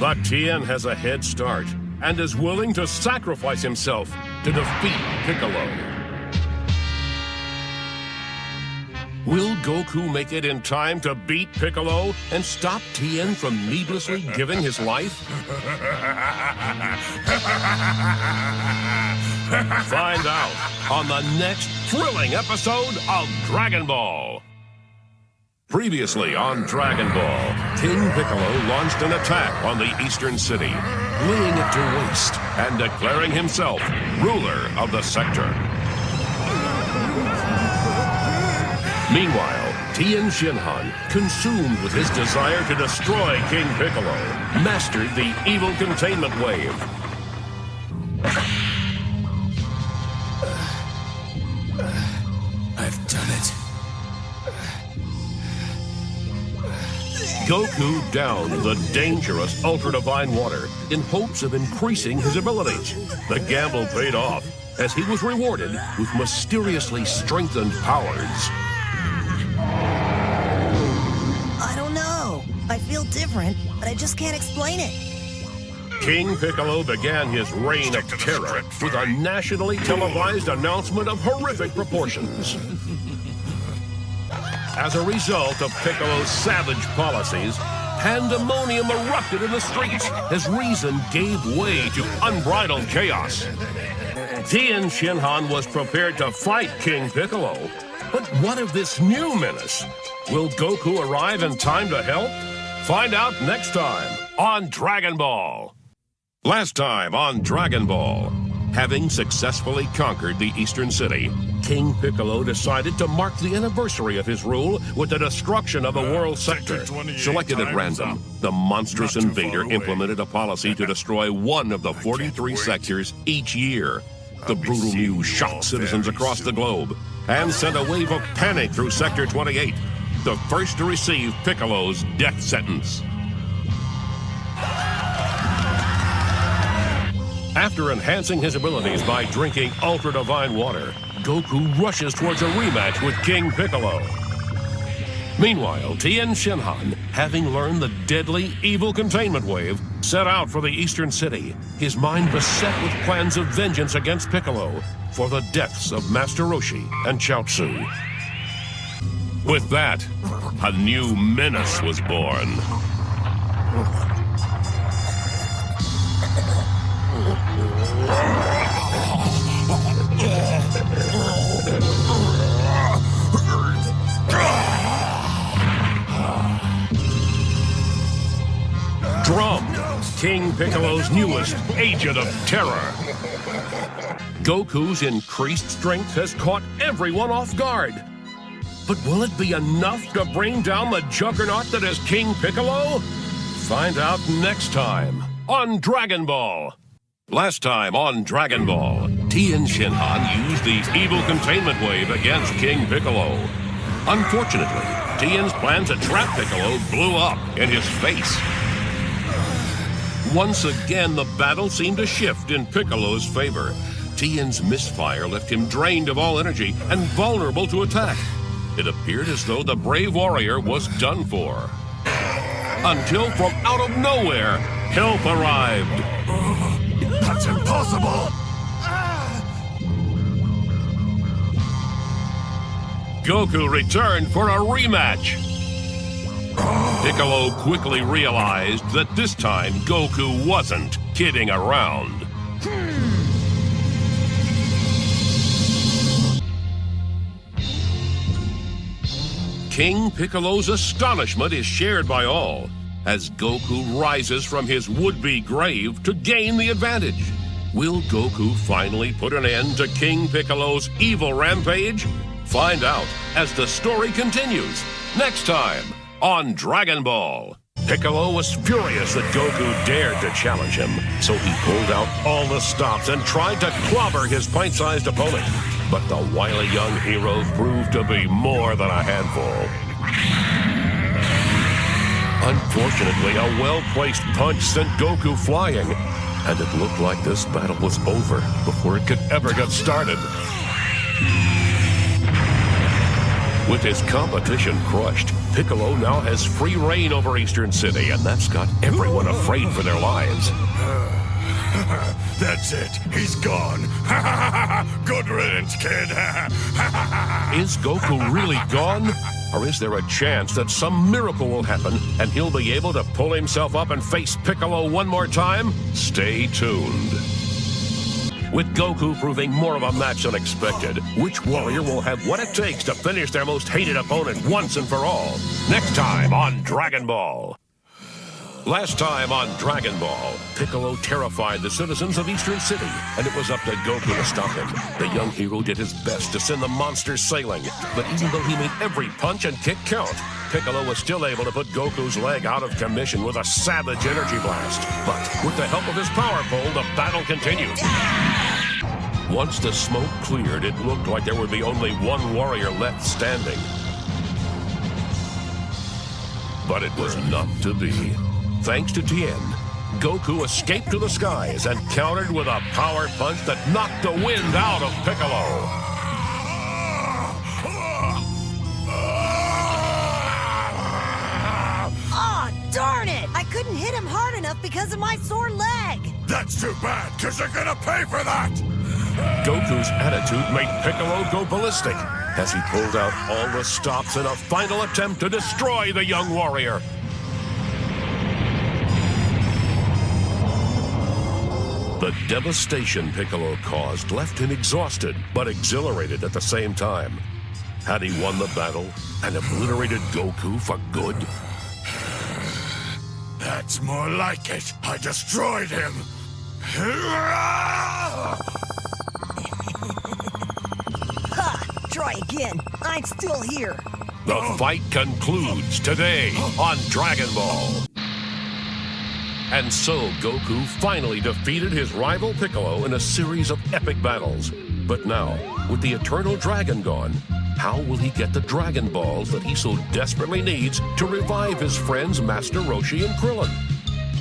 Speaker 1: But Tien has a head start and is willing to sacrifice himself to defeat Piccolo. Will Goku make it in time to beat Piccolo and stop Tien from needlessly giving his life? Find out on the next thrilling episode of Dragon Ball. Previously on Dragon Ball, King Piccolo launched an attack on the Eastern City, laying it to waste and declaring himself ruler of the sector. Meanwhile, Tien Shinhan, consumed with his desire to destroy King Piccolo, mastered the evil containment wave.
Speaker 16: I've done it.
Speaker 1: Goku downed the dangerous Ultra Divine Water in hopes of increasing his abilities. The gamble paid off as he was rewarded with mysteriously strengthened powers.
Speaker 14: I don't know. I feel different, but I just can't explain it.
Speaker 1: King Piccolo began his reign of terror with a nationally televised announcement of horrific proportions. As a result of Piccolo's savage policies, pandemonium erupted in the streets as reason gave way to unbridled chaos. Tien Shinhan was prepared to fight King Piccolo. But what of this new menace? Will Goku arrive in time to help? Find out next time on Dragon Ball. Last time on Dragon Ball, having successfully conquered the Eastern City, King Piccolo decided to mark the anniversary of his rule with the destruction of a world sector. Selected at random, the monstrous invader implemented a policy to destroy one of the 43 sectors each year. The brutal news shocked citizens across the globe and sent a wave of panic through Sector 28, the first to receive Piccolo's death sentence. After enhancing his abilities by drinking Ultra Divine Water, Goku rushes towards a rematch with King Piccolo. Meanwhile, Tien Shinhan, having learned the deadly evil containment wave, set out for the Eastern City, his mind beset with plans of vengeance against Piccolo for the deaths of Master Roshi and Chaozu. With that, a new menace was born. Drum, King Piccolo's newest agent of terror. Goku's increased strength has caught everyone off guard. But will it be enough to bring down the juggernaut that is King Piccolo? Find out next time on Dragon Ball. Last time on Dragon Ball, Tien Shinhan used the evil containment wave against King Piccolo. Unfortunately, Tien's plan to trap Piccolo blew up in his face. Once again, the battle seemed to shift in Piccolo's favor. Tien's misfire left him drained of all energy and vulnerable to attack. It appeared as though the brave warrior was done for. Until from out of nowhere, help arrived.
Speaker 9: That's impossible!
Speaker 1: Goku returned for a rematch. Piccolo quickly realized that this time Goku wasn't kidding around. King Piccolo's astonishment is shared by all as Goku rises from his would-be grave to gain the advantage. Will Goku finally put an end to King Piccolo's evil rampage? Find out as the story continues next time on Dragon Ball. Piccolo was furious that Goku dared to challenge him, so he pulled out all the stops and tried to clobber his pint-sized opponent. But the wily young hero proved to be more than a handful. Unfortunately, a well-placed punch sent Goku flying, and it looked like this battle was over before it could ever get started. With his competition crushed, Piccolo now has free reign over Eastern City, and that's got everyone afraid for their lives.
Speaker 18: That's it. He's gone. Good riddance, kid.
Speaker 1: Is Goku really gone? Or is there a chance that some miracle will happen and he'll be able to pull himself up and face Piccolo one more time? Stay tuned. With Goku proving more of a match than expected, which warrior will have what it takes to finish their most hated opponent once and for all? Next time on Dragon Ball. Last time on Dragon Ball, Piccolo terrified the citizens of Eastern City, and it was up to Goku to stop him. The young hero did his best to send the monsters sailing, but even though he made every punch and kick count, Piccolo was still able to put Goku's leg out of commission with a savage energy blast. But with the help of his power pole, the battle continued. Once the smoke cleared, it looked like there would be only one warrior left standing. But it was not to be. Thanks to Tien, Goku escaped to the skies and countered with a power punch that knocked the wind out of Piccolo.
Speaker 14: Aw, darn it! I couldn't hit him hard enough because of my sore leg.
Speaker 18: That's too bad, because you're gonna pay for that!
Speaker 1: Goku's attitude made Piccolo go ballistic as he pulled out all the stops in a final attempt to destroy the young warrior. The devastation Piccolo caused left him exhausted, but exhilarated at the same time. Had he won the battle and obliterated Goku for good?
Speaker 18: That's more like it. I destroyed him.
Speaker 14: Ha! Try again. I'm still here.
Speaker 1: The fight concludes today on Dragon Ball. And so Goku finally defeated his rival Piccolo in a series of epic battles. But now, with the Eternal Dragon gone, how will he get the Dragon Balls that he so desperately needs to revive his friends Master Roshi and Krillin?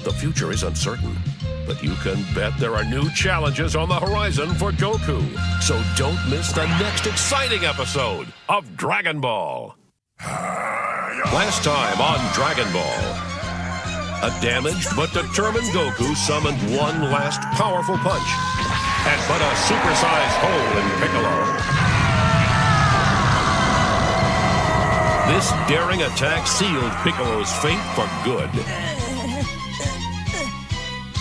Speaker 1: The future is uncertain, but you can bet there are new challenges on the horizon for Goku. So don't miss the next exciting episode of Dragon Ball. Last time on Dragon Ball, a damaged but determined Goku summoned one last powerful punch and put a supersized hole in Piccolo. This daring attack sealed Piccolo's fate for good.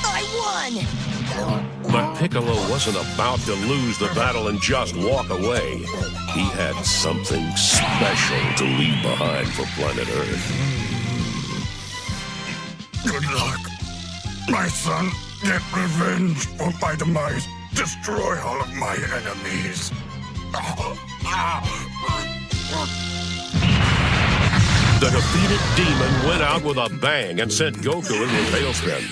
Speaker 14: I won!
Speaker 1: But Piccolo wasn't about to lose the battle and just walk away. He had something special to leave behind for planet Earth.
Speaker 18: Good luck, my son. Get revenge for my demise. Destroy all of my enemies.
Speaker 1: The defeated demon went out with a bang and sent Goku into a tailspin.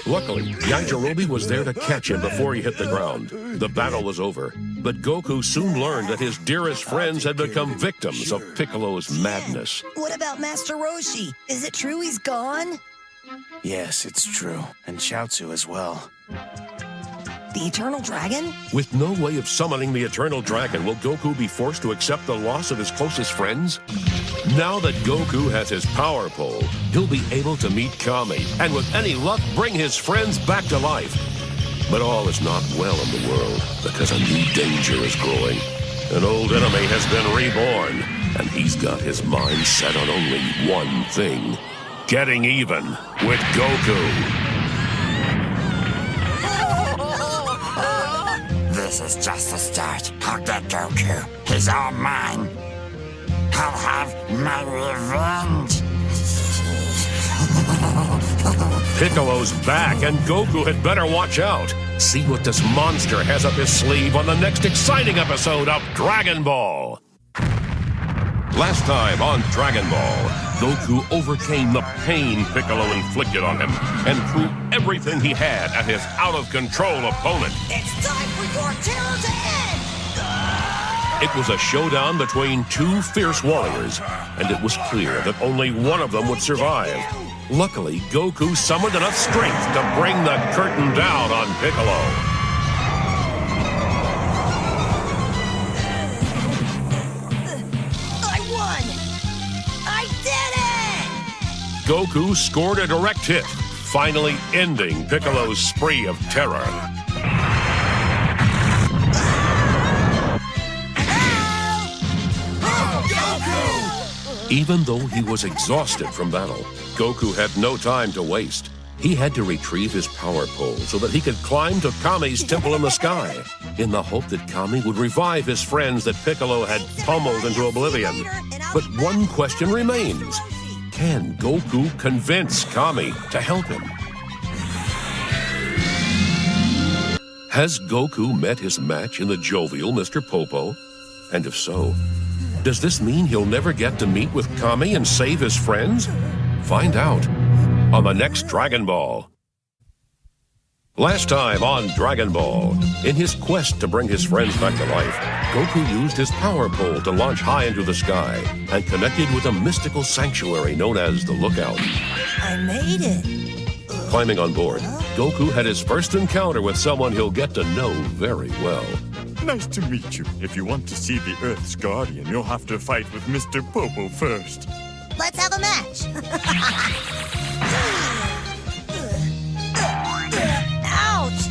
Speaker 1: Luckily, Yajirobe was there to catch him before he hit the ground. The battle was over, but Goku soon learned that his dearest friends had become victims of Piccolo's madness.
Speaker 14: What about Master Roshi? Is it true he's gone?
Speaker 3: Yes, it's true. And Chaozu as well.
Speaker 14: The Eternal Dragon?
Speaker 1: With no way of summoning the Eternal Dragon, will Goku be forced to accept the loss of his closest friends? Now that Goku has his power pole, he'll be able to meet Kami, and with any luck, bring his friends back to life. But all is not well in the world, because a new danger is growing. An old enemy has been reborn, and he's got his mind set on only one thing: getting even with Goku.
Speaker 19: This is just the start. I'll get Goku. He's all mine. I'll have my revenge.
Speaker 1: Piccolo's back, and Goku had better watch out. See what this monster has up his sleeve on the next exciting episode of Dragon Ball. Last time on Dragon Ball, Goku overcame the pain Piccolo inflicted on him and threw everything he had at his out-of-control opponent.
Speaker 14: It's time for your terror to end!
Speaker 1: It was a showdown between two fierce warriors, and it was clear that only one of them would survive. Luckily, Goku summoned enough strength to bring the curtain down on Piccolo.
Speaker 14: I won! I did it!
Speaker 1: Goku scored a direct hit, finally ending Piccolo's spree of terror. Even though he was exhausted from battle, Goku had no time to waste. He had to retrieve his power pole so that he could climb to Kami's temple in the sky, in the hope that Kami would revive his friends that Piccolo had pummeled into oblivion. But one question remains. Can Goku convince Kami to help him? Has Goku met his match in the jovial Mr. Popo? And if so, does this mean he'll never get to meet with Kami and save his friends? Find out on the next Dragon Ball. Last time on Dragon Ball, in his quest to bring his friends back to life, Goku used his power pole to launch high into the sky and connected with a mystical sanctuary known as the Lookout.
Speaker 14: I made it.
Speaker 1: Climbing on board, Goku had his first encounter with someone he'll get to know very well.
Speaker 18: Nice to meet you. If you want to see the Earth's Guardian, you'll have to fight with Mr. Popo first.
Speaker 14: Let's have a match. Ouch!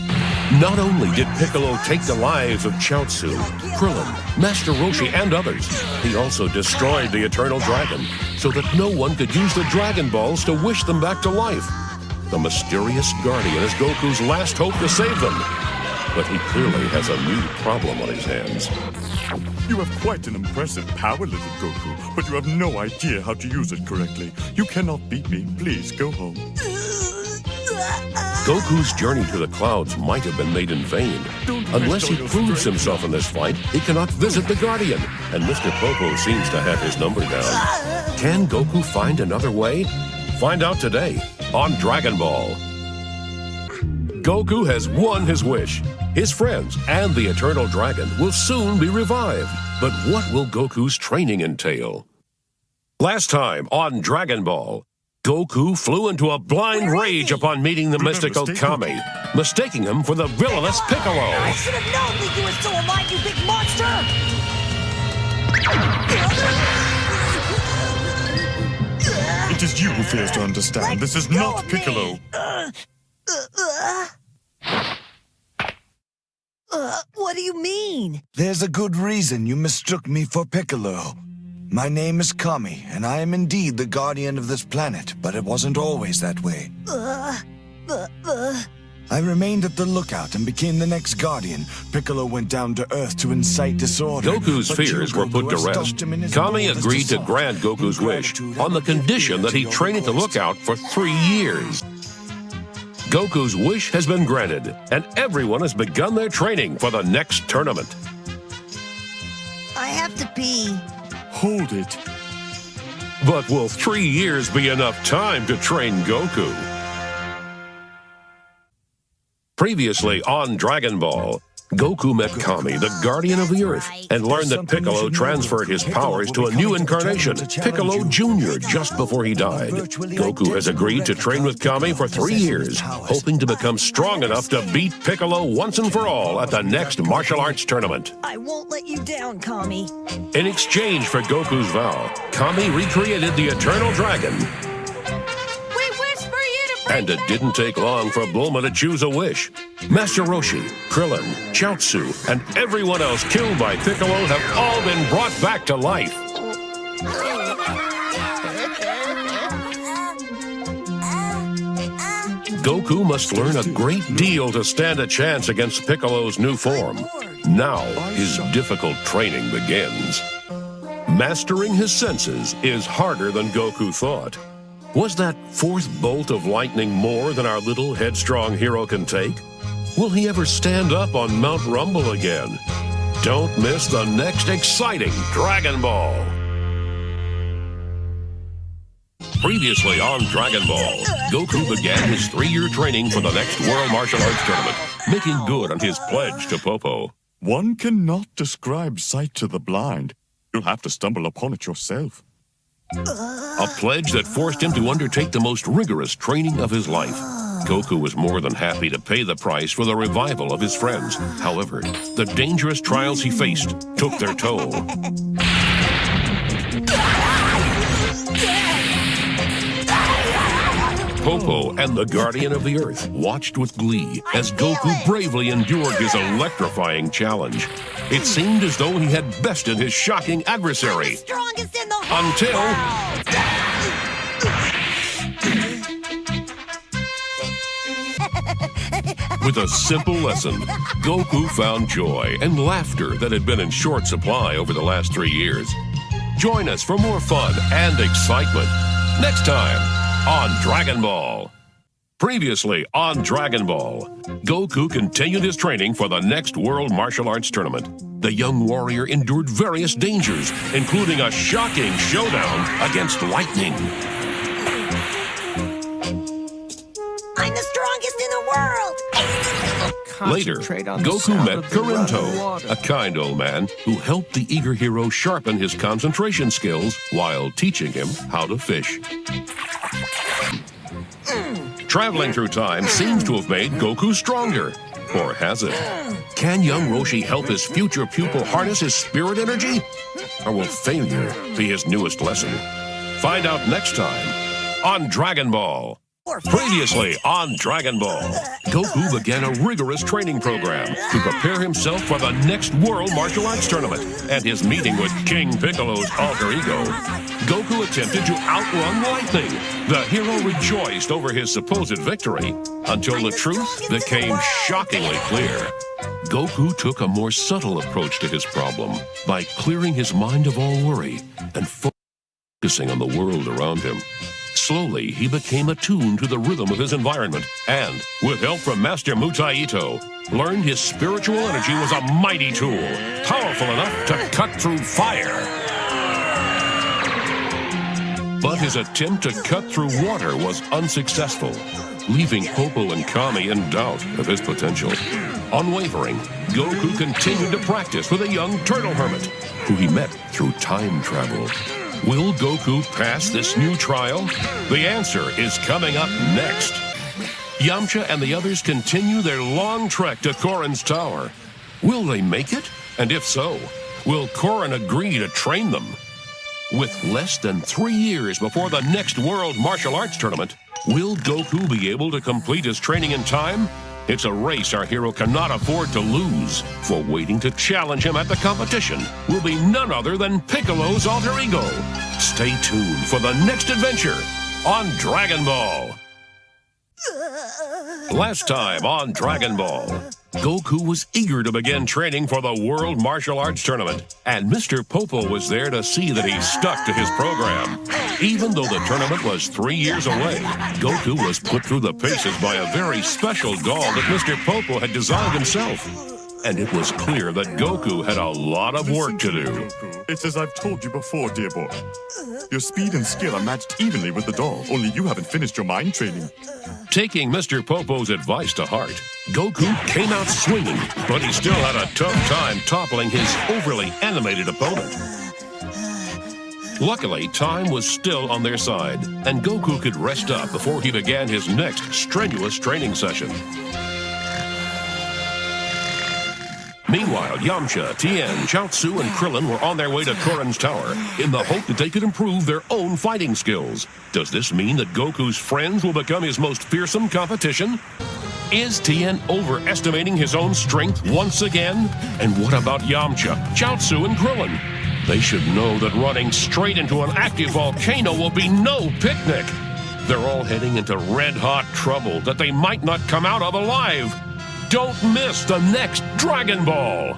Speaker 1: Not only did Piccolo take the lives of Chaozu, Krillin, Master Roshi, and others, he also destroyed the Eternal Dragon so that no one could use the Dragon Balls to wish them back to life. The mysterious Guardian is Goku's last hope to save them. But he clearly has a new problem on his hands.
Speaker 18: You have quite an impressive power, little Goku, but you have no idea how to use it correctly. You cannot beat me. Please go home.
Speaker 1: Goku's journey to the clouds might have been made in vain. Unless he proves himself in this fight, he cannot visit the Guardian, and Mr. Popo seems to have his number down. Can Goku find another way? Find out today on Dragon Ball. Goku has won his wish. His friends and the Eternal Dragon will soon be revived. But what will Goku's training entail? Last time on Dragon Ball, Goku flew into a blind rage upon meeting the mystical Kami, mistaking him for the villainous Piccolo.
Speaker 14: I should have known that you were so alive, you big monster!
Speaker 18: It is you who fails to understand. This is not Piccolo.
Speaker 14: What do you mean?
Speaker 20: There's a good reason you mistook me for Piccolo. My name is Kami, and I am indeed the guardian of this planet, but it wasn't always that way. I remained at the lookout and became the next guardian. Piccolo went down to Earth to incite disorder.
Speaker 1: Goku's fears were put to rest. Kami agreed to grant Goku's wish on the condition that he train at the lookout for 3 years. Goku's wish has been granted, and everyone has begun their training for the next tournament.
Speaker 14: I have to pee.
Speaker 18: Hold it.
Speaker 1: But will 3 years be enough time to train Goku? Previously on Dragon Ball, Goku met Kami, the guardian of the Earth, and learned that Piccolo transferred his powers to a new incarnation, Piccolo Jr., just before he died. Goku has agreed to train with Kami for 3 years, hoping to become strong enough to beat Piccolo once and for all at the next martial arts tournament.
Speaker 14: I won't let you down, Kami.
Speaker 1: In exchange for Goku's vow, Kami recreated the Eternal Dragon. And it didn't take long for Bulma to choose a wish. Master Roshi, Krillin, Chaozu, and everyone else killed by Piccolo have all been brought back to life. Goku must learn a great deal to stand a chance against Piccolo's new form. Now his difficult training begins. Mastering his senses is harder than Goku thought. Was that fourth bolt of lightning more than our little headstrong hero can take? Will he ever stand up on Mount Rumble again? Don't miss the next exciting Dragon Ball. Previously on Dragon Ball, Goku began his 3-year training for the next World Martial Arts Tournament, making good on his pledge to Popo.
Speaker 18: One cannot describe sight to the blind. You'll have to stumble upon it yourself.
Speaker 1: a pledge that forced him to undertake the most rigorous training of his life. Goku was more than happy to pay the price for the revival of his friends. However, the dangerous trials he faced took their toll. Popo and the Guardian of the Earth watched with glee as Goku bravely endured his electrifying challenge. It seemed as though he had bested his shocking adversary.
Speaker 14: Strongest in the
Speaker 1: Until... With a simple lesson, Goku found joy and laughter that had been in short supply over the last 3 years. Join us for more fun and excitement next time on Dragon Ball. Previously on Dragon Ball, Goku continued his training for the next World Martial Arts Tournament. The young warrior endured various dangers, including a shocking showdown against lightning.
Speaker 14: I'm the strongest in the world!
Speaker 1: Later, Goku met Kurinto, a kind old man who helped the eager hero sharpen his concentration skills while teaching him how to fish. Traveling through time seems to have made Goku stronger. Or has it? Can young Roshi help his future pupil harness his spirit energy? Or will failure be his newest lesson? Find out next time on Dragon Ball. Previously on Dragon Ball, Goku began a rigorous training program to prepare himself for the next World Martial Arts Tournament and his meeting with King Piccolo's alter ego. Goku attempted to outrun lightning. The hero rejoiced over his supposed victory until the truth became shockingly clear. Goku took a more subtle approach to his problem by clearing his mind of all worry and focusing on the world around him. Slowly, he became attuned to the rhythm of his environment and, with help from Master Mutai Ito, learned his spiritual energy was a mighty tool, powerful enough to cut through fire. But his attempt to cut through water was unsuccessful, leaving Popo and Kami in doubt of his potential. Unwavering, Goku continued to practice with a young turtle hermit, who he met through time travel. Will Goku pass this new trial? The answer is coming up next. Yamcha and the others continue their long trek to Korin's tower. Will they make it? And if so, will Korin agree to train them? With less than 3 years before the next World Martial Arts Tournament, will Goku be able to complete his training in time? It's a race our hero cannot afford to lose, for waiting to challenge him at the competition will be none other than Piccolo's alter ego. Stay tuned for the next adventure on Dragon Ball. Last time on Dragon Ball, Goku was eager to begin training for the World Martial Arts Tournament, and Mr. Popo was there to see that he stuck to his program. Even though the tournament was 3 years away, Goku was put through the paces by a very special doll that Mr. Popo had designed himself. And it was clear that Goku had a lot of work to do.
Speaker 18: It's as I've told you before, dear boy. Your speed and skill are matched evenly with the doll, only you haven't finished your mind training.
Speaker 1: Taking Mr. Popo's advice to heart, Goku came out swinging, but he still had a tough time toppling his overly animated opponent. Luckily, time was still on their side, and Goku could rest up before he began his next strenuous training session. Meanwhile, Yamcha, Tien, Chaozu, and Krillin were on their way to Korin's tower in the hope that they could improve their own fighting skills. Does this mean that Goku's friends will become his most fearsome competition? Is Tien overestimating his own strength once again? And what about Yamcha, Chaozu, and Krillin? They should know that running straight into an active volcano will be no picnic. They're all heading into red-hot trouble that they might not come out of alive. Don't miss the next Dragon Ball!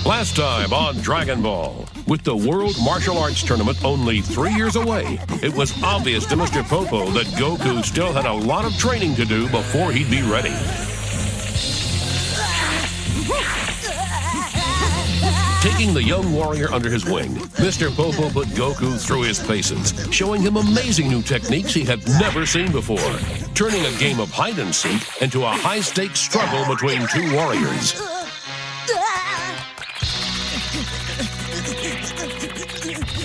Speaker 1: Last time on Dragon Ball, with the World Martial Arts Tournament only 3 years away, it was obvious to Mr. Popo that Goku still had a lot of training to do before he'd be ready. Taking the young warrior under his wing, Mr. Popo put Goku through his paces, showing him amazing new techniques he had never seen before, turning a game of hide-and-seek into a high-stakes struggle between two warriors.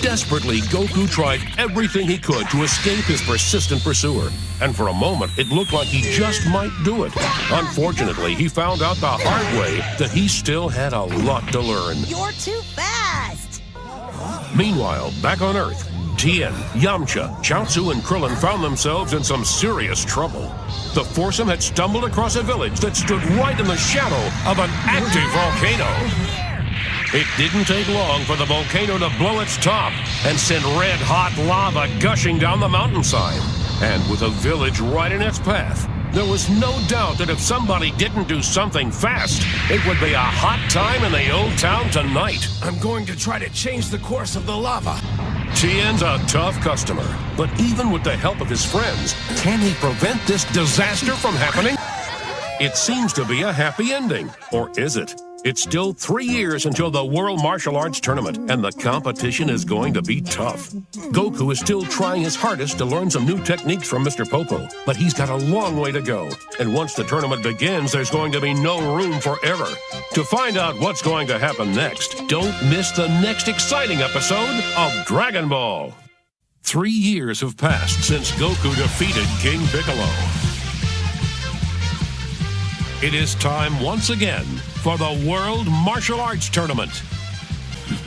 Speaker 1: Desperately, Goku tried everything he could to escape his persistent pursuer, and for a moment, it looked like he just might do it. Unfortunately, he found out the hard way that he still had a lot to learn.
Speaker 14: You're too fast!
Speaker 1: Meanwhile, back on Earth, Tien, Yamcha, Chaozu, and Krillin found themselves in some serious trouble. The foursome had stumbled across a village that stood right in the shadow of an active volcano. It didn't take long for the volcano to blow its top and send red-hot lava gushing down the mountainside. And with a village right in its path, there was no doubt that if somebody didn't do something fast, it would be a hot time in the old town tonight.
Speaker 3: I'm going to try to change the course of the lava.
Speaker 1: Tien's a tough customer, but even with the help of his friends, can he prevent this disaster from happening? It seems to be a happy ending, or is it? It's still 3 years until the World Martial Arts Tournament, and the competition is going to be tough. Goku is still trying his hardest to learn some new techniques from Mr. Popo, but he's got a long way to go. And once the tournament begins, there's going to be no room for error. To find out what's going to happen next, don't miss the next exciting episode of Dragon Ball. 3 years have passed since Goku defeated King Piccolo. It is time once again for the World Martial Arts Tournament.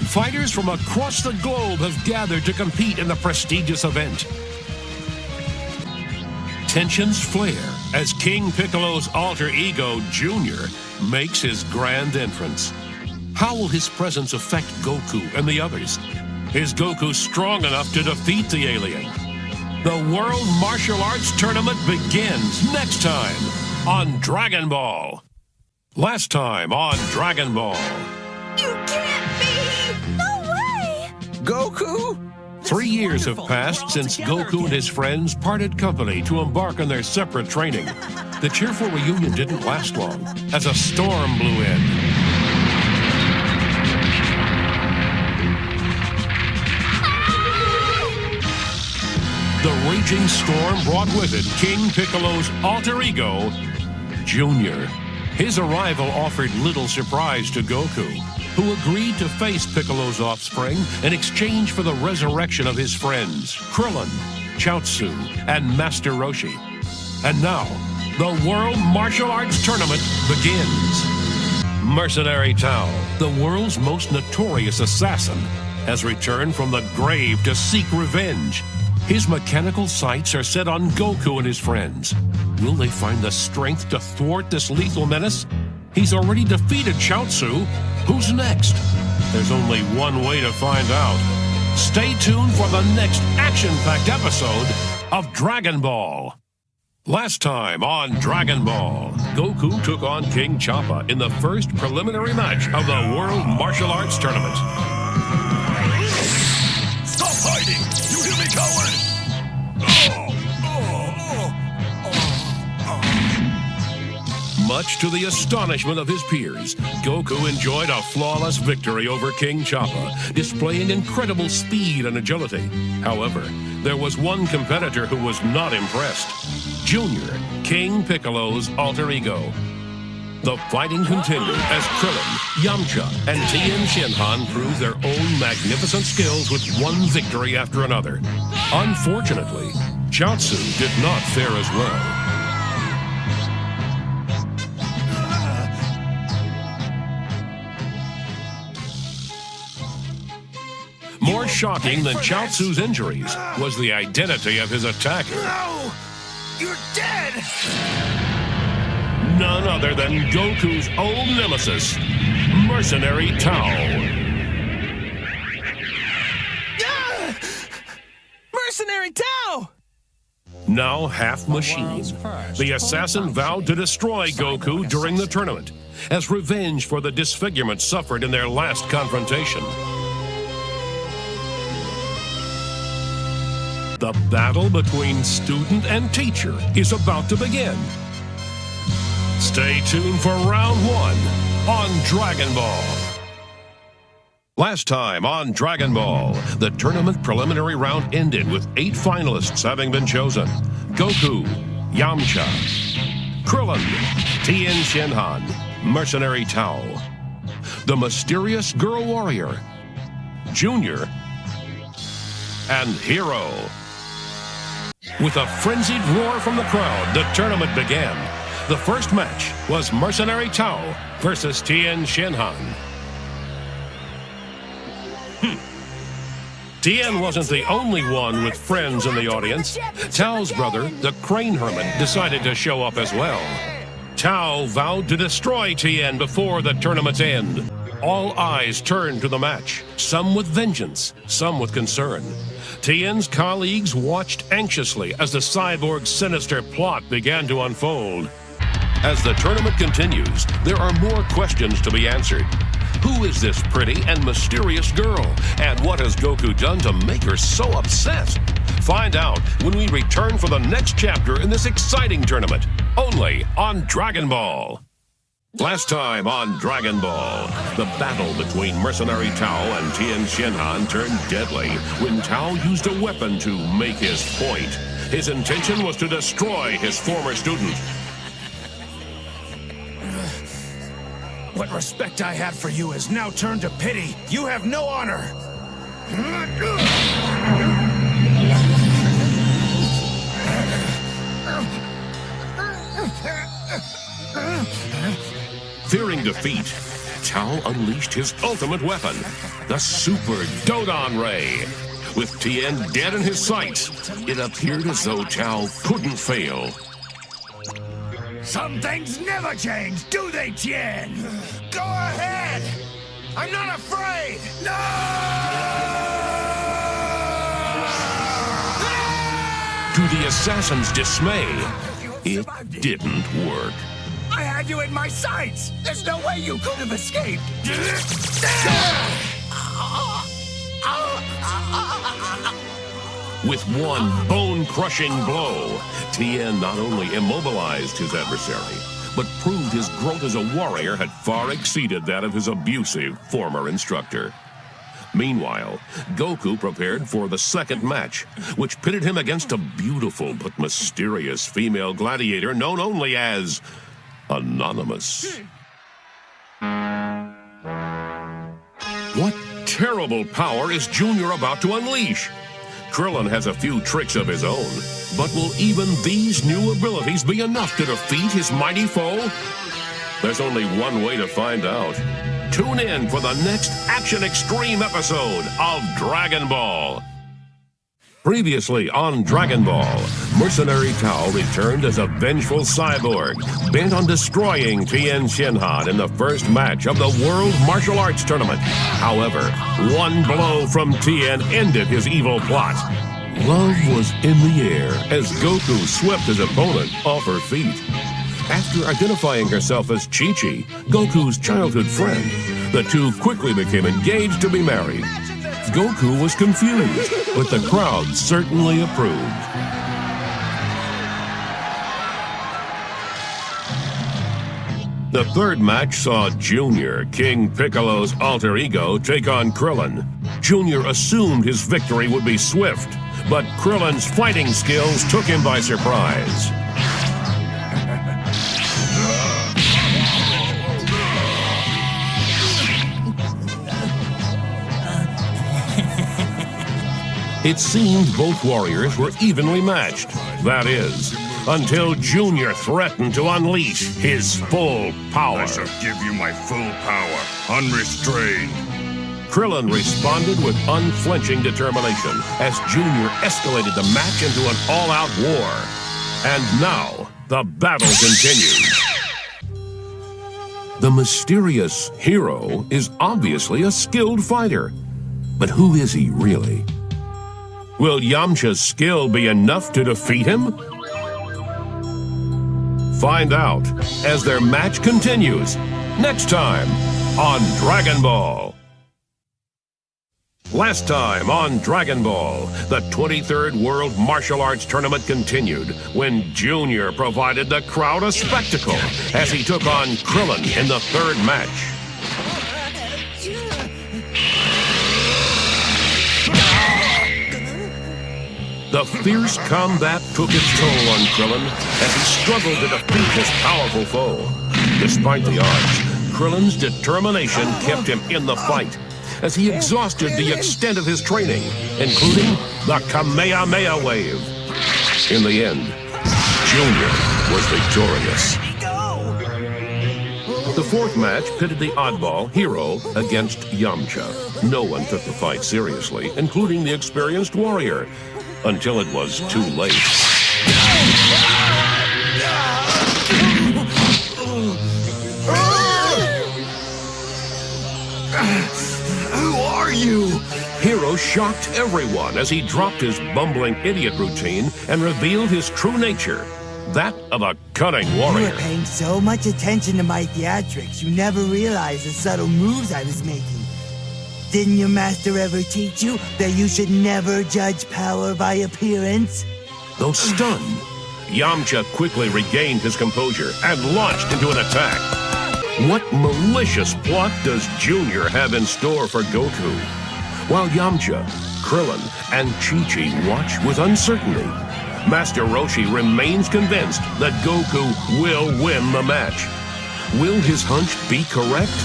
Speaker 1: Fighters from across the globe have gathered to compete in the prestigious event. Tensions flare as King Piccolo's alter ego, Junior, makes his grand entrance. How will his presence affect Goku and the others? Is Goku strong enough to defeat the alien? The World Martial Arts Tournament begins next time on Dragon Ball. Last time on Dragon Ball.
Speaker 8: You can't be! No way!
Speaker 3: Goku?
Speaker 1: 3 years have passed since Goku and his friends parted company to embark on their separate training. The cheerful reunion didn't last long as a storm blew in. The raging storm brought with it King Piccolo's alter ego, Junior. His arrival offered little surprise to Goku, who agreed to face Piccolo's offspring in exchange for the resurrection of his friends, Krillin, Chaozu, and Master Roshi. And now, the World Martial Arts Tournament begins. Mercenary Tao, the world's most notorious assassin, has returned from the grave to seek revenge. His mechanical sights are set on Goku and his friends. Will they find the strength to thwart this lethal menace? He's already defeated Chaozu. Who's next? There's only one way to find out. Stay tuned for the next action-packed episode of Dragon Ball. Last time on Dragon Ball, Goku took on King Choppa in the first preliminary match of the World Martial Arts Tournament.
Speaker 18: Stop hiding! You hear me, coward?
Speaker 1: Much to the astonishment of his peers, Goku enjoyed a flawless victory over King Choppa, displaying incredible speed and agility. However, there was one competitor who was not impressed: Junior, King Piccolo's alter ego. The fighting continued as Krillin, Yamcha, and Tien Shinhan proved their own magnificent skills with one victory after another. Unfortunately, Chaozu did not fare as well. More shocking than Chaozu's injuries was the identity of his attacker.
Speaker 3: No! You're dead!
Speaker 1: None other than Goku's old nemesis, Mercenary Tao.
Speaker 3: Mercenary Tao!
Speaker 1: Now half machine, the assassin vowed to destroy Goku during the tournament as revenge for the disfigurement suffered in their last confrontation. The battle between student and teacher is about to begin. Stay tuned for round 1 on Dragon Ball. Last time on Dragon Ball, the tournament preliminary round ended with 8 finalists having been chosen: Goku, Yamcha, Krillin, Tien Shinhan, Mercenary Tao, the mysterious girl warrior, Junior, and Hero. With a frenzied roar from the crowd, the tournament began. The first match was Mercenary Tao versus Tien Shinhan. Tien wasn't the only one with friends in the audience. Tao's brother, the Crane Hermit, decided to show up as well. Tao vowed to destroy Tien before the tournament's end. All eyes turned to the match, some with vengeance, some with concern. Tien's colleagues watched anxiously as the cyborg's sinister plot began to unfold. As the tournament continues, there are more questions to be answered. Who is this pretty and mysterious girl? And what has Goku done to make her so obsessed? Find out when we return for the next chapter in this exciting tournament, only on Dragon Ball. Last time on Dragon Ball, the battle between Mercenary Tao and Tien Shinhan turned deadly when Tao used a weapon to make his point. His intention was to destroy his former student.
Speaker 3: What respect I had for you is now turned to pity. You have no honor.
Speaker 1: Fearing defeat, Tao unleashed his ultimate weapon, the Super Dodon Ray. With Tien dead in his sights, it appeared as though Tao couldn't fail.
Speaker 3: Some things never change, do they, Tien? Go ahead! I'm not afraid! No!
Speaker 1: To the assassin's dismay, it didn't work.
Speaker 3: I had you in my sights! There's no way you could have escaped!
Speaker 1: With one bone-crushing blow, Tien not only immobilized his adversary, but proved his growth as a warrior had far exceeded that of his abusive former instructor. Meanwhile, Goku prepared for the second match, which pitted him against a beautiful but mysterious female gladiator known only as Anonymous. What terrible power is Junior about to unleash? Krillin has a few tricks of his own, but will even these new abilities be enough to defeat his mighty foe? There's only one way to find out. Tune in for the next Action Extreme episode of Dragon Ball. Previously on Dragon Ball, Mercenary Tao returned as a vengeful cyborg, bent on destroying Tien Shinhan in the first match of the World Martial Arts Tournament. However, one blow from Tien ended his evil plot. Love was in the air as Goku swept his opponent off her feet. After identifying herself as Chi-Chi, Goku's childhood friend, the two quickly became engaged to be married. Goku was confused, but the crowd certainly approved. The third match saw Junior, King Piccolo's alter ego, take on Krillin. Junior assumed his victory would be swift, but Krillin's fighting skills took him by surprise. It seemed both warriors were evenly matched. That is, until Junior threatened to unleash his full power.
Speaker 18: I shall give you my full power, unrestrained.
Speaker 1: Krillin responded with unflinching determination as Junior escalated the match into an all-out war. And now, the battle continues. The mysterious Hero is obviously a skilled fighter. But who is he really? Will Yamcha's skill be enough to defeat him? Find out as their match continues next time on Dragon Ball. Last time on Dragon Ball, the 23rd World Martial Arts Tournament continued when Junior provided the crowd a spectacle as he took on Krillin in the third match. The fierce combat took its toll on Krillin as he struggled to defeat his powerful foe. Despite the odds, Krillin's determination kept him in the fight. as he exhausted the extent of his training, including the Kamehameha wave. In the end, Junior was victorious. The fourth match pitted the oddball Hero against Yamcha. No one took the fight seriously, including the experienced warrior, until it was too late.
Speaker 9: Who are you?
Speaker 1: Hero shocked everyone as he dropped his bumbling idiot routine and revealed his true nature, that of a cunning
Speaker 21: You
Speaker 1: warrior.
Speaker 21: were paying so much attention to my theatrics, you never realized the subtle moves I was making. Didn't your master ever teach you that you should never judge power by appearance?
Speaker 1: Though stunned, Yamcha quickly regained his composure and launched into an attack. What malicious plot does Junior have in store for Goku? While Yamcha, Krillin, and Chi-Chi watch with uncertainty, Master Roshi remains convinced that Goku will win the match. Will his hunch be correct?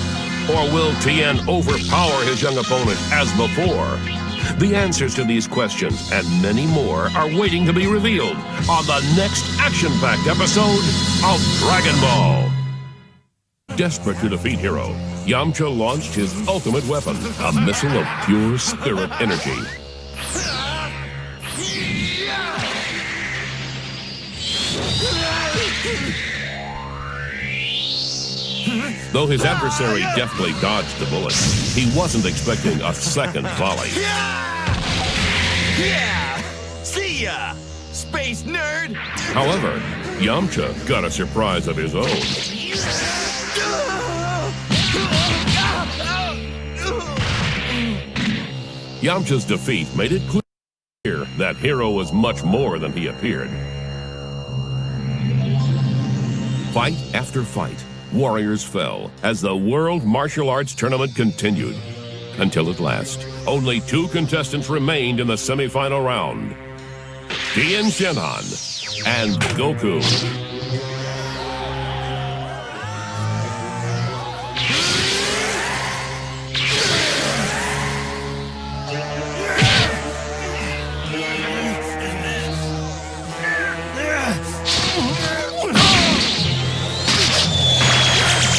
Speaker 1: Or will Tien overpower his young opponent as before? The answers to these questions and many more are waiting to be revealed on the next action-packed episode of Dragon Ball. Desperate to defeat Hero, Yamcha launched his ultimate weapon, a missile of pure spirit energy. Though his adversary deftly dodged the bullet, he wasn't expecting a second volley.
Speaker 9: Yeah! See ya! Space nerd!
Speaker 1: However, Yamcha got a surprise of his own. Yamcha's defeat made it clear that Hero was much more than he appeared. Fight after fight, warriors fell as the World Martial Arts Tournament continued. Until at last, only two contestants remained in the semifinal round: Tien Shinhan and Goku.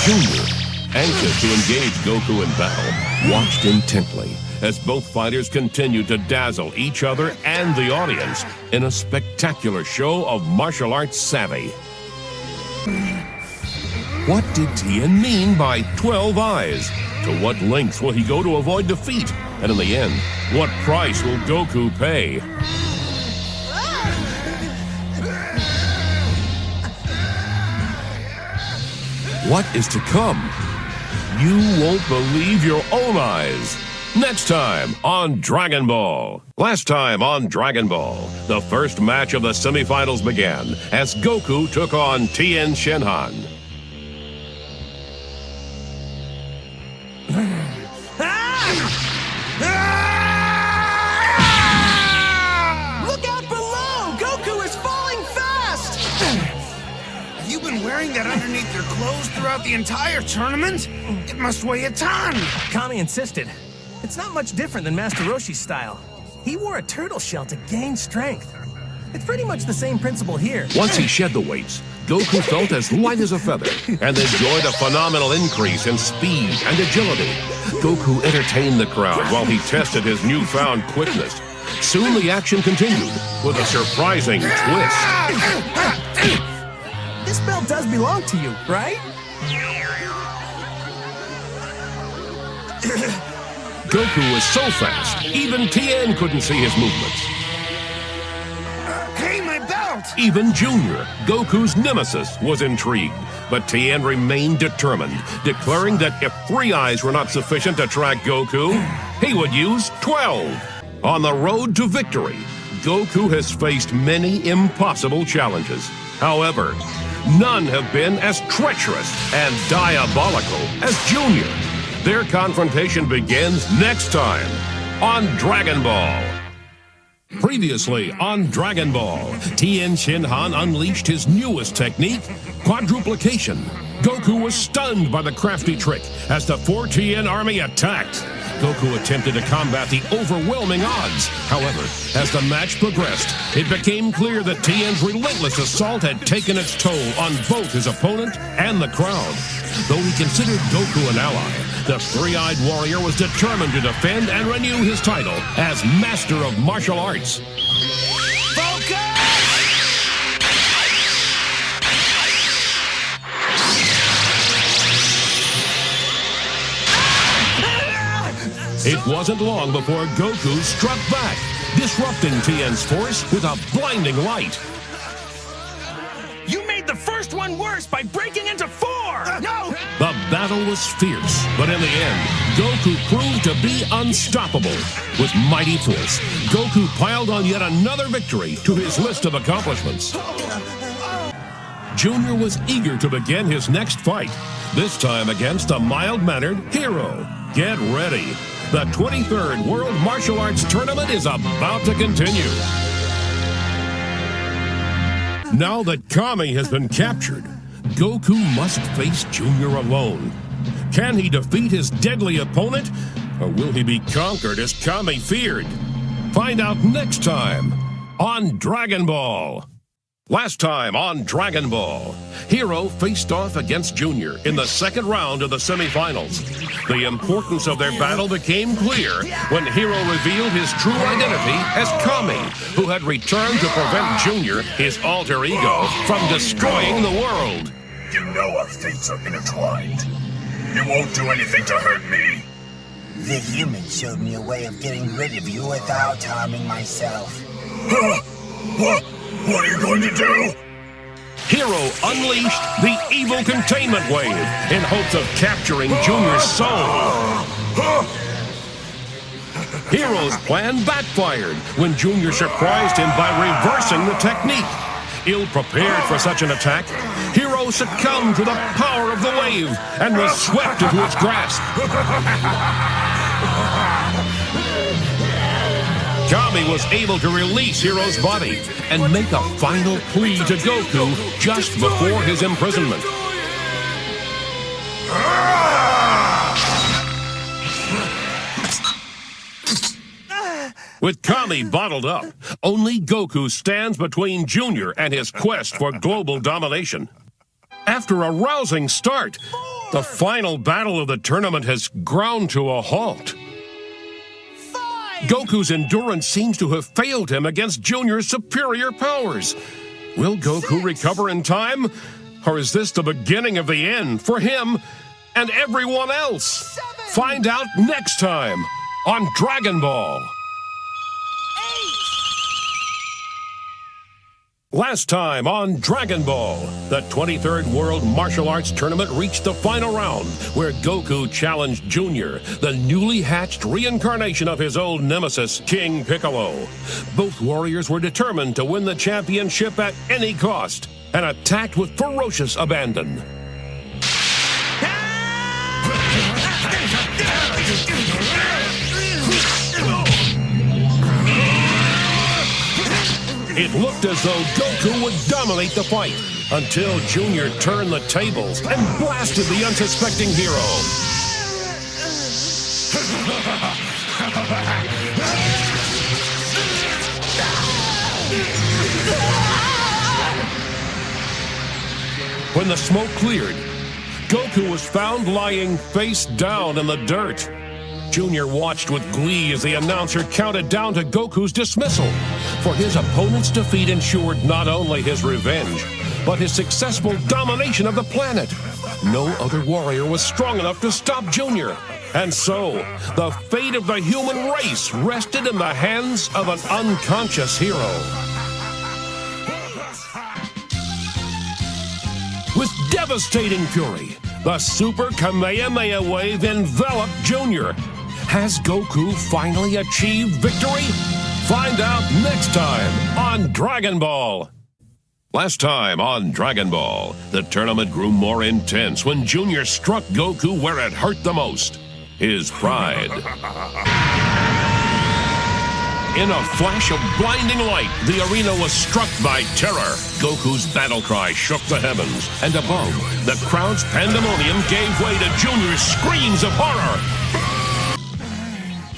Speaker 1: Junior, anxious to engage Goku in battle, watched intently as both fighters continued to dazzle each other and the audience in a spectacular show of martial arts savvy. What did Tien mean by 12 eyes? To what lengths will he go to avoid defeat? And in the end, what price will Goku pay? What is to come? You won't believe your own eyes. Next time on Dragon Ball. Last time on Dragon Ball, the first match of the semifinals began as Goku took on Tien Shinhan.
Speaker 15: Look out below! Goku is falling fast!
Speaker 3: Have you been wearing that underneath your clothes throughout the entire tournament? It must weigh a ton.
Speaker 15: Kami insisted. It's not much different than Master Roshi's style. He wore a turtle shell to gain strength. It's pretty much the same principle here.
Speaker 1: Once he shed the weights, Goku felt as light as a feather and enjoyed a phenomenal increase in speed and agility. Goku entertained the crowd while he tested his newfound quickness. Soon the action continued with a surprising twist.
Speaker 15: This belt does belong to you, right?
Speaker 1: Goku was so fast, even Tien couldn't see his movements.
Speaker 3: Hey, my belt!
Speaker 1: Even Junior, Goku's nemesis, was intrigued, but Tien remained determined, declaring that if 3 eyes were not sufficient to track Goku, he would use 12. On the road to victory, Goku has faced many impossible challenges. However, none have been as treacherous and diabolical as Junior. Their confrontation begins next time on Dragon Ball. Previously on Dragon Ball, Tien Shinhan unleashed his newest technique, quadruplication. Goku was stunned by the crafty trick as the 4 Tien army attacked.
Speaker 5: Goku attempted to combat the overwhelming odds. However, as the match progressed, it became clear that Tien's relentless assault had taken its toll on both his opponent and the crowd. Though he considered Goku an ally, the three-eyed warrior was determined to defend and renew his title as Master of Martial Arts. It wasn't long before Goku struck back, disrupting Tien's force with a blinding light.
Speaker 15: You made the first one worse by breaking into four! No!
Speaker 5: The battle was fierce, but in the end, Goku proved to be unstoppable. With mighty force, Goku piled on yet another victory to his list of accomplishments. Junior was eager to begin his next fight, this time against a mild-mannered hero. Get ready. The 23rd World Martial Arts Tournament is about to continue. Now that Kami has been captured, Goku must face Junior alone. Can he defeat his deadly opponent, or will he be conquered as Kami feared? Find out next time on Dragon Ball. Last time on Dragon Ball, Hero faced off against Junior in the second round of the semifinals. The importance of their battle became clear when Hero revealed his true identity as Kami, who had returned to prevent Junior, his alter ego, from destroying the world.
Speaker 18: You know our fates are intertwined. You won't do anything to hurt me.
Speaker 16: The human showed me a way of getting rid of you without harming myself.
Speaker 18: What are you going to do?
Speaker 5: Hero unleashed the evil containment wave in hopes of capturing Junior's soul. Hero's plan backfired when Junior surprised him by reversing the technique. Ill-prepared for such an attack, Hero succumbed to the power of the wave and was swept into its grasp. Kami was able to release Hero's body and make a final plea to Goku just before his imprisonment. With Kami bottled up, only Goku stands between Junior and his quest for global domination. After a rousing start, the final battle of the tournament has ground to a halt. Goku's endurance seems to have failed him against Junior's superior powers. Will Goku recover in time? Or is this the beginning of the end for him and everyone else? Find out next time on Dragon Ball. Last time on Dragon Ball, the 23rd World Martial Arts Tournament reached the final round, where Goku challenged Junior, the newly hatched reincarnation of his old nemesis, King Piccolo. Both warriors were determined to win the championship at any cost, and attacked with ferocious abandon. It looked as though Goku would dominate the fight until Junior turned the tables and blasted the unsuspecting hero. When the smoke cleared, Goku was found lying face down in the dirt. Junior watched with glee as the announcer counted down to Goku's dismissal, for his opponent's defeat ensured not only his revenge, but his successful domination of the planet. No other warrior was strong enough to stop Junior, and so the fate of the human race rested in the hands of an unconscious hero. With devastating fury, the Super Kamehameha wave enveloped Junior. Has Goku finally achieved victory? Find out next time on Dragon Ball. Last time on Dragon Ball, the tournament grew more intense when Junior struck Goku where it hurt the most, his pride. In a flash of blinding light, the arena was struck by terror. Goku's battle cry shook the heavens, and above, the crowd's pandemonium gave way to Junior's screams of horror.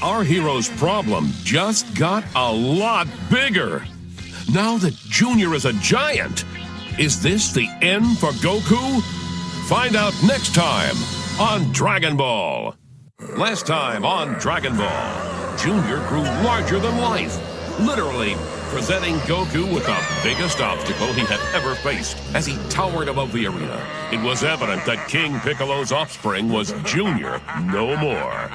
Speaker 5: our hero's problem just got a lot bigger. Now that Junior is a giant, is this the end for Goku? Find out next time on Dragon Ball. Last time on Dragon Ball, Junior grew larger than life, literally presenting Goku with the biggest obstacle he had ever faced. As he towered above the arena, it was evident that King Piccolo's offspring was Junior no more.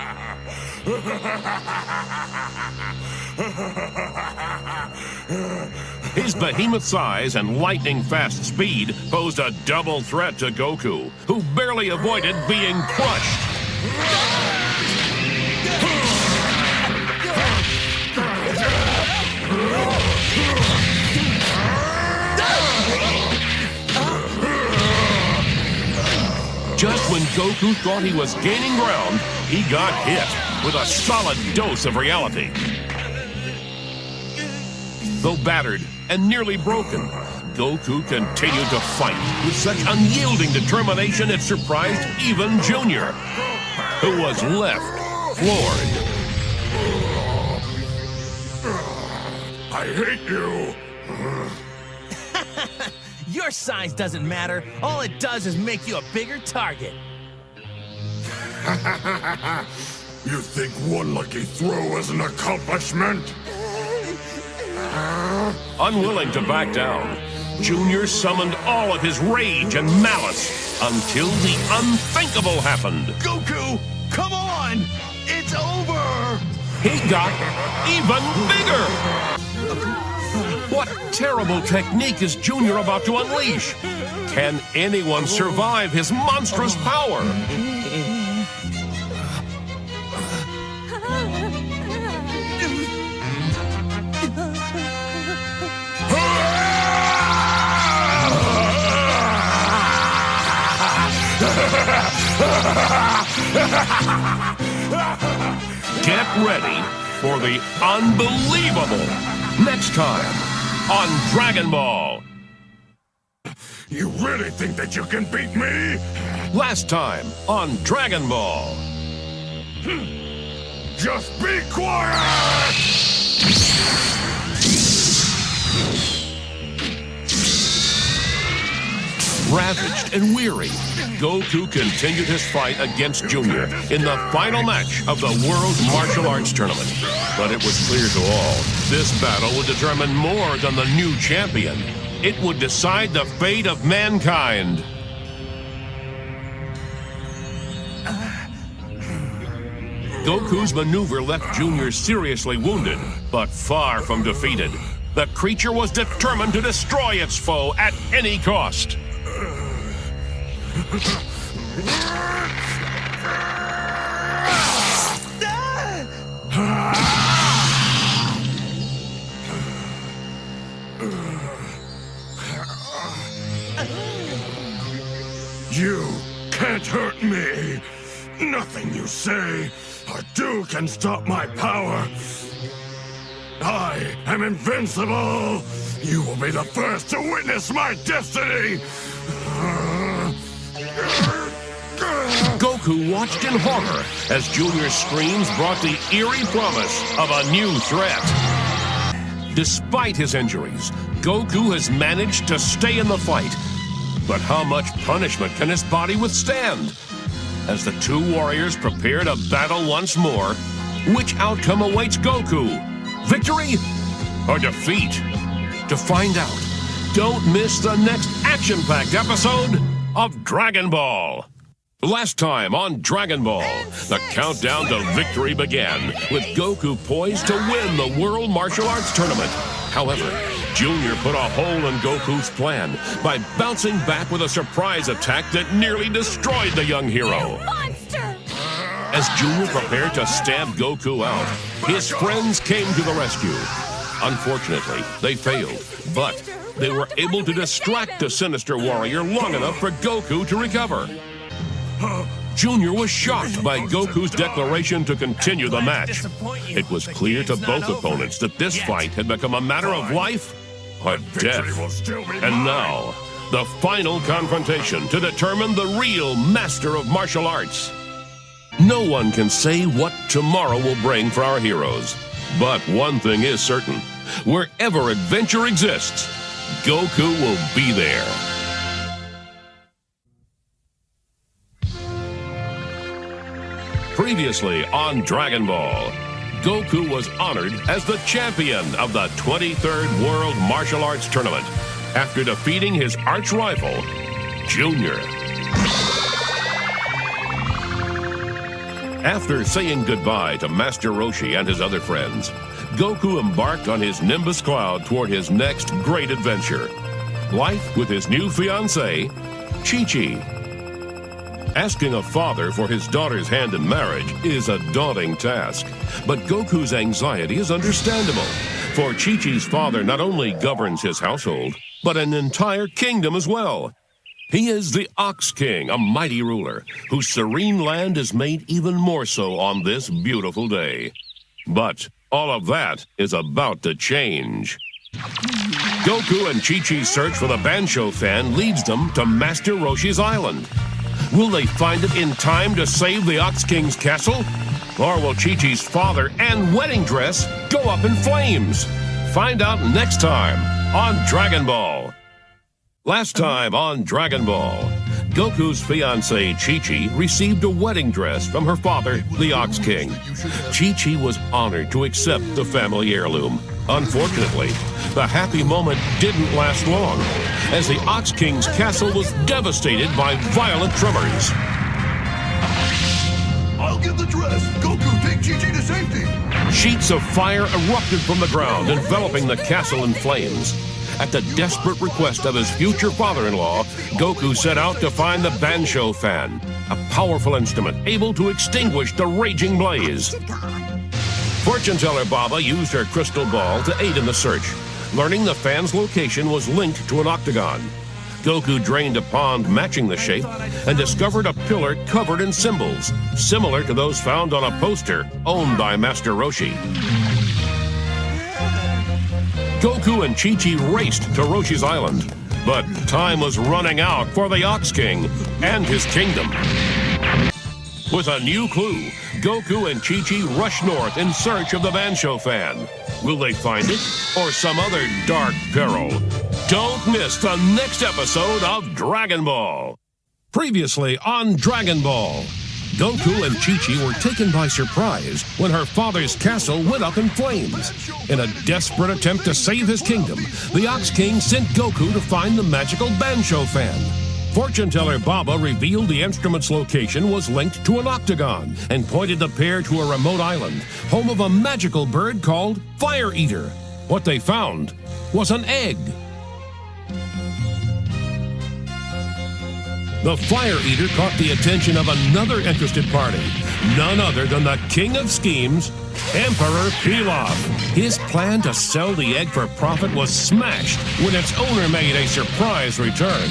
Speaker 5: His behemoth size and lightning-fast speed posed a double threat to Goku, who barely avoided being crushed. Just when Goku thought he was gaining ground, he got hit with a solid dose of reality. Though battered and nearly broken, Goku continued to fight with such unyielding determination it surprised even Junior, who was left floored.
Speaker 18: I hate you!
Speaker 15: Your size doesn't matter. All it does is make you a bigger target.
Speaker 18: You think one lucky throw is an accomplishment?
Speaker 5: Unwilling to back down, Junior summoned all of his rage and malice until the unthinkable happened.
Speaker 3: Goku, come on! It's over!
Speaker 5: He got even bigger! What terrible technique is Junior about to unleash? Can anyone survive his monstrous power? Get ready for the unbelievable next time on Dragon Ball.
Speaker 18: You really think that you can beat me?
Speaker 5: Last time on Dragon Ball.
Speaker 18: Just be quiet!
Speaker 5: Ravaged and weary, Goku continued his fight against Junior in the final match of the World Martial Arts Tournament. But it was clear to all, this battle would determine more than the new champion. It would decide the fate of mankind. Goku's maneuver left Junior seriously wounded, but far from defeated. The creature was determined to destroy its foe at any cost.
Speaker 18: You can't hurt me. Nothing you say or do can stop my power. I am invincible. You will be the first to witness my destiny.
Speaker 5: Goku watched in horror as Junior's screams brought the eerie promise of a new threat. Despite his injuries, Goku has managed to stay in the fight. But how much punishment can his body withstand? As the two warriors prepare to battle once more, which outcome awaits Goku? Victory or defeat? To find out, don't miss the next action-packed episode of Dragon Ball. Last time on Dragon Ball, the countdown to victory began, with Goku poised to win the World Martial Arts Tournament. However, Junior put a hole in Goku's plan by bouncing back with a surprise attack that nearly destroyed the young hero.
Speaker 6: Monster!
Speaker 5: As Junior prepared to stamp Goku out, his friends came to the rescue. Unfortunately, they failed, but they were able to distract the sinister warrior long enough for Goku to recover. Junior was shocked by Goku's declaration to continue the match. It was clear to both opponents that this fight had become a matter of life or death. And now, the final confrontation to determine the real master of martial arts. No one can say what tomorrow will bring for our heroes. But one thing is certain. Wherever adventure exists, Goku will be there. Previously on Dragon Ball, Goku was honored as the champion of the 23rd World Martial Arts Tournament after defeating his arch-rival, Junior. After saying goodbye to Master Roshi and his other friends, Goku embarked on his Nimbus Cloud toward his next great adventure, life with his new fiancée, Chi-Chi. Asking a father for his daughter's hand in marriage is a daunting task, but Goku's anxiety is understandable, for Chi-Chi's father not only governs his household, but an entire kingdom as well. He is the Ox King, a mighty ruler, whose serene land is made even more so on this beautiful day. But all of that is about to change. Goku and Chi-Chi's search for the Bansho fan leads them to Master Roshi's island. Will they find it in time to save the Ox King's castle? Or will Chi-Chi's father and wedding dress go up in flames? Find out next time on Dragon Ball. Last time on Dragon Ball, Goku's fiancée Chi-Chi received a wedding dress from her father, the Ox King. Chi-Chi was honored to accept the family heirloom. Unfortunately, the happy moment didn't last long, as the Ox King's castle was devastated by violent tremors.
Speaker 9: I'll get the dress! Goku, take Chi-Chi to safety!
Speaker 5: Sheets of fire erupted from the ground, enveloping the castle in flames. At the desperate request of his future father-in-law, Goku set out to find the Bansho fan, a powerful instrument able to extinguish the raging blaze. Fortune teller Baba used her crystal ball to aid in the search, learning the fan's location was linked to an octagon. Goku drained a pond matching the shape and discovered a pillar covered in symbols, similar to those found on a poster owned by Master Roshi. Goku and Chi-Chi raced to Roshi's island, but time was running out for the Ox King and his kingdom. With a new clue, Goku and Chi-Chi rush north in search of the Bansho fan. Will they find it, or some other dark peril? Don't miss the next episode of Dragon Ball. Previously on Dragon Ball, Goku and Chi-Chi were taken by surprise when her father's castle went up in flames. In a desperate attempt to save his kingdom, the Ox King sent Goku to find the magical Bansho fan. Fortune teller Baba revealed the instrument's location was linked to an octagon and pointed the pair to a remote island, home of a magical bird called Fire Eater. What they found was an egg. The Fire Eater caught the attention of another interested party, none other than the King of Schemes, Emperor Pilaf. His plan to sell the egg for profit was smashed when its owner made a surprise return.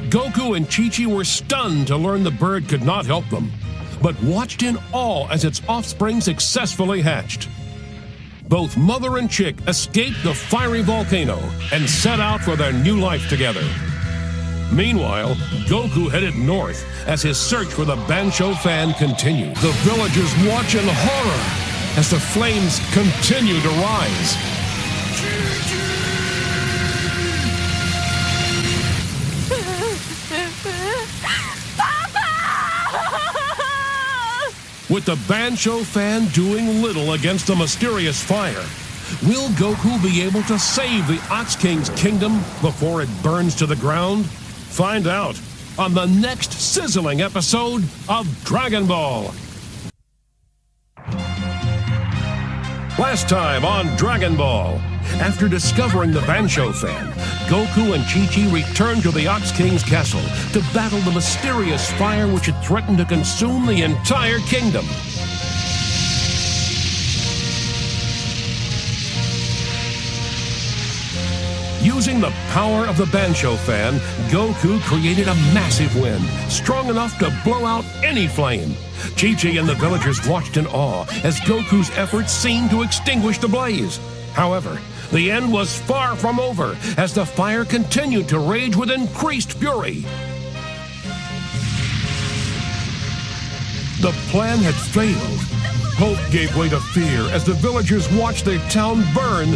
Speaker 5: Goku and Chi-Chi were stunned to learn the bird could not help them, but watched in awe as its offspring successfully hatched. Both Mother and Chick escaped the fiery volcano and set out for their new life together. Meanwhile, Goku headed north as his search for the Bansho fan continued. The villagers watch in horror as the flames continue to rise. With the Bansho fan doing little against the mysterious fire, will Goku be able to save the Ox King's kingdom before it burns to the ground? Find out on the next sizzling episode of Dragon Ball. Last time on Dragon Ball, after discovering the Bansho fan, Goku and Chi-Chi returned to the Ox King's castle to battle the mysterious fire which had threatened to consume the entire kingdom. Using the power of the Bansho fan, Goku created a massive wind, strong enough to blow out any flame. Chi-Chi and the villagers watched in awe as Goku's efforts seemed to extinguish the blaze. However, the end was far from over as the fire continued to rage with increased fury. The plan had failed. Hope gave way to fear as the villagers watched their town burn,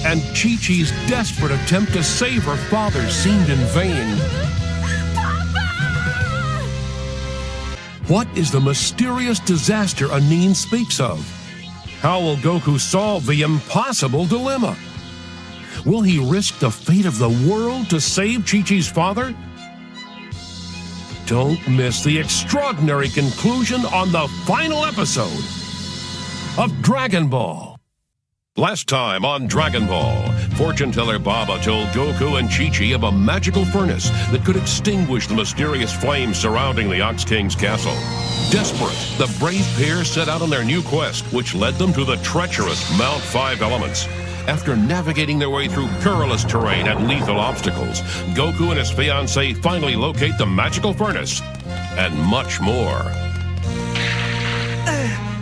Speaker 5: and Chi-Chi's desperate attempt to save her father seemed in vain. What is the mysterious disaster Anine speaks of? How will Goku solve the impossible dilemma? Will he risk the fate of the world to save Chi-Chi's father? Don't miss the extraordinary conclusion on the final episode of Dragon Ball. Last time on Dragon Ball, fortune teller Baba told Goku and Chi-Chi of a magical furnace that could extinguish the mysterious flames surrounding the Ox King's castle. Desperate, the brave pair set out on their new quest, which led them to the treacherous Mount 5 Elements. After navigating their way through perilous terrain and lethal obstacles, Goku and his fiancée finally locate the magical furnace, and much more.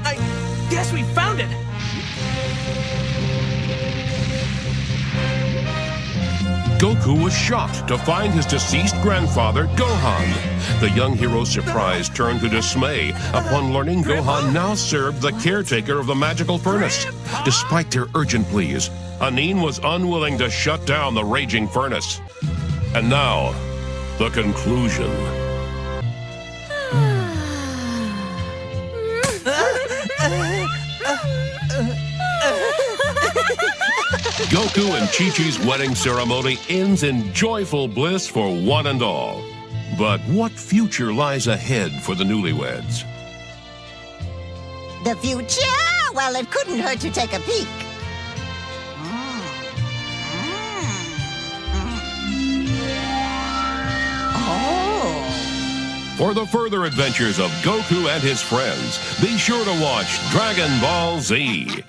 Speaker 15: I guess we found it!
Speaker 5: Goku was shocked to find his deceased grandfather, Gohan. The young hero's surprise turned to dismay upon learning Gohan now served the caretaker of the magical furnace. Despite their urgent pleas, Anine was unwilling to shut down the raging furnace. And now, the conclusion. Goku and Chi-Chi's wedding ceremony ends in joyful bliss for one and all. But what future lies ahead for the newlyweds?
Speaker 14: The future? Well, it couldn't hurt to take a peek.
Speaker 5: For the further adventures of Goku and his friends, be sure to watch Dragon Ball Z.